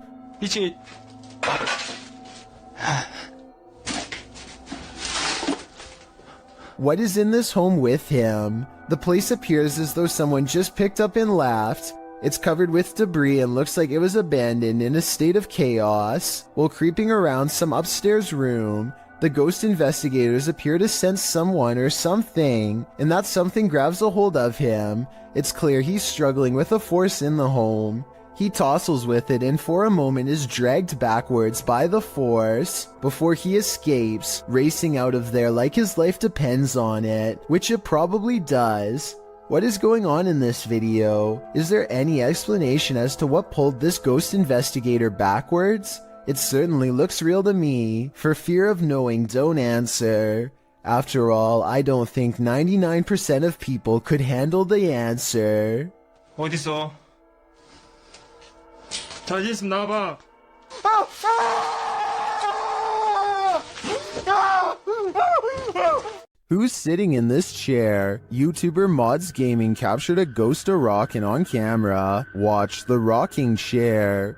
What is in this home with him? The place appears as though someone just picked up and left. It's covered with debris and looks like it was abandoned in a state of chaos. While creeping around some upstairs room, the ghost investigators appear to sense someone or something, and that something grabs a hold of him. It's clear he's struggling with a force in the home. He tussles with it and for a moment is dragged backwards by the force before he escapes, racing out of there like his life depends on it, which it probably does. What is going on in this video? Is there any explanation as to what pulled this ghost investigator backwards? It certainly looks real to me. For fear of knowing, don't answer. After all, I don't think 99% of people could handle the answer. 어딨어? 저기 있으면 나와봐. Who's sitting in this chair? YouTuber Mods Gaming captured a ghost of rocking on camera. Watch the rocking chair.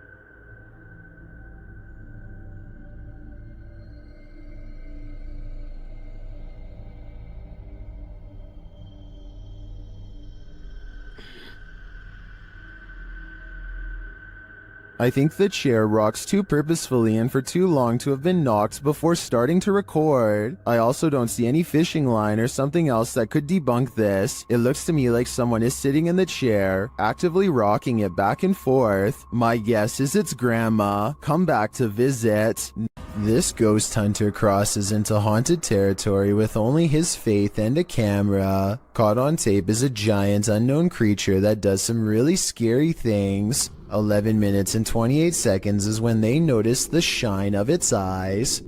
I think the chair rocks too purposefully and for too long to have been knocked before starting to record. I also don't see any fishing line or something else that could debunk this. It looks to me like someone is sitting in the chair, actively rocking it back and forth. My guess is it's Grandma, come back to visit. This ghost hunter crosses into haunted territory with only his faith and a camera. Caught on tape is a giant unknown creature that does some really scary things. 11 minutes and 28 seconds is when they notice the shine of its eyes.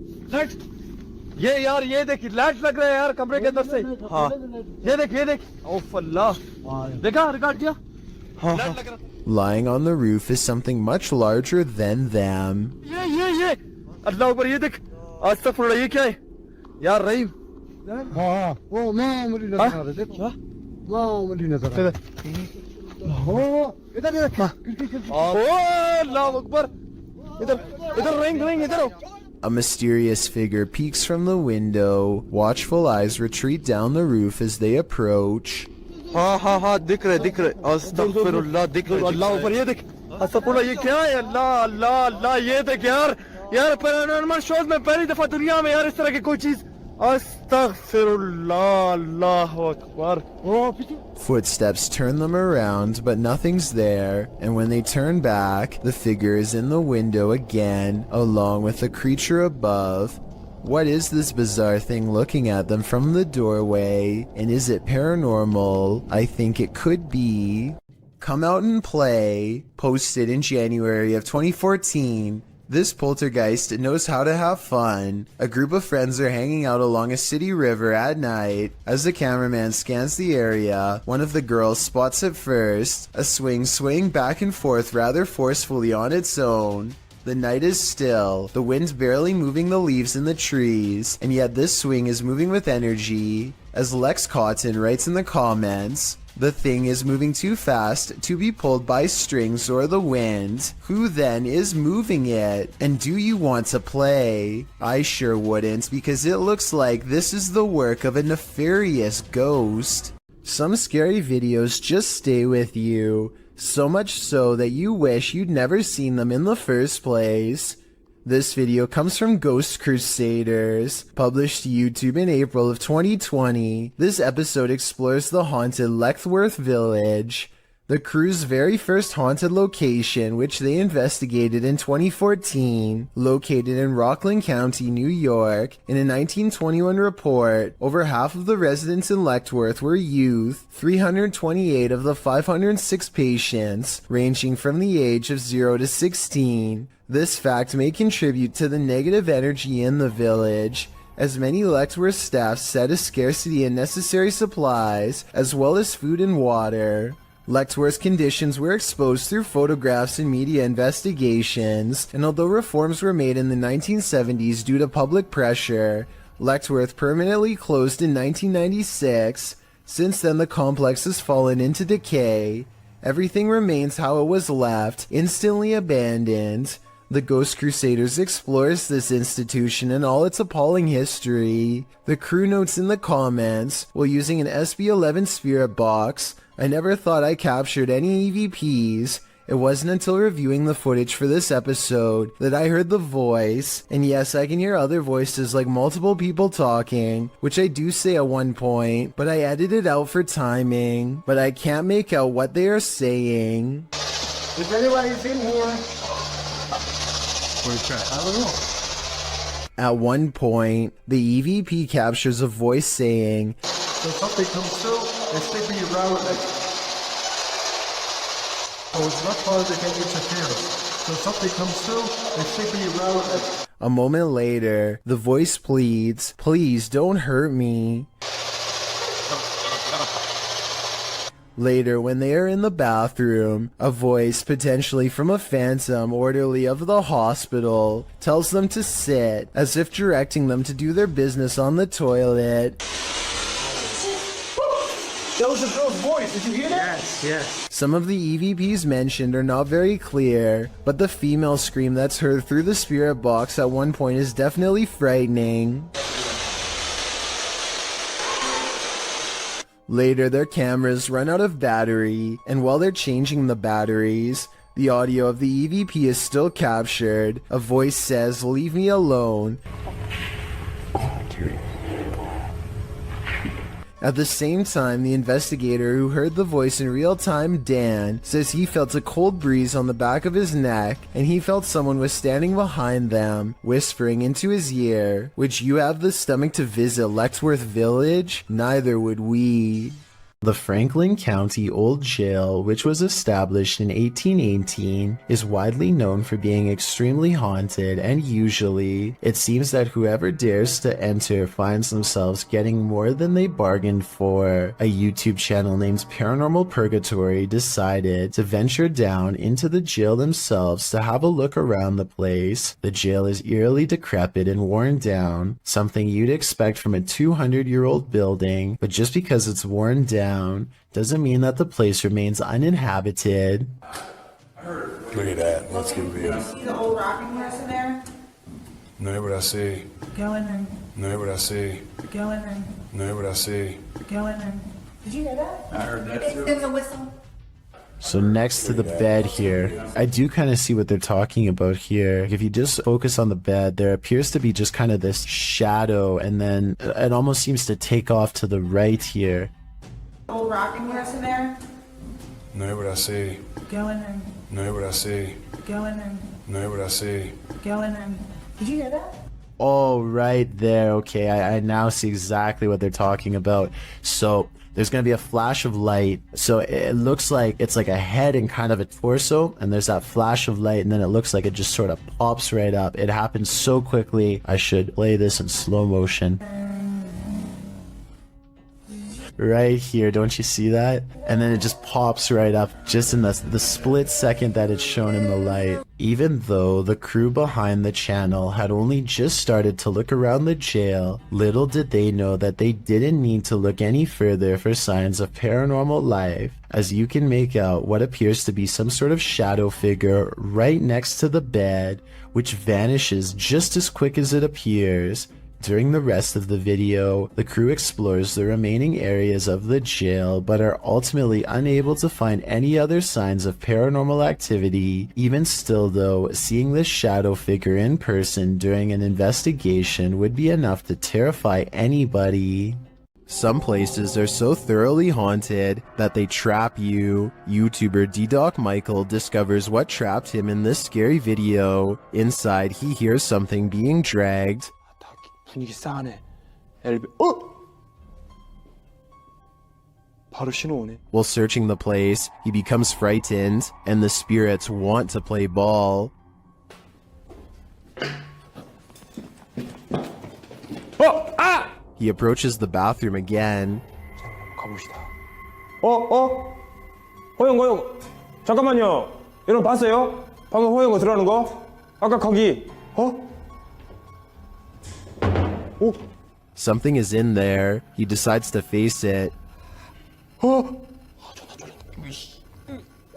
ये यार ये देख light लग रहा है यार कमरे के अंदर से हाँ ये देख ओफ अल्लाह देखा रिकॉर्ड किया लाइट लग रहा Lying on the roof is something much larger than them. ये अल्लाह ऊपर ये देख अस्तगफुरुल्लाह ये क्या है यार रहीम हाँ वो मैं मुझे नजर आ रहा है देख वाह मुझे नजर आ रहा है इधर अल्लाह अकबर इधर रिंग इधर A mysterious figure peeks from the window. Watchful eyes retreat down the roof as they approach. हाँ दिख रहे अस्तगफुरुल्लाह दिख रहे अल्लाह ऊपर ये देख अस्तगफुरुल्लाह ये क्या है अल्लाह ये देख यार पैरानॉर्मल शोज में पहली दफा दुनिया में यार इस तरह की कोई चीज अस्तगफिरुल्लाह अल्लाहु Akbar Footsteps turn them around, but nothing's there, and when they turn back, the figure is in the window again, along with the creature above. What is this bizarre thing looking at them from the doorway, and is it paranormal? I think it could be. Come Out and Play, posted in January of 2014. This poltergeist knows how to have fun. A group of friends are hanging out along a city river at night. As the cameraman scans the area, one of the girls spots it first, a swing swaying back and forth rather forcefully on its own. The night is still, the wind's barely moving the leaves in the trees, and yet this swing is moving with energy. As Lex Cotton writes in the comments, the thing is moving too fast to be pulled by strings or the wind. Who then is moving it? And do you want to play? I sure wouldn't, because it looks like this is the work of a nefarious ghost. Some scary videos just stay with you, so much so that you wish you'd never seen them in the first place. This video comes from Ghost Crusaders, published to YouTube in April of 2020. This episode explores the haunted Leckworth Village, the crew's very first haunted location, which they investigated in 2014. Located in Rockland County, New York, in a 1921 report, over half of the residents in Leckworth were youth, 328 of the 506 patients, ranging from the age of 0 to 16. This fact may contribute to the negative energy in the village, as many Leckworth staff said a scarcity in necessary supplies, as well as food and water. Leckworth's conditions were exposed through photographs and media investigations, and although reforms were made in the 1970s due to public pressure, Leckworth permanently closed in 1996. Since then, the complex has fallen into decay. Everything remains how it was left, instantly abandoned. The Ghost Crusaders explores this institution and all its appalling history. The crew notes in the comments, while using an SB11 spirit box, I never thought I captured any EVPs. It wasn't until reviewing the footage for this episode that I heard the voice, and yes, I can hear other voices like multiple people talking, which I do say at one point, but I edited it out for timing, but I can't make out what they are saying. If anybody's in here, I don't know. At one point, the EVP captures a voice saying, So something comes through and slipping around like. Oh, it's not causing any interference. So something comes through and slipping around like. A moment later, the voice pleads, "Please don't hurt me." Later, when they are in the bathroom, a voice, potentially from a phantom orderly of the hospital, tells them to sit, as if directing them to do their business on the toilet. That was a girl's voice. Did you hear that? Yes. Some of the EVPs mentioned are not very clear, but the female scream that's heard through the spirit box at one point is definitely frightening. Later, their cameras run out of battery, and while they're changing the batteries, The audio of the EVP is still captured. A voice says, "Leave me alone." At the same time, the investigator who heard the voice in real time, Dan, says he felt a cold breeze on the back of his neck and he felt someone was standing behind them, whispering into his ear, "Would you have the stomach to visit Lexworth Village? Neither would we." The Franklin County Old Jail, which was established in 1818, is widely known for being extremely haunted, and usually, it seems that whoever dares to enter finds themselves getting more than they bargained for. A YouTube channel named Paranormal Purgatory decided to venture down into the jail themselves to have a look around the place. The jail is eerily decrepit and worn down, something you'd expect from a 200-year-old building, but just because it's worn down doesn't mean that the place remains uninhabited. Look at that. Let's get real. See the old rocking horse in there? No, what I see. Go in there. No, what I see. Go in there. No, what I see. Go in there. Did you hear that? I heard that too. It's the whistle. So next to the bed here, I do kind of see what they're talking about here. If you just focus on the bed, there appears to be just kind of this shadow, and then it almost seems to take off to the right here. Old rocking horse in there? No, what I see. Go in there. No, what I see. Go in there. No, what I see. Go in there. Did you hear that? Oh, right there. Okay, I now see exactly what they're talking about. So there's going to be a flash of light. So it looks like it's like a head and kind of a torso, and there's that flash of light, and then it looks like it just sort of pops right up. It happens so quickly. I should play this in slow motion. Right here, don't you see that? And then it just pops right up just in the split second that it's shown in the light. Even though the crew behind the channel had only just started to look around the jail, little did they know that they didn't need to look any further for signs of paranormal life, as you can make out what appears to be some sort of shadow figure right next to the bed, which vanishes just as quick as it appears. During the rest of the video, the crew explores the remaining areas of the jail, but are ultimately unable to find any other signs of paranormal activity. Even still though, seeing this shadow figure in person during an investigation would be enough to terrify anybody. Some places are so thoroughly haunted that they trap you. YouTuber D-Doc Michael discovers what trapped him in this scary video. Inside, he hears something being dragged. 분위기 싸하네. 바로 신호 오네. While searching the place, he becomes frightened, and the spirits want to play ball. He approaches the bathroom again. 가봅시다. 호영. 잠깐만요. 여러분 봤어요? 방금 호영거 들어가는 거? 아까 거기. Something is in there. He decides to face it.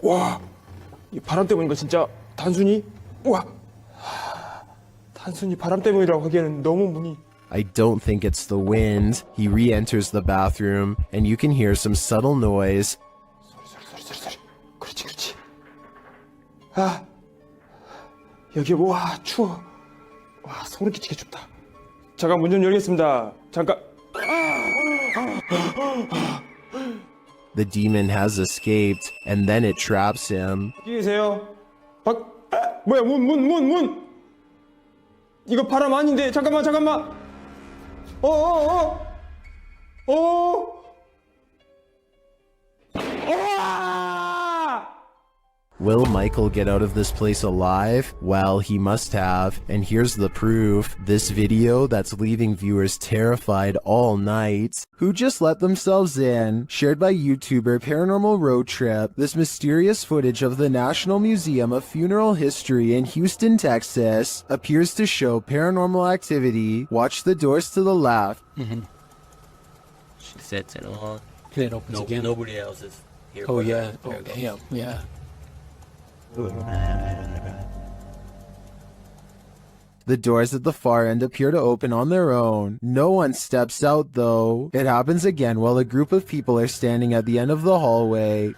와, 이 바람 때문인 거 진짜 단순히 단순히 바람 때문이라고 하기에는 너무 문이. I don't think it's the wind. He re-enters the bathroom, and you can hear some subtle noise. 소리. 그렇지. 여기 추워. 소름 끼치게 춥다. 잠깐 문 좀 열겠습니다. 잠깐. The demon has escaped, and then it traps him. 여기 계세요. 뭐야 문. 이거 바람 아닌데. 잠깐만. Will Michael get out of this place alive? Well, he must have, and here's the proof. This video that's leaving viewers terrified all night. Who just let themselves in? Shared by YouTuber Paranormal Road Trip, this mysterious footage of the National Museum of Funeral History in Houston, Texas, appears to show paranormal activity. Watch the doors to the left. She sets it on. It opens again. Nobody else is here. Oh yeah. Oh damn. Yeah. The doors at the far end appear to open on their own. No one steps out though. It happens again while a group of people are standing at the end of the hallway.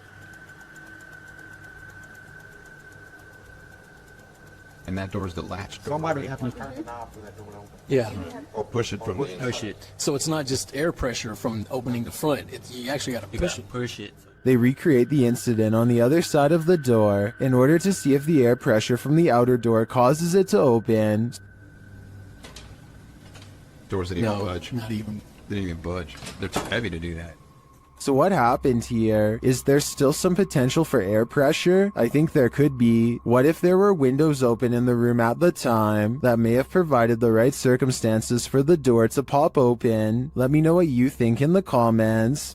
and that door's the latch door. Somebody have to turn the knob for that door to open. Yeah. Or push it from the Push it. So it's not just air pressure from opening the front. You actually got to You push gotta it. push it. They recreate the incident on the other side of the door in order to see if the air pressure from the outer door causes it to open. doors didn't even No, budge. not even. They didn't even budge. They're too heavy to do that. So what happened here? Is there still some potential for air pressure? I think there could be. What if there were windows open in the room at the time that may have provided the right circumstances for the door to pop open? Let me know what you think in the comments.